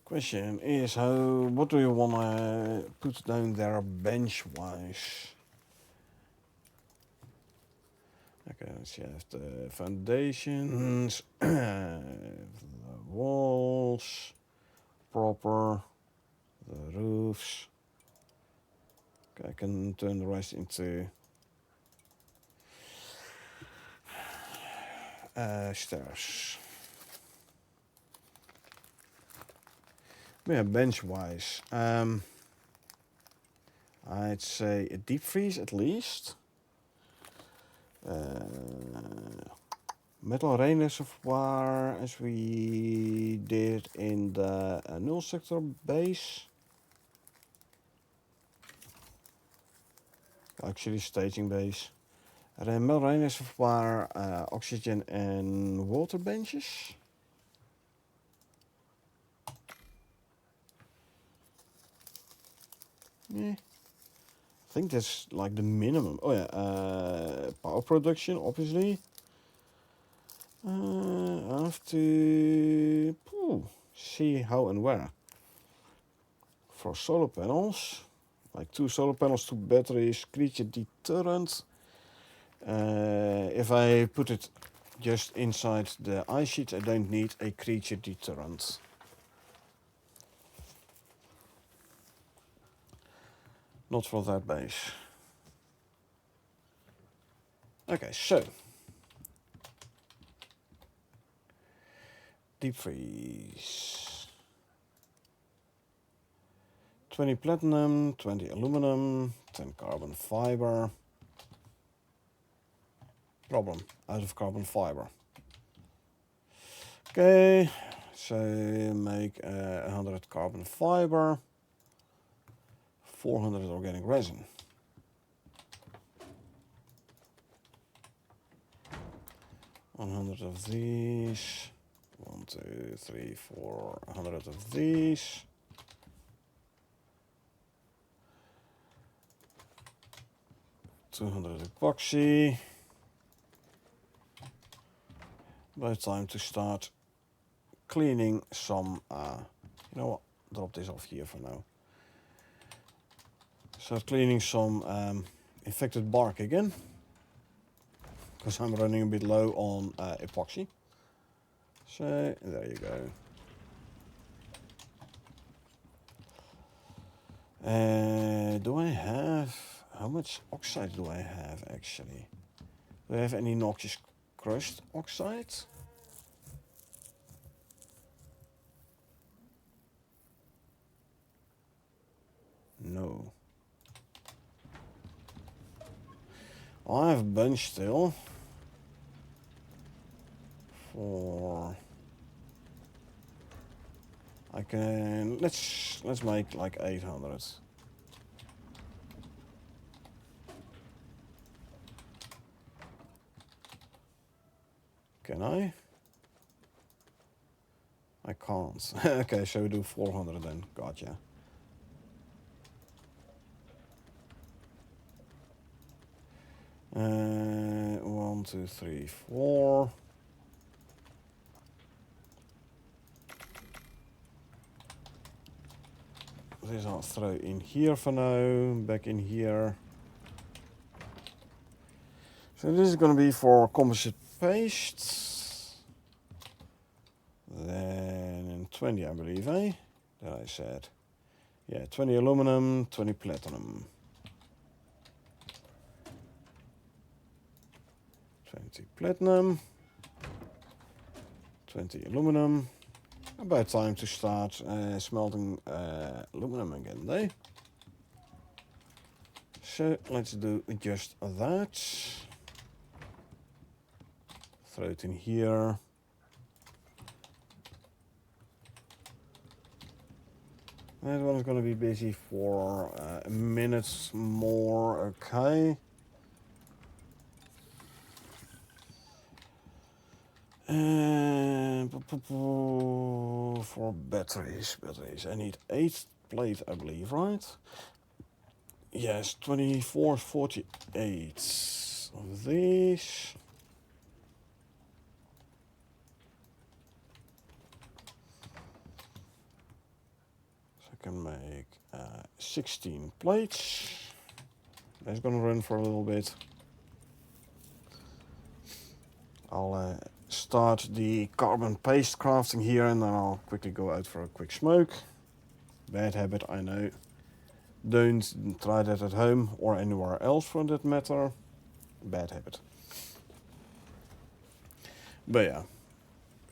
Question is, what do you want to put down there bench-wise? Okay, let's see, I have the foundations, the walls, proper, the roofs. Okay, I can turn the rest into stairs. Yeah, bench-wise, I'd say a deep freeze at least. Metal rain reservoir as we did in the null sector base. Actually staging base. Metal rain reservoir, oxygen and water benches. Yeah. I think that's like the minimum. Oh yeah, power production obviously. I have to see how and where. For solar panels, like 2 solar panels, 2 batteries, creature deterrent. If I put it just inside the ice sheet, I don't need a creature deterrent. Not for that base. Okay, so deep freeze. 20 platinum, 20 aluminum, 10 carbon fiber. Problem. Out of carbon fiber. Okay, so make 100 carbon fiber, 400 organic resin. $100 of these. 1, 2, 3, 4. 100 of these. $200 epoxy. About time to start cleaning some. You know what? Drop this off here for now. Start cleaning some infected bark again, because I'm running a bit low on epoxy. So there you go. Do I have, how much oxide do I have actually? Do I have any noxious crushed oxide? No. I have a bunch still. For I can let's make like 800. Can I? I can't. Okay, so we do 400 then. Gotcha. One, two, three, four. This I'll throw in here for now. Back in here. So this is going to be for composite paste. Then 20, I believe, eh? That I said. Yeah, 20 aluminum, 20 platinum. 20 platinum. 20 aluminum. About time to start smelting aluminum again, eh? So let's do just that. Throw it in here. That one's gonna be busy for a minute more, okay. And for batteries, I need 8 plate, I believe, right? Yes, 24, 48 of these. So I can make 16 plates. That's gonna run for a little bit. I'll start the carbon paste crafting here and then I'll quickly go out for a quick smoke. Bad habit, I know. Don't try that at home or anywhere else for that matter. Bad habit. But yeah,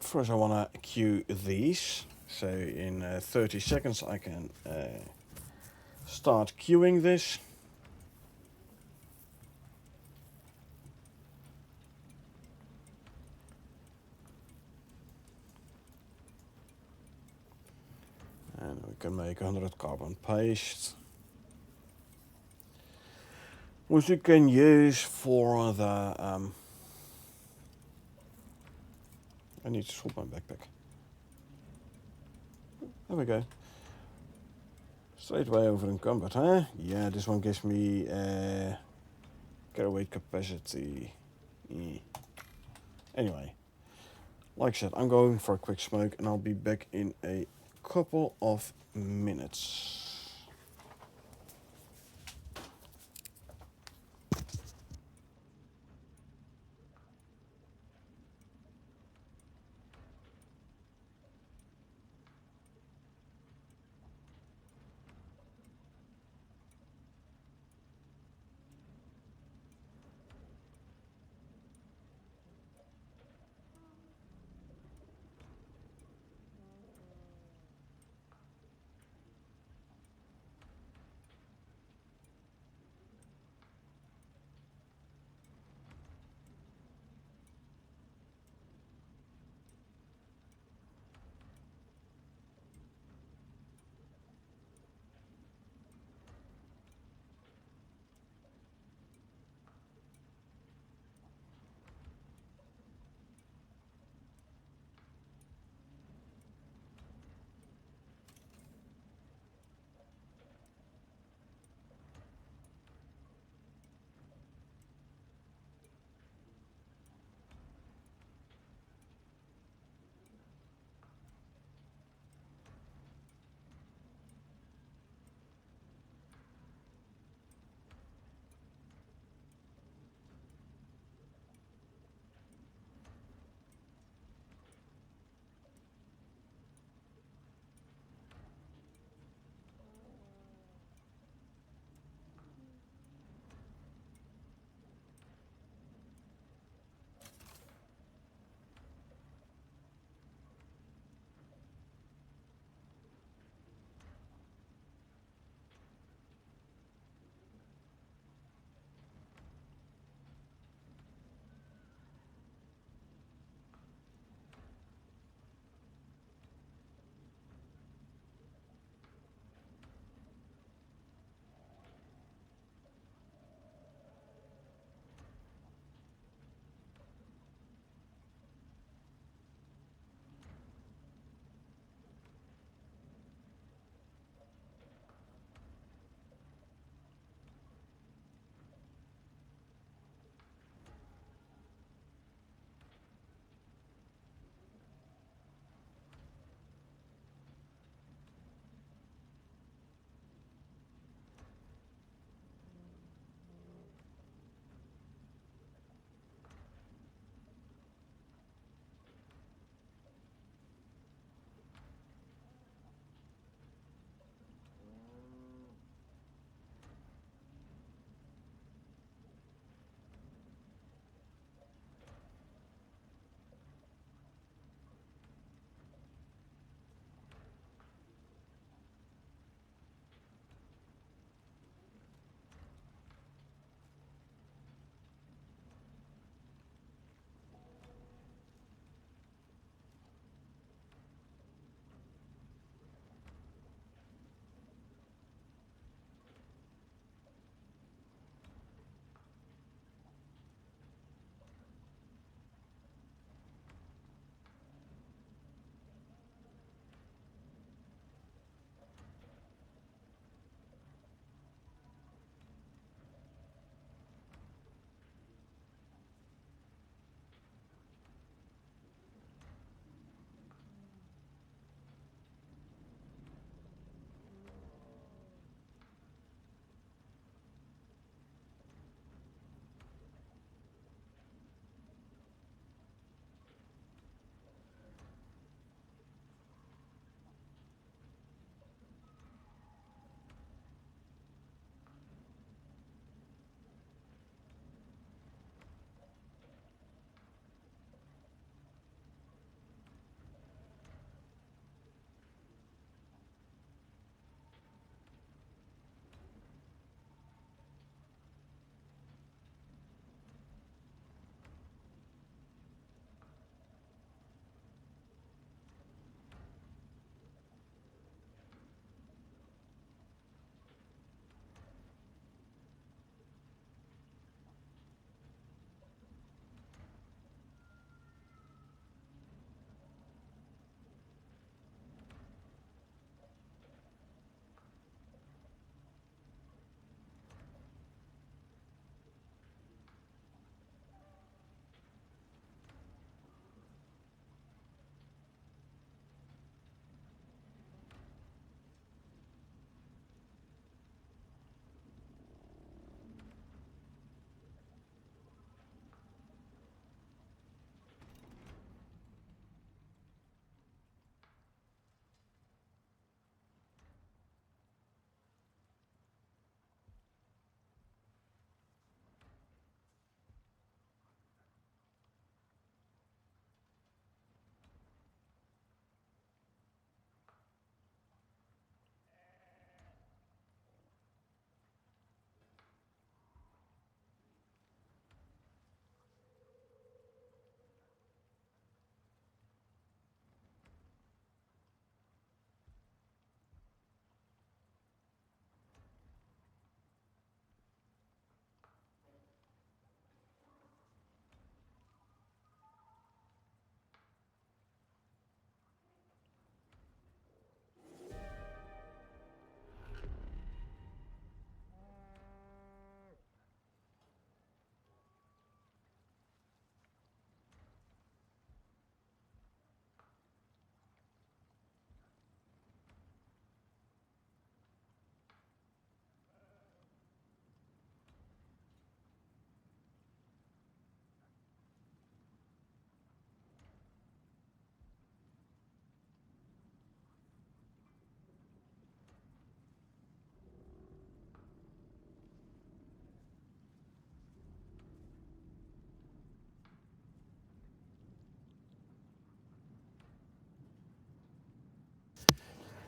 first I want to queue these. So in 30 seconds I can start queuing this. And we can make 100 carbon paste, which you can use for the I need to swap my backpack. There we go. Straight way over encumbered, huh? Yeah, this one gives me carry weight capacity. Anyway, like I said, I'm going for a quick smoke and I'll be back in a couple of minutes.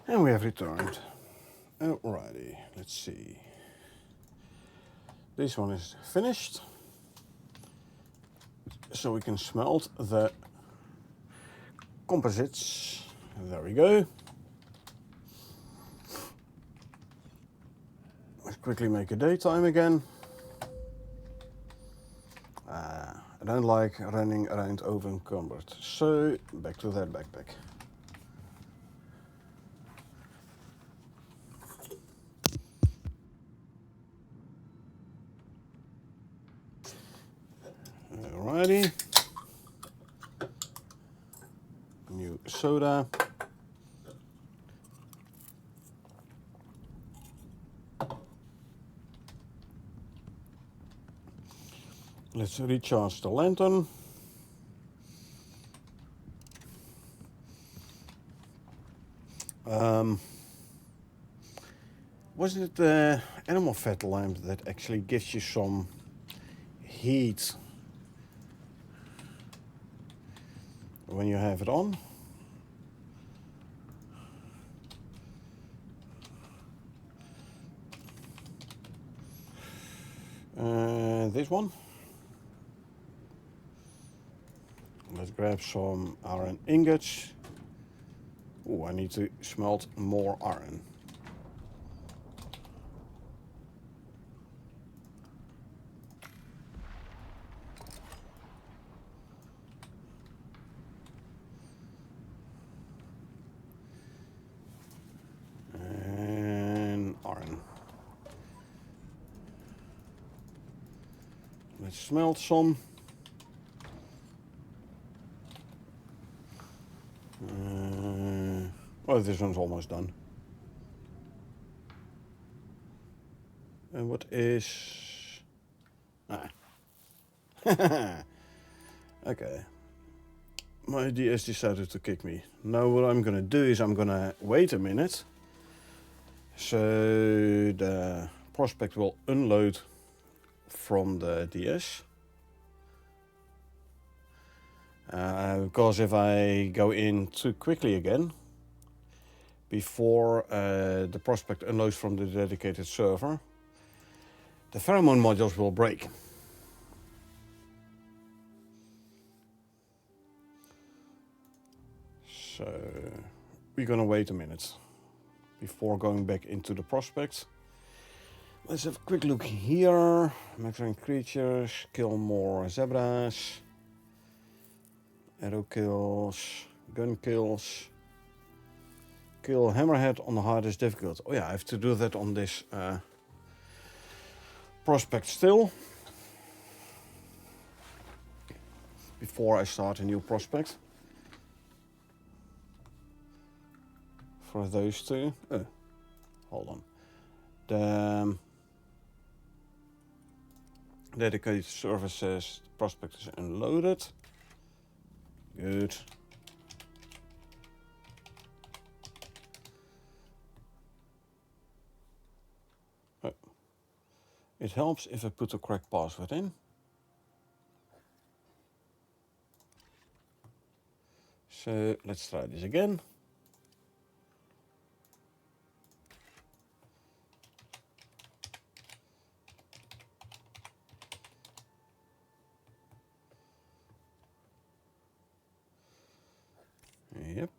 And we have returned. Alrighty, let's see. This one is finished. So we can smelt the composites. There we go. Let's quickly make a daytime again. I don't like running around over-encumbered. So back to that backpack. Alrighty. New soda. Let's recharge the lantern. Wasn't it the animal fat lamp that actually gives you some heat when you have it on? This one. Let's grab some iron ingots. Oh, I need to smelt more iron. And iron. Let's smelt some. Well, this one's almost done. And what is... Okay. My DS decided to kick me. Now what I'm gonna do is I'm gonna wait a minute. So the prospect will unload from the DS. Because if I go in too quickly again, before the prospect unloads from the dedicated server, the pheromone modules will break. So we're gonna wait a minute before going back into the prospect. Let's have a quick look here. Maximum creatures, kill more zebras, arrow kills, gun kills, kill hammerhead on the hardest difficulty. Oh yeah, I have to do that on this prospect still, before I start a new prospect. For those two. Hold on. The dedicated server says the prospect is unloaded. Good. It helps if I put the correct password in. So let's try this again. Yep.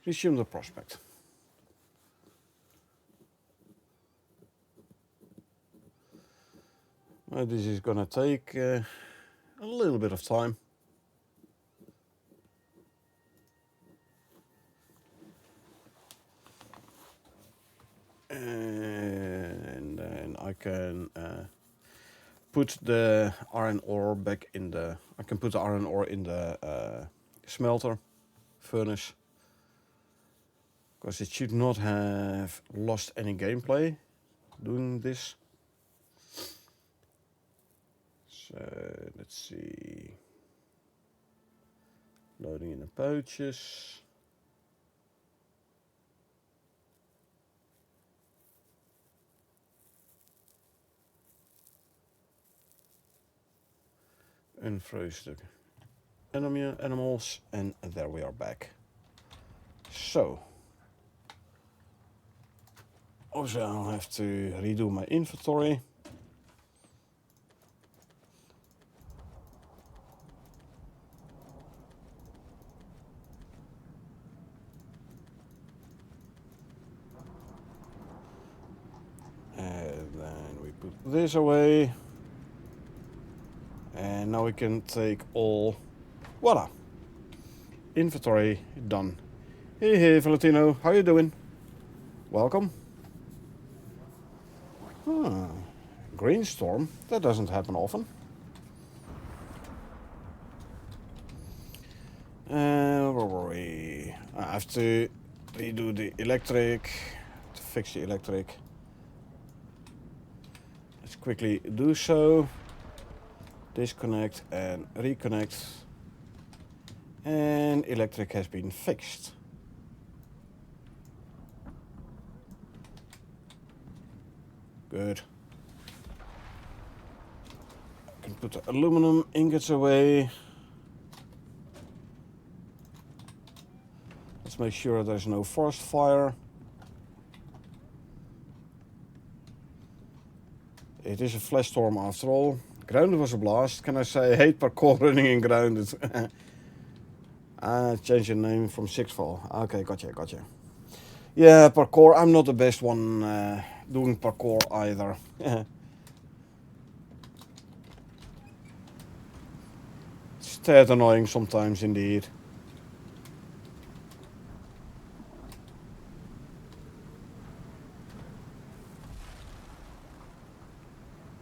Resume the prospect. Well, this is gonna take a little bit of time. And then I can put the iron ore back in the... I can put the iron ore in the smelter furnace. Because it should not have lost any gameplay doing this. So let's see. Loading in the pouches. Unfroze the animals, and there we are back. So, obviously I'll have to redo my inventory. And then we put this away. And now we can take all, voila, inventory done. Hey Valentino, how you doing? Welcome. Green storm, that doesn't happen often. Where were we? I have to redo the electric, to fix the electric. Let's quickly do so. Disconnect and reconnect. And electric has been fixed. Good. I can put the aluminum ingots away. Let's make sure there's no forest fire. It is a flash storm after all. Grounded was a blast. Can I say I hate parkour running in Grounded? Change your name from Sixfall. Okay, gotcha. Yeah, parkour. I'm not the best one doing parkour either. It's tad annoying sometimes indeed.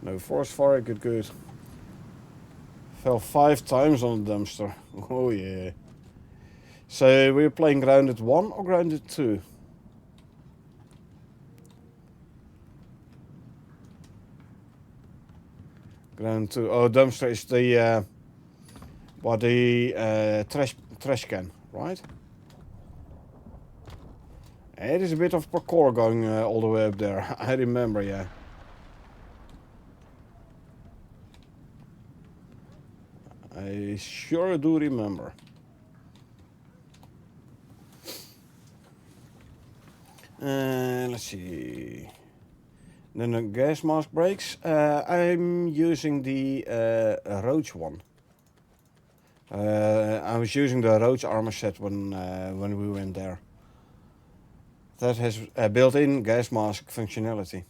No forest fire, good. Fell 5 times on the dumpster. Oh yeah. So we're playing Grounded 1 or Grounded 2? Grounded 2. Oh, dumpster is the trash can, right? It is a bit of parkour going all the way up there. I remember, yeah. I sure do remember. Let's see. Then the gas mask breaks. I'm using the Roach one. I was using the Roach armor set when we went there. That has built-in gas mask functionality.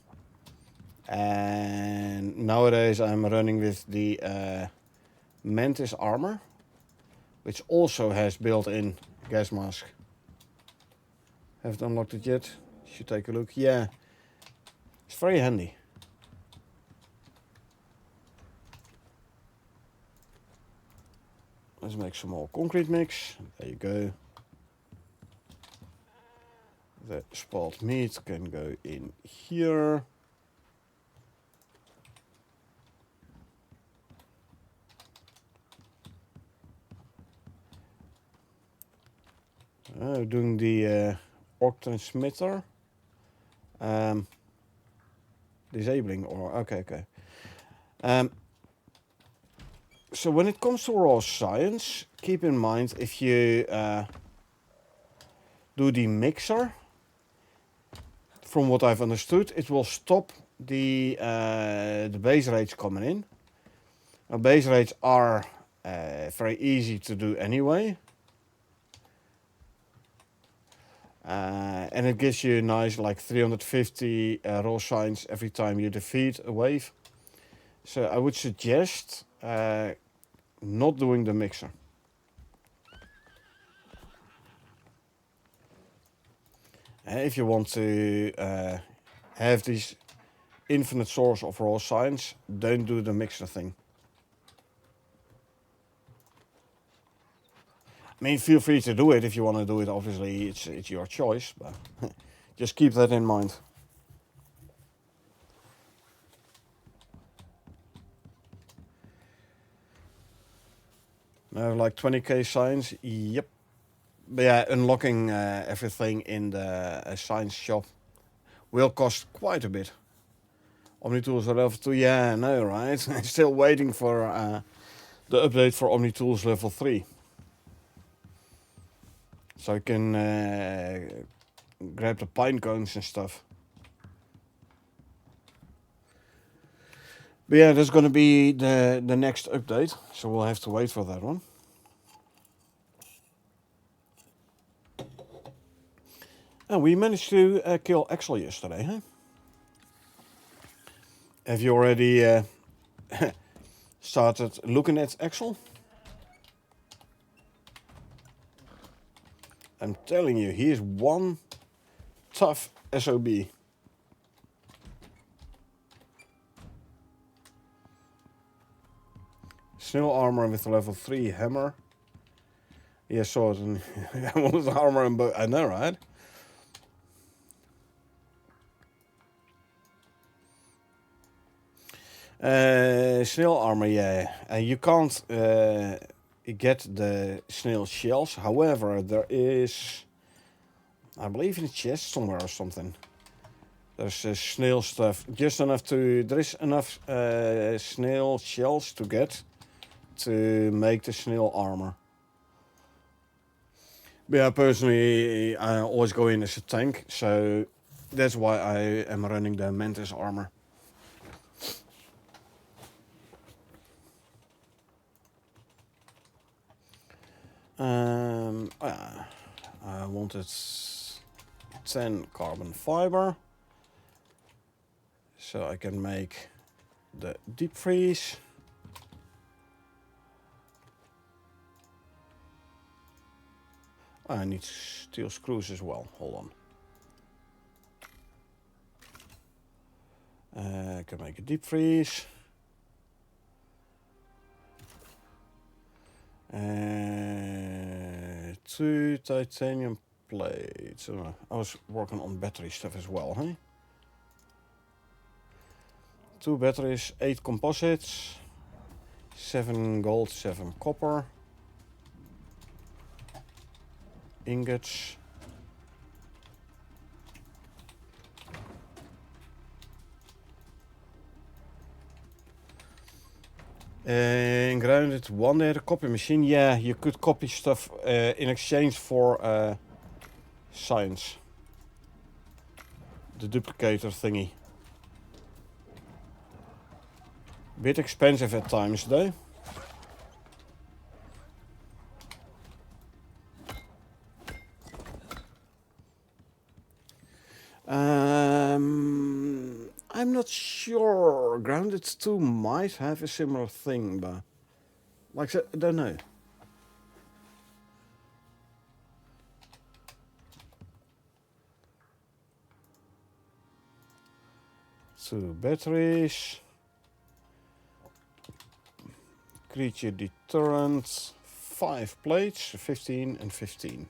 And nowadays I'm running with the Mantis armor, which also has built-in gas mask. Haven't unlocked it yet. Should take a look. Yeah, it's very handy. Let's make some more concrete mix. There you go. The spoiled meat can go in here. Doing the orc transmitter. Disabling or okay. So when it comes to raw science, keep in mind if you do the mixer, from what I've understood, it will stop the base rates coming in. Now, base rates are very easy to do anyway. And it gives you a nice like 350 raw science every time you defeat a wave. So I would suggest not doing the mixer. If you want to have this infinite source of raw science, don't do the mixer thing. I mean, feel free to do it if you want to do it. Obviously, it's your choice, but just keep that in mind. Now, like 20k science, yep. But yeah, unlocking everything in the science shop will cost quite a bit. Omnitools are level 2, yeah, I know, right? Still waiting for the update for Omni Tools level 3. So I can grab the pine cones and stuff. But yeah, that's gonna be the next update, so we'll have to wait for that one. And we managed to kill Axel yesterday, huh? Have you already started looking at Axel? I'm telling you, he is one tough SOB. Snail armor with level 3 hammer. Yeah, sword and one with armor and bow. I know, right? Snail armor, yeah. You can't get the snail shells. However, there is, I believe, in the chest somewhere or something. There's snail stuff. Just enough to. There is enough snail shells to get to make the snail armor. But yeah, personally, I always go in as a tank, so that's why I am running the Mantis armor. I wanted 10 carbon fiber, so I can make the deep freeze. I need steel screws as well. Hold on. I can make a deep freeze. 2 titanium plates. I was working on battery stuff as well, huh? 2 batteries, 8 composites, 7 gold, 7 copper, ingots. In grounded 1 there, the copy machine. Yeah, you could copy stuff in exchange for science. The duplicator thingy. Bit expensive at times though. I'm not sure. Grounded 2 might have a similar thing, but like I said, I don't know. Two batteries. Creature deterrent. 5 plates, 15 and 15.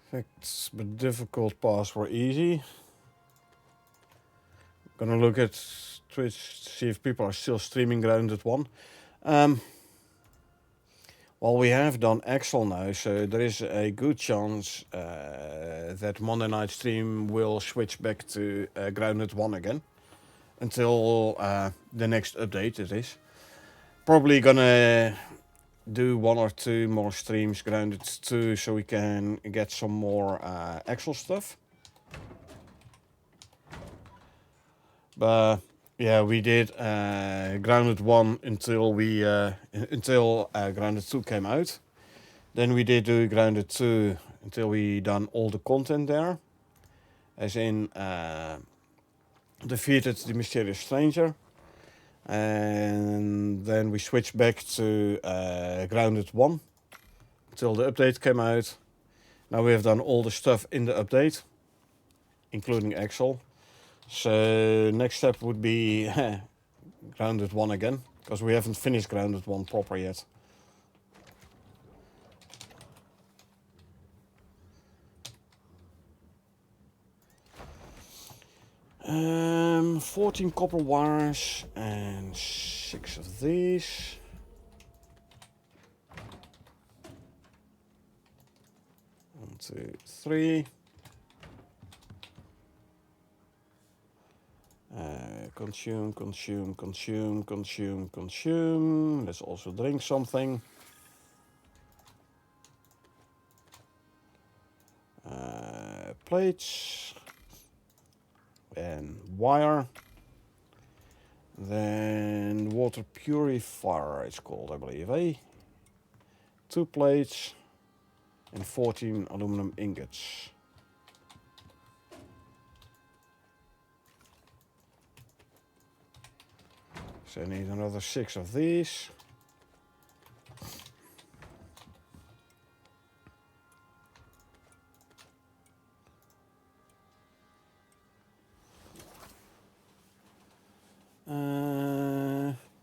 Facts, but difficult parts were easy. Gonna look at Twitch to see if people are still streaming Grounded 1. Well, we have done Axel now, so there is a good chance that Monday night stream will switch back to Grounded 1 again. Until the next update, it is. Probably gonna do 1 or 2 more streams Grounded 2 so we can get some more Axel stuff. But yeah, we did Grounded 1 until we until Grounded 2 came out. Then we did do Grounded 2 until we done all the content there. As in defeated the mysterious stranger. And then we switched back to Grounded 1 until the update came out. Now we have done all the stuff in the update, including Axel. So next step would be Grounded 1 again, because we haven't finished Grounded 1 proper yet. Um, 14 copper wires and 6 of these. 2, 3. Consume, consume, consume, consume, consume. Let's also drink something. Plates. And wire. Then water purifier it's called, I believe, eh? 2 plates and 14 aluminum ingots. So I need another 6 of these.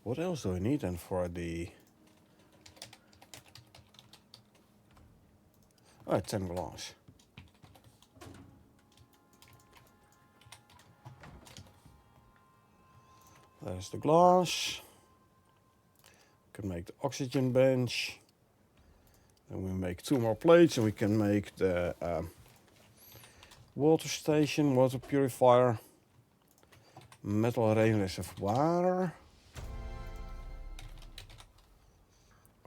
What else do I need then for the... Oh, 10 glass. There's the glass. Can make the oxygen bench. Then we make 2 more plates and we can make the water station, water purifier, metal rain reservoir.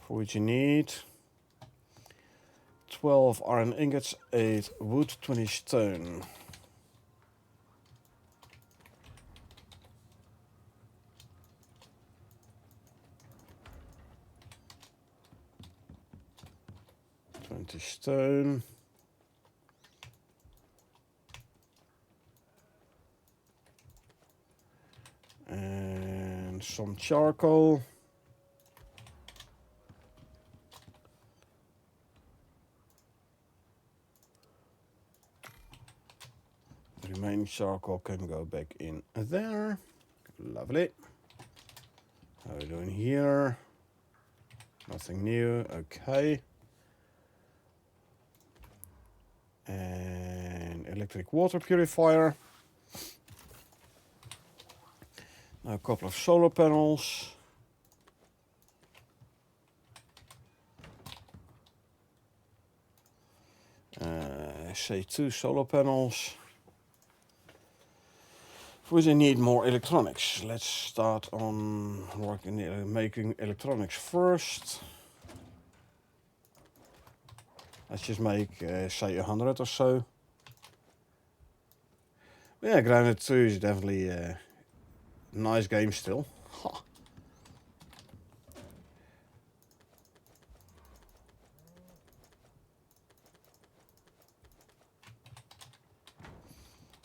For which you need 12 iron ingots, 8 wood, 20 stone. Stone. And some charcoal. The remaining charcoal can go back in there. Lovely. How are we doing here? Nothing new. Okay. And electric water purifier. Now a couple of solar panels. Say 2 solar panels. We need more electronics. Let's start on making electronics first. Let's just make, say, 100 or so. Yeah, Grounded 2 is definitely a nice game still. Ha.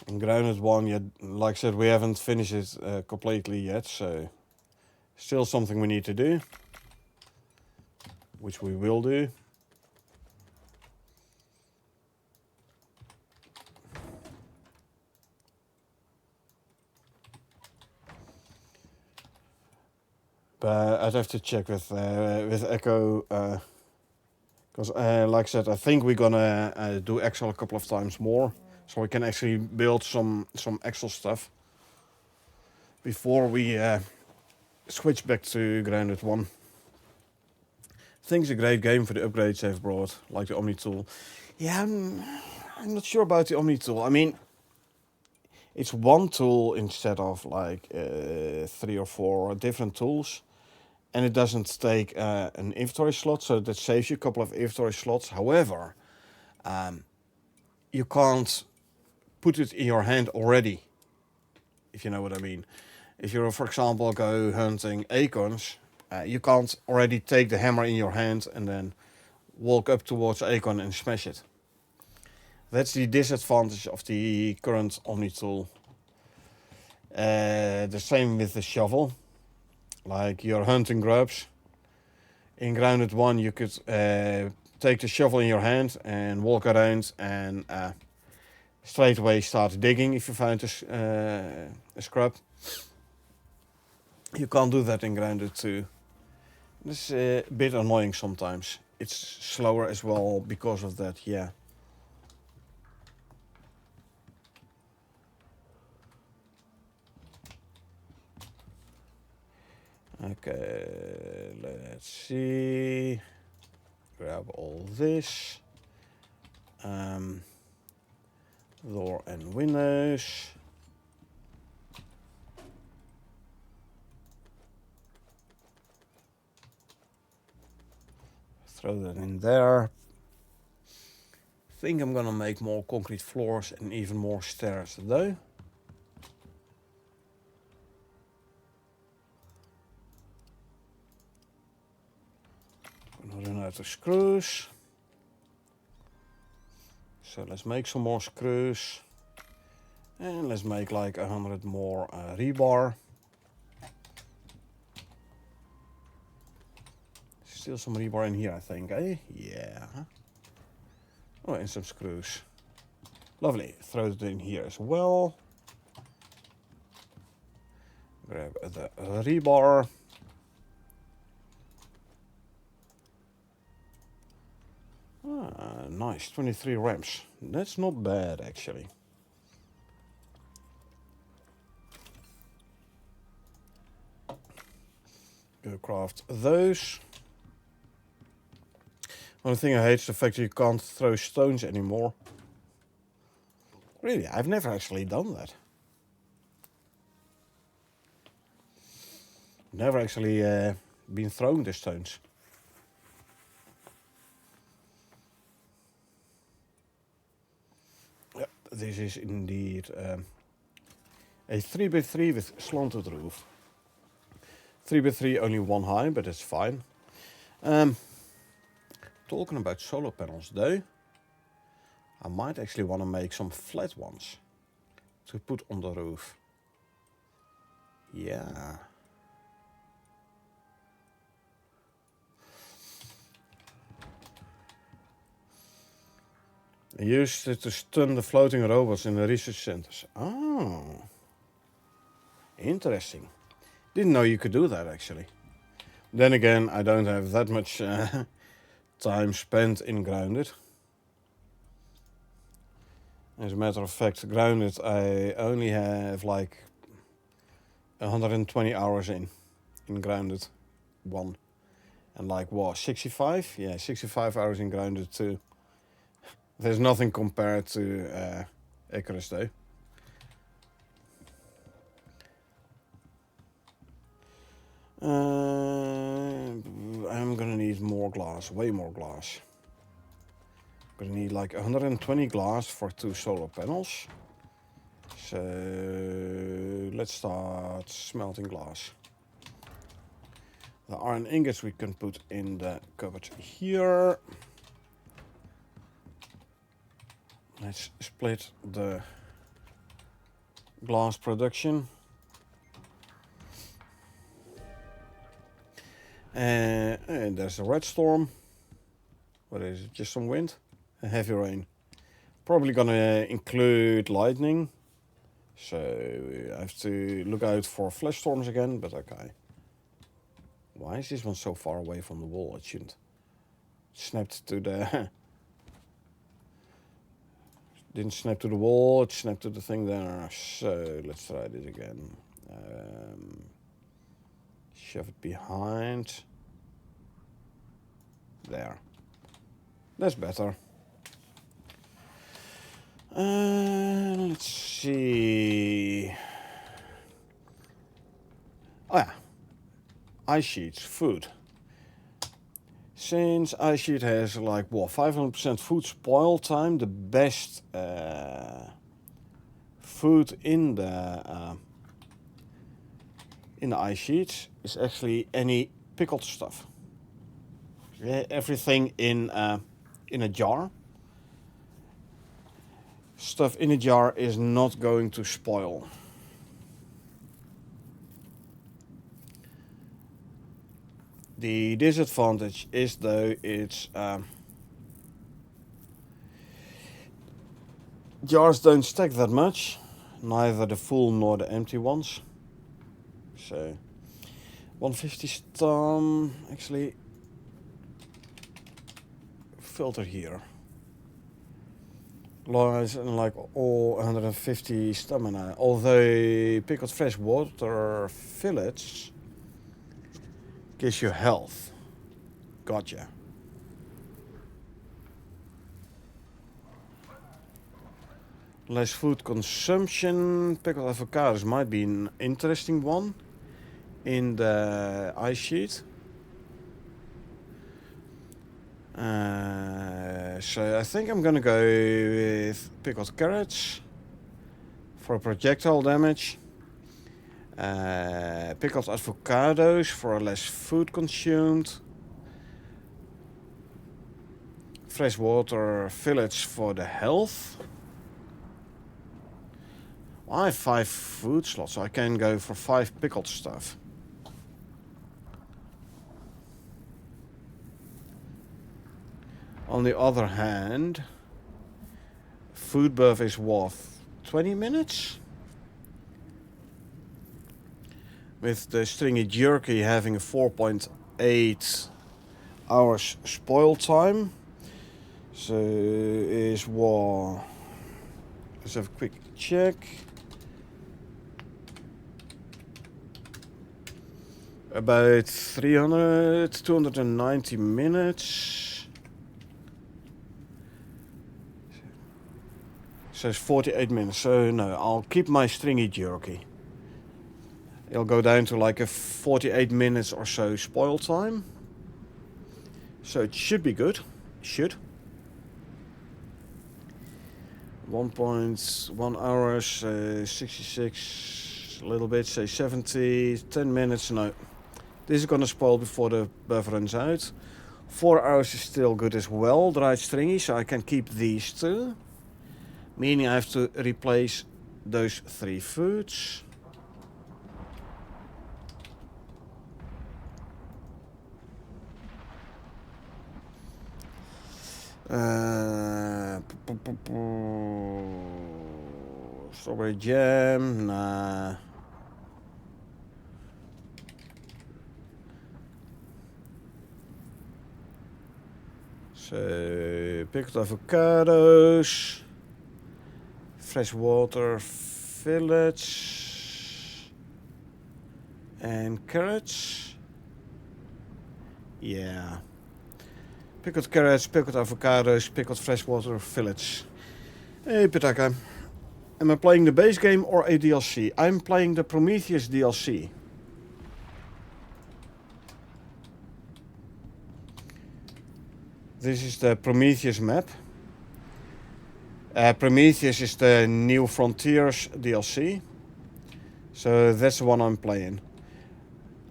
And Grounded 1, yeah, like I said, we haven't finished it completely yet, so still something we need to do, which we will do. But I'd have to check with Echo, because like I said, I think we're gonna do Excel a couple of times more, so we can actually build some Excel stuff before we switch back to Grounded 1. I think it's a great game for the upgrades they've brought, like the Omni tool. Yeah, I'm not sure about the Omni tool. I mean, it's one tool instead of like 3 or 4 different tools. And it doesn't take an inventory slot, so that saves you a couple of inventory slots. However, you can't put it in your hand already, if you know what I mean. If you're, for example, go hunting acorns, you can't already take the hammer in your hand and then walk up towards the acorn and smash it. That's the disadvantage of the current Omni tool. The same with the shovel. Like you're hunting grubs. In Grounded 1 you could take the shovel in your hand and walk around and straight away start digging if you find a scrub. You can't do that in Grounded 2. It's a bit annoying sometimes. It's slower as well because of that, yeah. Okay, let's see. Grab all this. Door and windows. Throw that in there. Think I'm gonna make more concrete floors and even more stairs though. Gonna run out of screws. So let's make some more screws. And let's make like 100 more rebar. Still some rebar in here, I think, eh? Yeah. Oh, and some screws. Lovely. Throw it in here as well. Grab the rebar. Ah, nice. 23 ramps. That's not bad, actually. Go craft those. One thing I hate is the fact that you can't throw stones anymore. Really, I've never actually done that. Never actually been throwing the stones. Yep, this is indeed a 3x3 with slanted roof. 3x3 only one high, but it's fine. Talking about solar panels though, I might actually want to make some flat ones to put on the roof. Yeah. I used it to stun the floating robots in the research centers. Oh. Interesting. Didn't know you could do that actually. Then again, I don't have that much time spent in Grounded. As a matter of fact, Grounded I only have like 120 hours in Grounded 1. And like what, 65? Yeah, 65 hours in Grounded 2. There's nothing compared to Icarus though. I'm gonna need more glass, way more glass. I'm gonna need like 120 glass for 2 solar panels. So let's start smelting glass. The iron ingots we can put in the cupboard here. Let's split the glass production. And there's a red storm. What is it? Just some wind? A heavy rain. Probably gonna include lightning. So I have to look out for flash storms again, but okay. Why is this one so far away from the wall? It shouldn't. Snapped to the... Didn't snap to the wall, it snapped to the thing there. So let's try this again. Shove it behind. There. That's better. Let's see. Oh yeah. Ice sheets, food. Since ice sheet has like what 500% food spoil time, the best food in the ice sheets is actually any pickled stuff. Yeah, everything in a jar. Stuff in a jar is not going to spoil. The disadvantage is though it's jars don't stack that much, neither the full nor the empty ones. So 150 stam, actually filter here. Lies and like all 150 stamina. Although pickled fresh water fillets gives you health. Gotcha. Less food consumption. Pickled avocados might be an interesting one in the ice sheet. So I think I'm gonna go with pickled carrots for projectile damage. Pickled avocados for less food consumed. Freshwater fillets for the health. I have 5 food slots, so I can go for 5 pickled stuff. On the other hand, food buff is worth 20 minutes? With the stringy jerky having a 4.8 hours spoil time. So is what? Let's have a quick check. About 290 minutes. So it's 48 minutes. So no, I'll keep my stringy jerky. It'll go down to like a 48 minutes or so spoil time. So it should be good. Should. 1.1 hours, 66, a little bit, say 70, 10 minutes, no. This is gonna spoil before the buff runs out. 4 hours is still good as well, dried stringy, so I can keep these two. Meaning I have to replace those 3 foods. Strawberry jam, nah. So, pickled avocados, freshwater fillets, and carrots. Yeah. Pickled carrots, pickled avocados, pickled freshwater fillets. Hey, Pitaka. Am I playing the base game or a DLC? I'm playing the Prometheus DLC. This is the Prometheus map. Prometheus is the New Frontiers DLC. So that's the one I'm playing.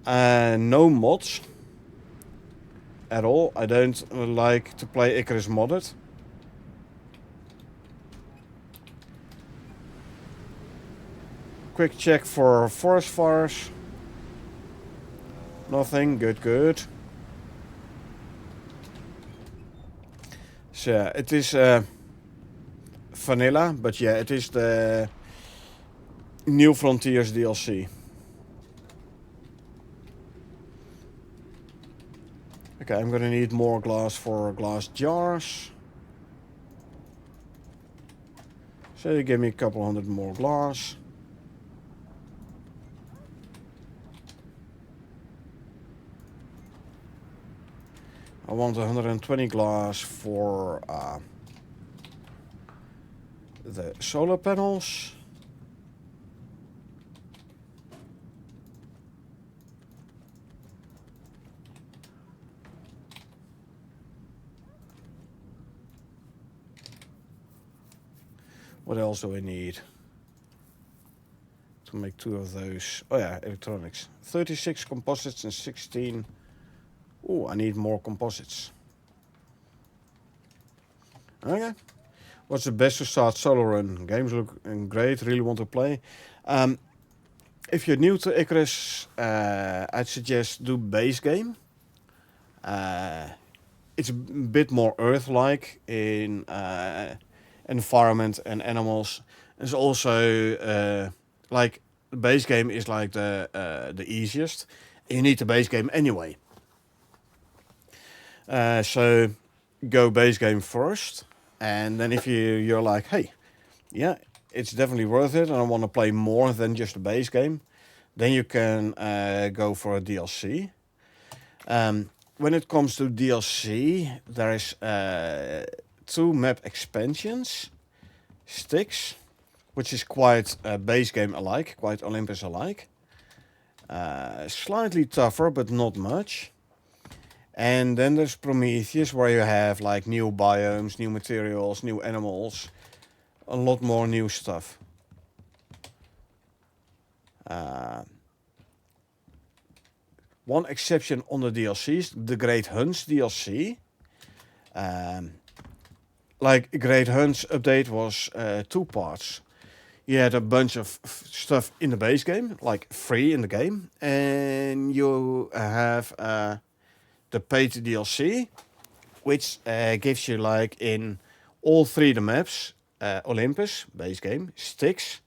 No mods. At all. I don't like to play Icarus modded. Quick check for forest fires. Nothing. Good, good. So yeah, it is vanilla, but yeah, it is the New Frontiers DLC. Okay, I'm gonna need more glass for glass jars. So you give me a couple hundred more glass. I want 120 glass for the solar panels. What else do I need to make 2 of those? Oh yeah, electronics. 36 composites and 16. Oh, I need more composites. Okay. What's the best to start solo run? Games look great, really want to play. If you're new to Icarus, I'd suggest do base game. It's a bit more Earth-like in environment and animals. It's also like the base game is like the easiest. You need the base game anyway. So go base game first, and then if you're like, hey, yeah, it's definitely worth it, and I want to play more than just a base game, then you can go for a DLC. When it comes to DLC, there is 2 map expansions, sticks, which is quite base game alike, quite Olympus alike. Slightly tougher, but not much. And then there's Prometheus, where you have like new biomes, new materials, new animals, a lot more new stuff. One exception on the DLCs, the Great Hunts DLC. Like Great Hunts update was 2 parts. You had a bunch of stuff in the base game, like free in the game, and you have the paid DLC, which gives you like in all 3 the maps, Olympus, base game, Styx,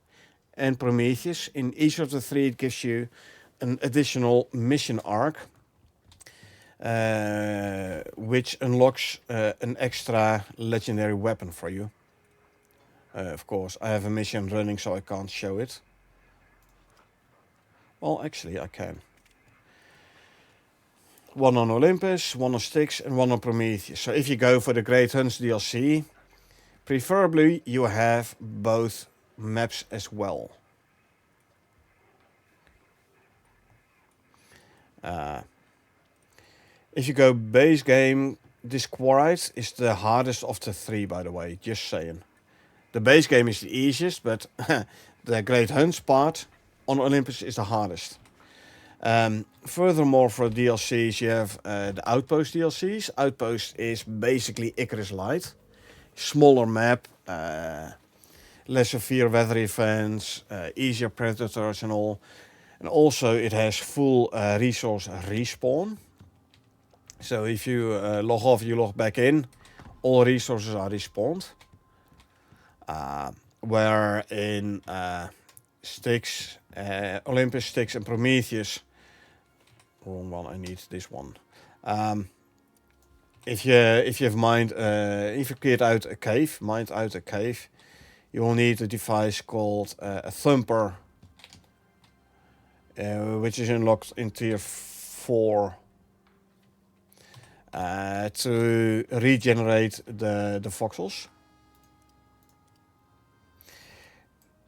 and Prometheus. In each of the 3 it gives you an additional mission arc, which unlocks an extra legendary weapon for you. Of course, I have a mission running, so I can't show it. Well, actually, I can. One on Olympus, one on Styx, and one on Prometheus. So if you go for the Great Hunts DLC, preferably you have both maps as well. If you go base game, this Quarite is the hardest of the 3, by the way, just saying. The base game is the easiest, but the Great Hunts part on Olympus is the hardest. Furthermore, for DLCs, you have the Outpost DLCs. Outpost is basically Icarus Light. Smaller map, less severe weather events, easier predators and all. And also it has full resource respawn. So if you log off, you log back in, all resources are respawned. Where in Styx, Olympus, Styx, and Prometheus, wrong one, I need this one. If you have if you cleared out a cave, mined out a cave, you will need a device called a thumper, which is unlocked in tier 4. To regenerate the voxels.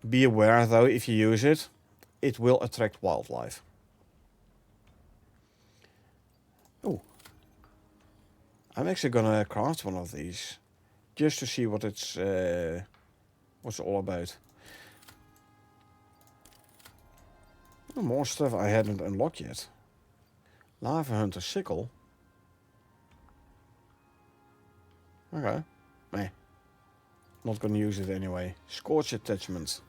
Be aware though, if you use it, it will attract wildlife. Oh, I'm actually gonna craft one of these, just to see what it's what's it all about. Oh, more stuff I hadn't unlocked yet. Lava Hunter sickle. Okay, meh. Not gonna use it anyway. Scorch attachment.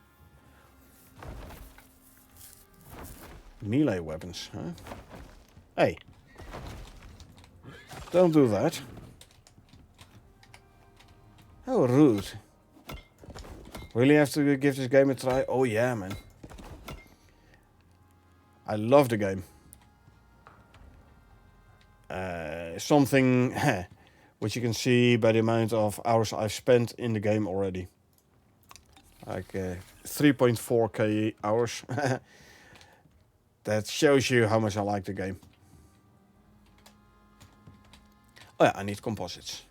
Melee weapons, huh? Hey. Don't do that. How rude. Really have to give this game a try? Oh yeah, man. I love the game. Something which you can see by the amount of hours I've spent in the game already. Like 3.4k hours. That shows you how much I like the game. Oh yeah, I need composites.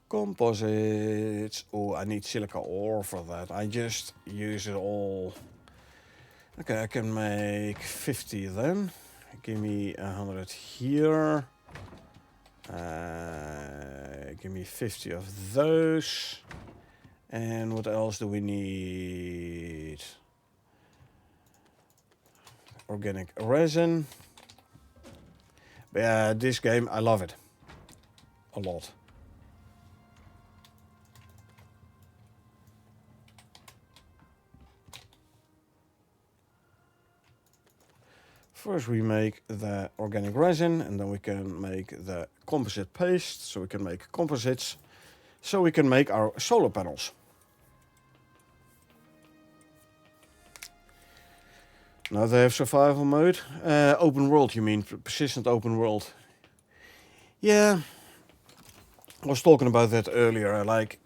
Composites. Oh, I need silica ore for that. I just use it all. Okay, I can make 50 then. Give me 100 here. Give me 50 of those. And what else do we need? Organic resin. But yeah, this game, I love it. A lot. First we make the organic resin, and then we can make the composite paste, so we can make composites, so we can make our solar panels. Now they have survival mode. Open world, you mean? Persistent open world. Yeah, I was talking about that earlier. Like,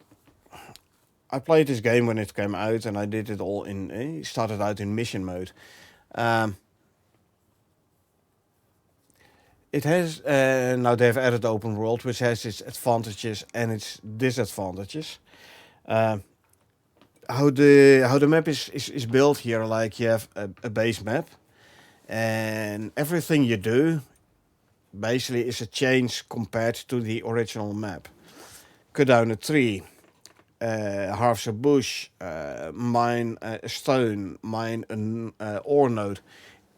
I played this game when it came out, and I did it all in. Started out in mission mode. It has now they've added open world, which has its advantages and its disadvantages. how the map is built here. Like you have a base map, and everything you do basically is a change compared to the original map. Cut down a tree, harvest a bush, mine a stone, mine an ore node.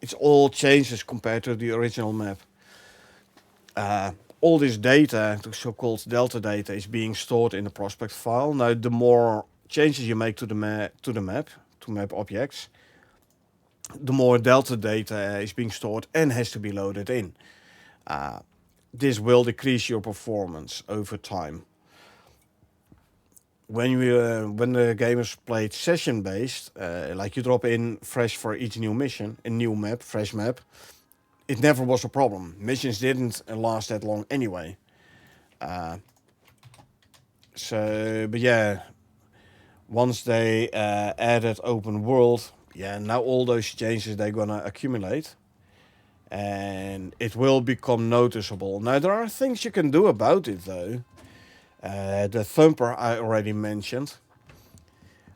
It's all changes compared to the original map. All this data, the so-called delta data, is being stored in the prospect file. Now, the more changes you make to the map objects, the more delta data is being stored and has to be loaded in. This will decrease your performance over time. When the gamers played session based, like you drop in fresh for each new mission, a new map, fresh map, it never was a problem. Missions didn't last that long anyway. But yeah, once they added open world, yeah, now all those changes they're gonna accumulate, and it will become noticeable. Now there are things you can do about it though. The thumper I already mentioned,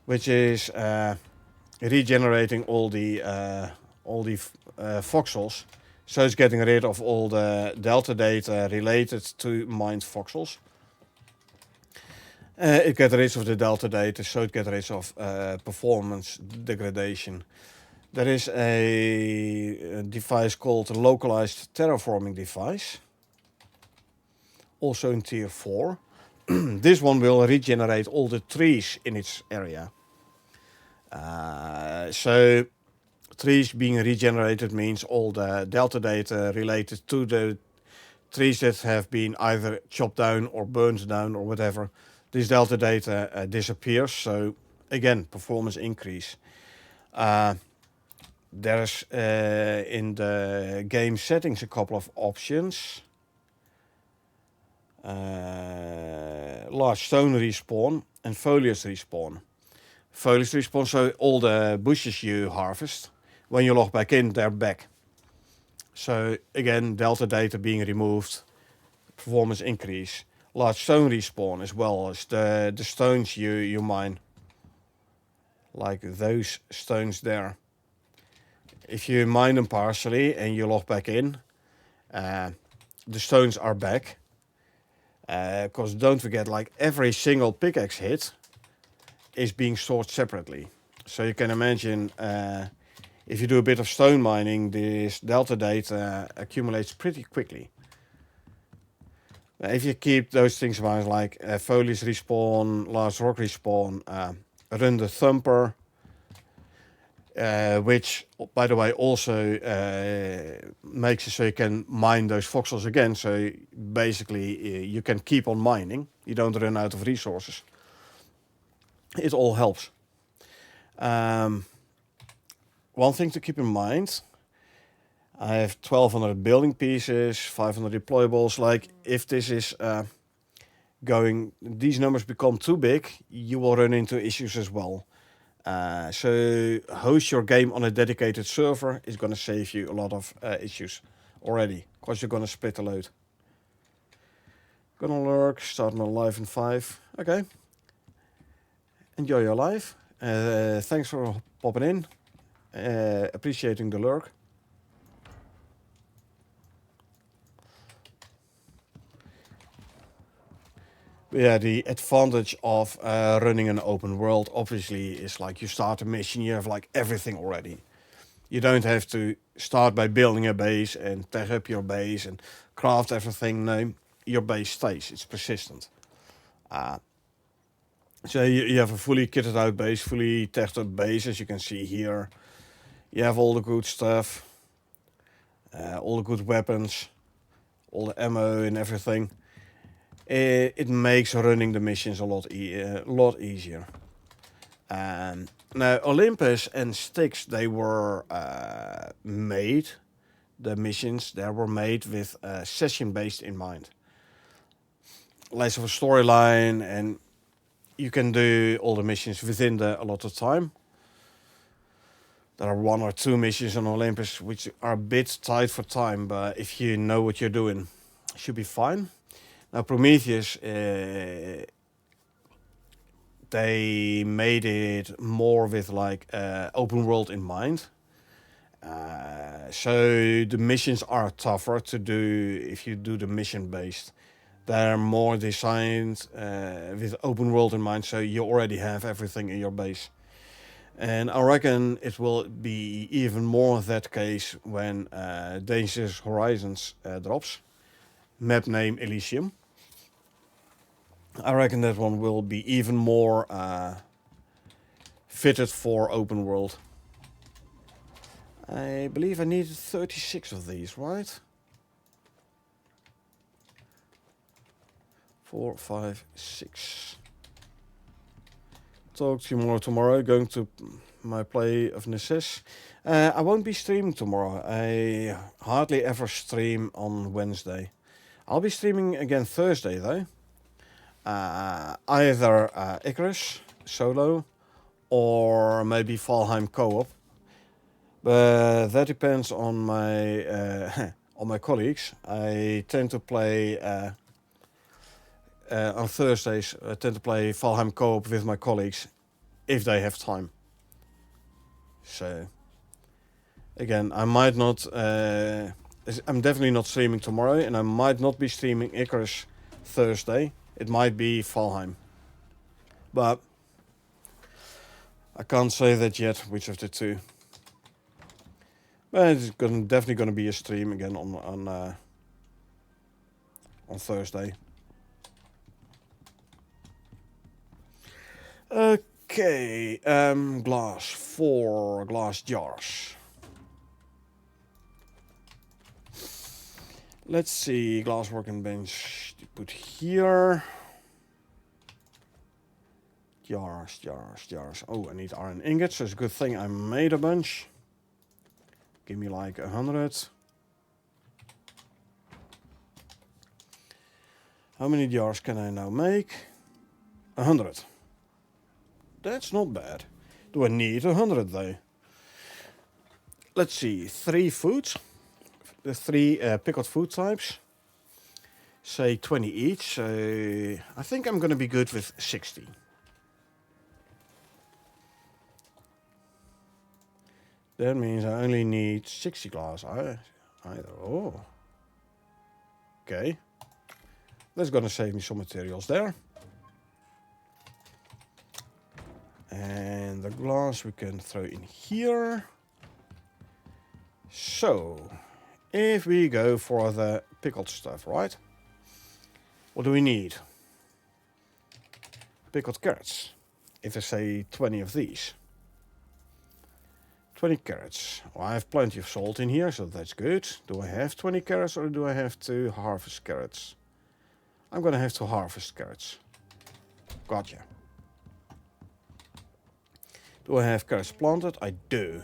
which is regenerating all the voxels. So it's getting rid of all the delta data related to mined voxels. It gets rid of the delta data, so it gets rid of performance degradation. There is a device called a localized terraforming device, also in tier 4. This one will regenerate all the trees in its area. So trees being regenerated means all the delta data related to the trees that have been either chopped down or burned down or whatever, this delta data disappears. So again, performance increase. There's in the game settings a couple of options. Large stone respawn and foliage respawn. Foliage respawn, so all the bushes you harvest, when you log back in, they're back. So again, delta data being removed, performance increase. Large stone respawn as well as the stones you mine, like those stones there. If you mine them partially and you log back in, the stones are back. Because don't forget, like every single pickaxe hit is being stored separately. So you can imagine if you do a bit of stone mining, this delta data accumulates pretty quickly. If you keep those things in mind, like foliage respawn, large rock respawn, run the thumper, which, by the way, also makes it so you can mine those voxels again. So basically, you can keep on mining. You don't run out of resources. It all helps. One thing to keep in mind, I have 1200 building pieces, 500 deployables. Like, if this is these numbers become too big, you will run into issues as well. So host your game on a dedicated server is going to save you a lot of issues already, because you're going to split the load. Gonna lurk, start my live in 5. Okay. Enjoy your life. Thanks for popping in. Appreciating the lurk. Yeah, the advantage of running an open world obviously is like you start a mission, you have like everything already. You don't have to start by building a base and tech up your base and craft everything. No, your base stays, it's persistent. So you have a fully kitted out base, fully teched up base, as you can see here. You have all the good stuff, all the good weapons, all the ammo and everything. It makes running the missions a lot easier. Now, Olympus and Styx, they were made, the missions, they were made with session-based in mind. Less of a storyline, and you can do all the missions within the allotted time. There are 1 or 2 missions on Olympus which are a bit tight for time, but if you know what you're doing, it should be fine. Now, Prometheus they made it more with like open world in mind. So the missions are tougher to do if you do the mission based. They're more designed with open world in mind, so you already have everything in your base. And I reckon it will be even more that case when Dangerous Horizons drops. Map name Elysium. I reckon that one will be even more fitted for open world. I believe I needed 36 of these, right? 4, 5, 6. Talk to you more tomorrow. Going to my play of Nessus. I won't be streaming tomorrow. I hardly ever stream on Wednesday. I'll be streaming again Thursday though. Either Icarus solo or maybe Valheim co-op. But that depends on my on my colleagues. I tend to play on Thursdays. I tend to play Valheim co-op with my colleagues if they have time. So again, I might not. I'm definitely not streaming tomorrow, and I might not be streaming Icarus Thursday. It might be Valheim, but I can't say that yet. Which of the two? But it's definitely going to be a stream again on Thursday. Okay, glass, 4 glass jars. Let's see, glass working bench to put here. Jars, jars, jars. Oh, I need iron ingots, so it's a good thing I made a bunch. Give me like 100. How many jars can I now make? 100. That's not bad. Do I need 100 though? Let's see, 3 foods. The 3 pickled food types. Say 20 each, so I think I'm gonna be good with 60. That means I only need 60 glass. Oh. Okay. That's gonna save me some materials there. And the glass we can throw in here. So, if we go for the pickled stuff, right? What do we need? Pickled carrots. If I say 20 of these. 20 carrots. Well, I have plenty of salt in here, so that's good. Do I have 20 carrots or do I have to harvest carrots? I'm gonna have to harvest carrots. Gotcha. Do I have carrots planted? I do.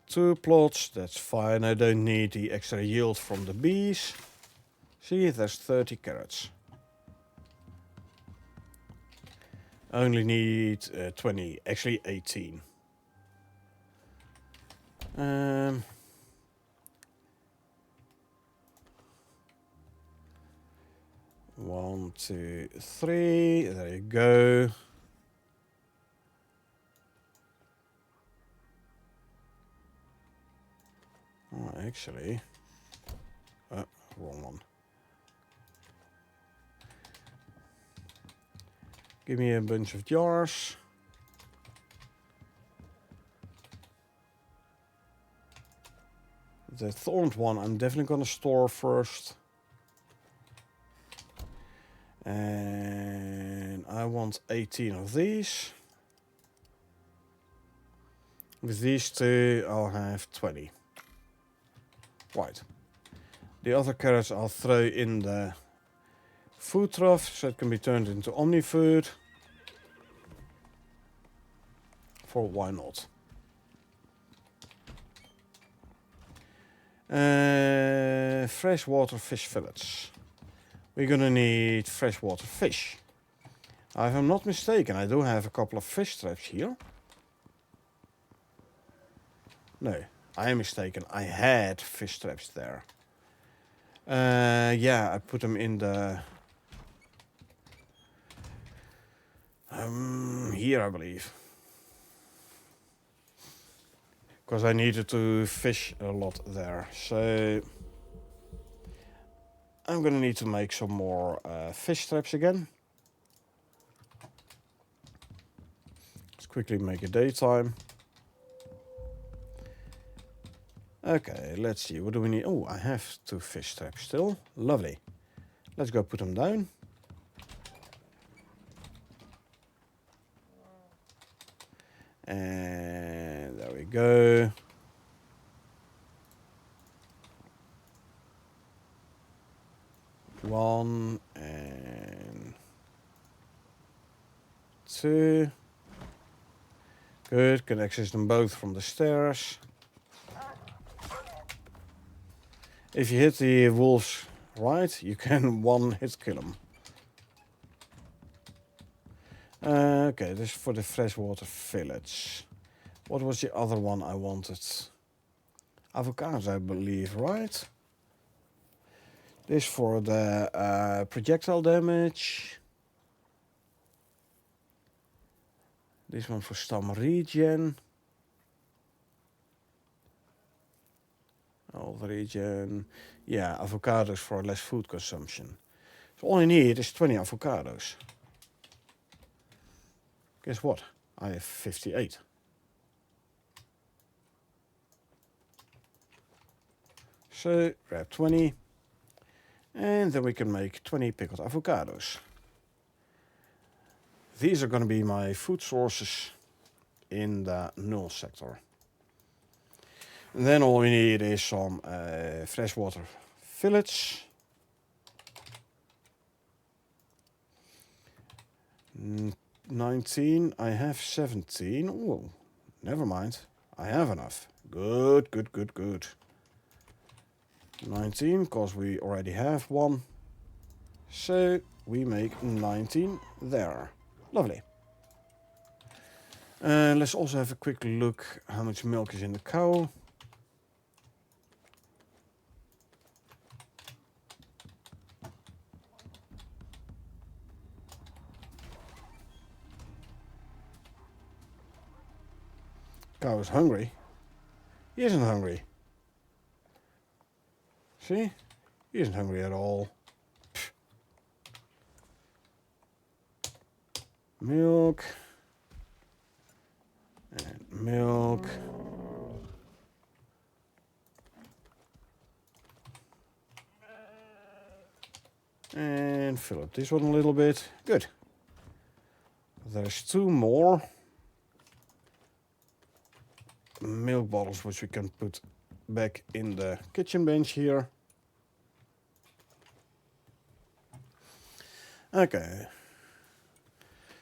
2 plots, that's fine. I don't need the extra yield from the bees. See, there's 30 carrots. I only need 20, actually 18. 1, 2, 3, there you go. Oh, actually, wrong one. Give me a bunch of jars. The thorned one I'm definitely gonna store first. And I want 18 of these. With these 2 I'll have 20. Right. The other carrots I'll throw in the food trough so it can be turned into omni food. For why not? Freshwater fish fillets. We're gonna need freshwater fish. If I'm not mistaken, I do have a couple of fish traps here. No, I am mistaken. I had fish traps there. Yeah, I put them in the Here, I believe. Because I needed to fish a lot there. So I'm gonna need to make some more fish traps again. Let's quickly make a daytime. Okay, let's see. What do we need? Oh, I have 2 fish traps still. Lovely. Let's go put them down. And there we go. One and 2. Good, can access them both from the stairs. If you hit the wolves right, you can one hit kill them. Okay, this is for the freshwater village. What was the other one I wanted? Avocados, I believe, right? This for the projectile damage. This one for stamina regen. All the regen. Yeah, avocados for less food consumption. So all I need is 20 avocados. Guess what? I have 58. So grab 20. And then we can make 20 pickled avocados. These are going to be my food sources in the null sector. And then all we need is some freshwater village. 19, I have 17. Oh, never mind. I have enough. Good, good, good, good. 19, because we already have one. So we make 19 there. Lovely. Let's also have a quick look how much milk is in the cow. Cow is hungry. He isn't hungry. See? He isn't hungry at all. Pfft. Milk. And milk. And fill up this one a little bit. Good. There's 2 more milk bottles which we can put back in the kitchen bench here. Okay.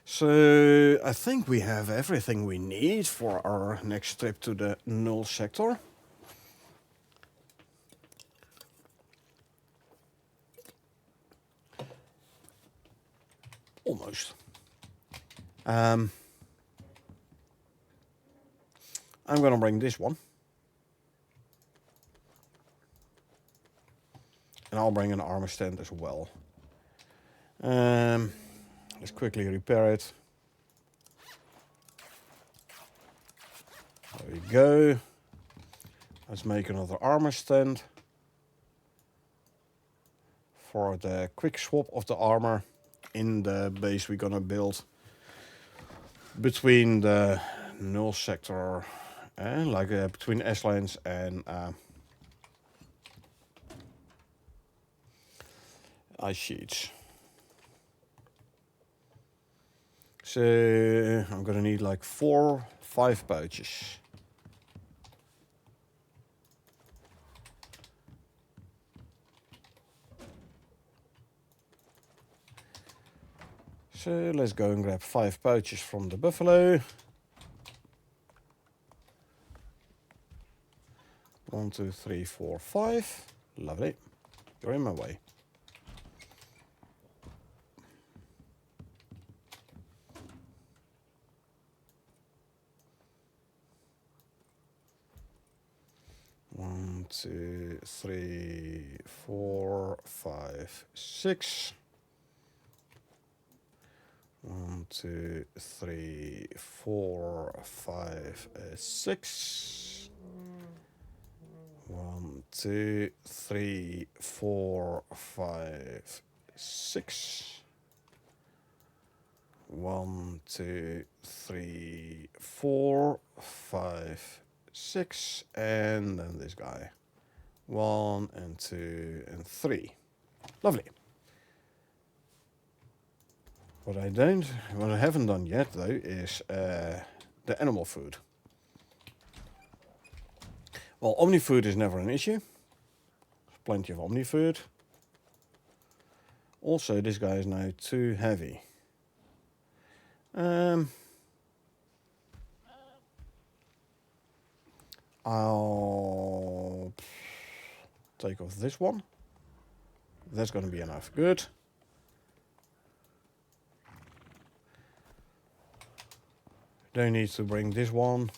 So I think we have everything we need for our next trip to the null sector. Almost. I'm going to bring this one. And I'll bring an armor stand as well. Let's quickly repair it. There we go. Let's make another armor stand. For the quick swap of the armor in the base we're gonna build between the null sector and between Ashlands and ice sheets. So I'm gonna need like 5 pouches. So let's go and grab 5 pouches from the buffalo. 1, 2, 3, 4, 5. Lovely. You're in my way. One, 2, 3, 4, 5, 6. 1, 2, 3, 4, 5, 6. 1, 2, 3, 4, 5, 6. 1, 2, 3, 4, 5, 6, and then this guy. 1 and 2 and 3. Lovely. What I haven't done yet though is the animal food. Well, omni food is never an issue. There's plenty of omni food. Also, this guy is now too heavy. I'll take off this one. That's going to be enough. Good. Don't need to bring this one.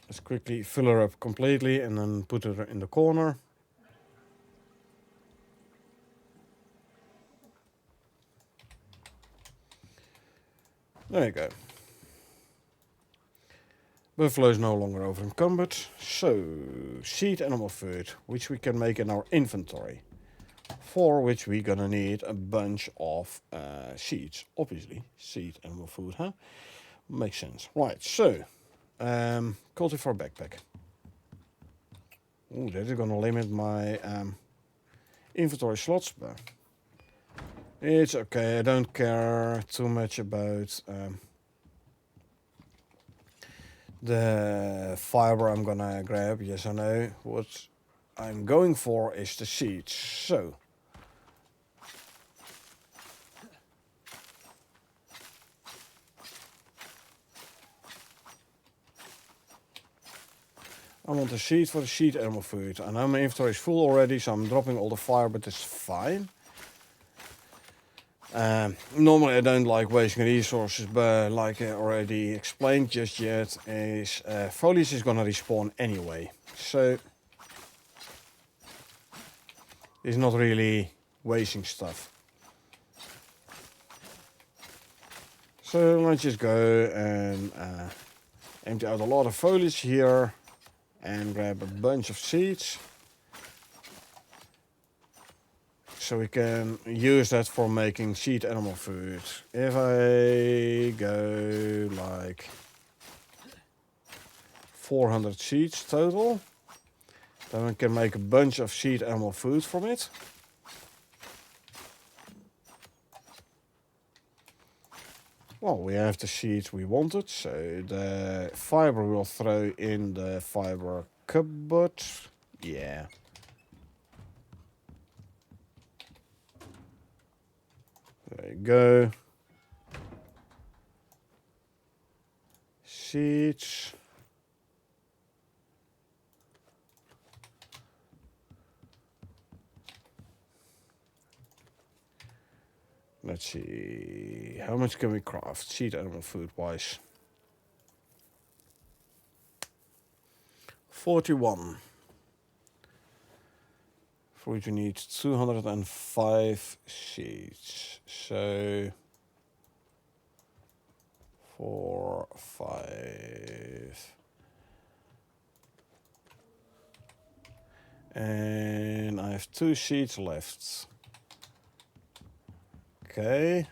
Let's quickly fill her up completely and then put her in the corner. There you go. Buffalo is no longer over encumbered. So, seed animal food, which we can make in our inventory. For which we're gonna need a bunch of seeds. Obviously, seed animal food, huh? Makes sense. Right, so, cultivar backpack. Ooh, that is gonna limit my inventory slots, but it's okay. I don't care too much about the fiber I'm gonna grab. Yes, I know. What I'm going for is the seeds. So, I want a seed for the seed animal food. I know my inventory is full already, so I'm dropping all the fire, but it's fine. Normally I don't like wasting resources, but like I already explained just yet, is foliage is gonna respawn anyway. So it's not really wasting stuff. So let's just go and empty out a lot of foliage here and grab a bunch of seeds. So we can use that for making seed animal food. If I go like 400 seeds total, then we can make a bunch of seed animal food from it. Well, we have the seeds we wanted, so the fiber we'll throw in the fiber cupboard. Yeah. There you go. Seeds. Let's see, how much can we craft seed animal food wise? 41. For which we need 205 seeds. So 4, 5. And I have 2 seeds left. Okay.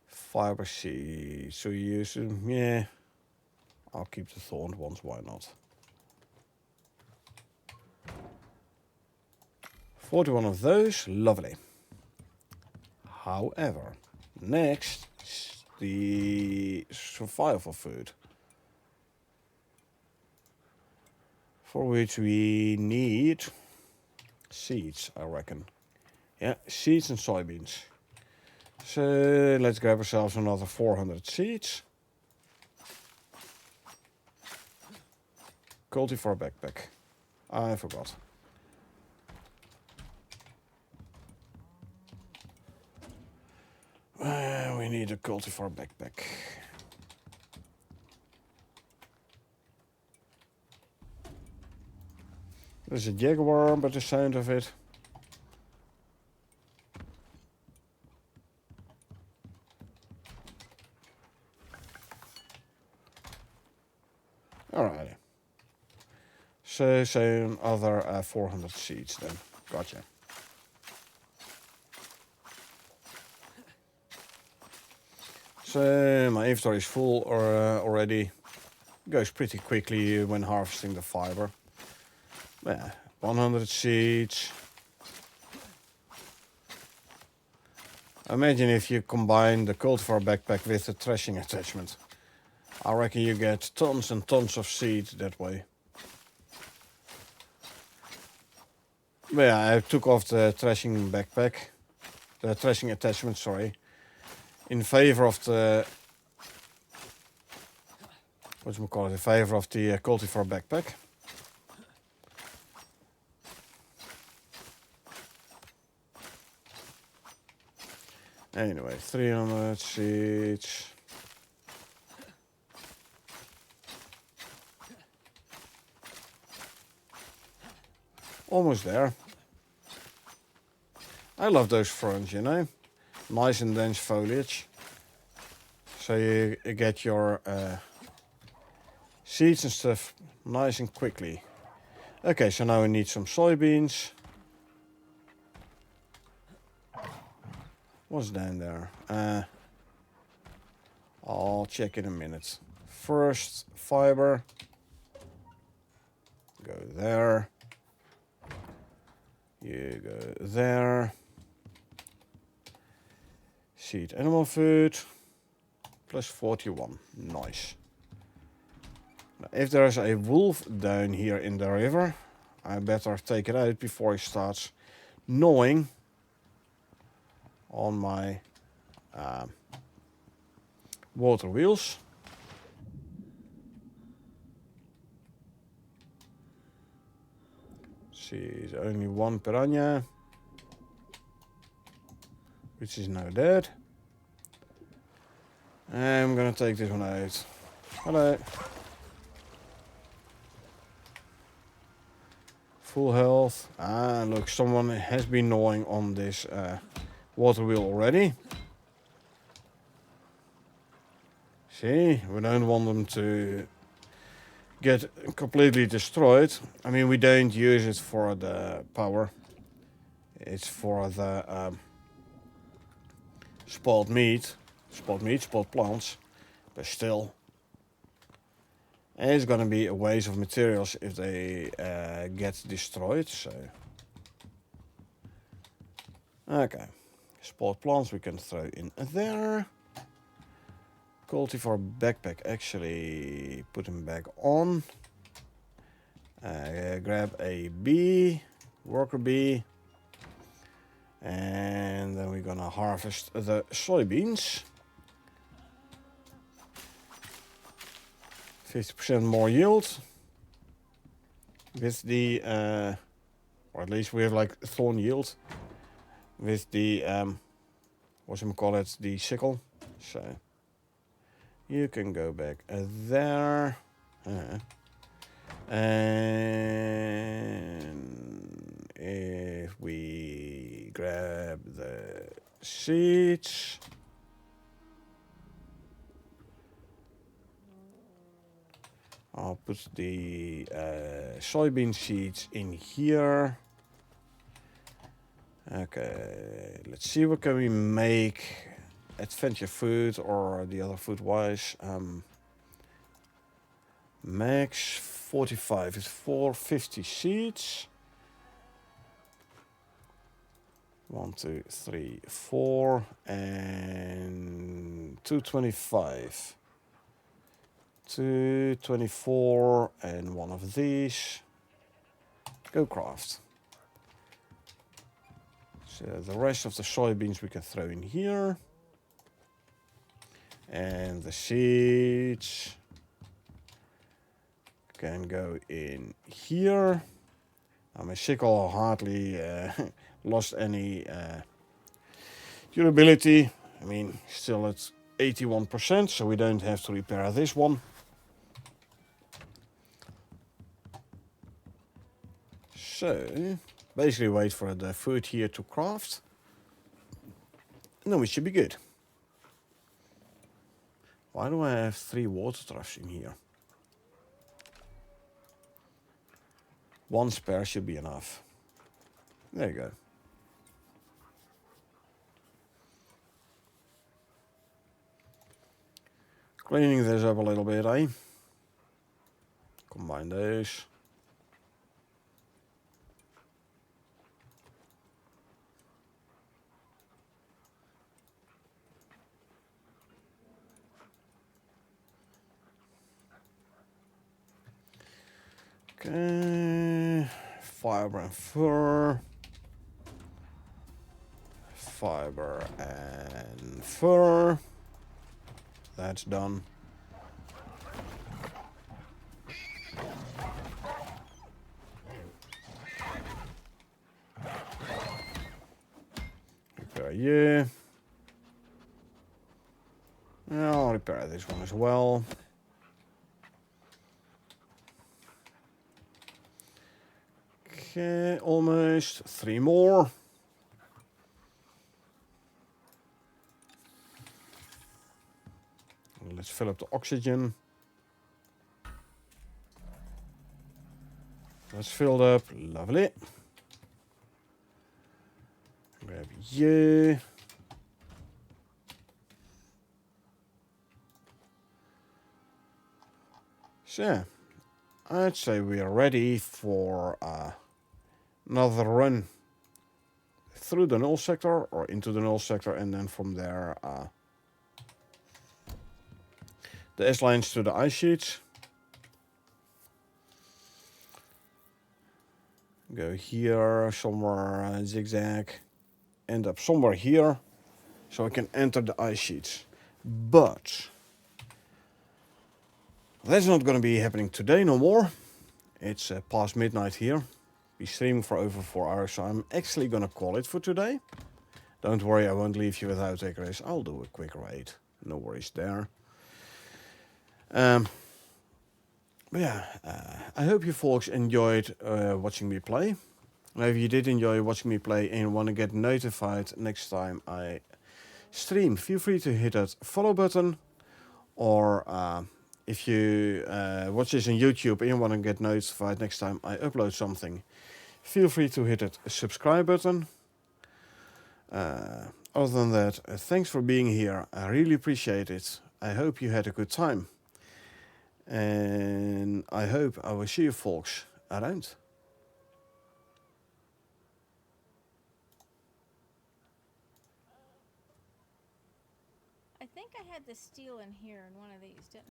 Fiber seeds. So you use them, yeah. I'll keep the thorned ones, why not? 41 of those, lovely. However, next is the survival food. For which we need seeds, I reckon. Yeah, seeds and soybeans. So let's grab ourselves another 400 seeds. Cultivar backpack. I forgot. We need a cultivar backpack. There's a jaguar, but the sound of it. Alrighty. So another 400 seeds then. Gotcha. So my inventory is full already. Goes pretty quickly when harvesting the fiber. Yeah, 100 seeds. Imagine if you combine the cultivar backpack with the threshing attachment. I reckon you get tons and tons of seeds that way. But yeah, I took off the threshing backpack, the threshing attachment, sorry, in favor of the in favor of the cultivar backpack. Anyway, 300 seeds. Almost there. I love those ferns, you know. Nice and dense foliage. So you get your seeds and stuff nice and quickly. Okay, so now we need some soybeans. What's down there? I'll check in a minute. First, fiber. Go there. You go there. Seed animal food. Plus 41. Nice. Now, if there's a wolf down here in the river, I better take it out before he starts gnawing on my water wheels. See, there's only one piranha, which is now dead. And I'm gonna take this one out. Hello. Full health. Ah, look, someone has been gnawing on this water wheel already. See, we don't want them to get completely destroyed. I mean, we don't use it for the power. It's for the spoiled meat, spoiled plants. But still, it's gonna be a waste of materials if they get destroyed. So, okay, spoiled plants we can throw in there. Cultivar backpack, actually put him back on. Grab a bee, worker bee. And then we're gonna harvest the soybeans. 50% more yield. With the, or at least we have like thorn yield. With the, the sickle. So. You can go back there. And if we grab the seeds. I'll put the soybean seeds in here. Okay, let's see what can we make. Adventure food or the other food wise. Max 45 is 450 seeds. 1, 2, 3, 4 and 225. 224 and one of these. Go craft. So the rest of the soybeans we can throw in here. And the seeds can go in here. My sickle hardly lost any durability. I mean, still at 81%, so we don't have to repair this one. So, basically wait for the food here to craft. And then we should be good. Why do I have 3 water troughs in here? 1 spare should be enough. There you go. Cleaning this up a little bit, eh? Combine those. Okay, fiber and fur. Fiber and fur. That's done. Repair you. I'll repair this one as well. Okay, almost 3 more. Let's fill up the oxygen. That's filled up. Lovely. Grab you. So, I'd say we are ready for another run through the null sector or into the null sector, and then from there the S-lines to the ice sheets. Go here, somewhere zigzag, end up somewhere here, so I can enter the ice sheets. But that's not going to be happening today no more. It's past midnight here. Be streaming for over 4 hours, so I'm actually going to call it for today. Don't worry, I won't leave you without Icarus. I'll do a quick raid. No worries there. But yeah, I hope you folks enjoyed watching me play. Now, if you did enjoy watching me play and want to get notified next time I stream, feel free to hit that follow button. Or if you watch this on YouTube and you want to get notified next time I upload something, feel free to hit that subscribe button. Other than that, thanks for being here. I really appreciate it. I hope you had a good time. And I hope I will see you folks around. I think I had the steel in here in one of these, didn't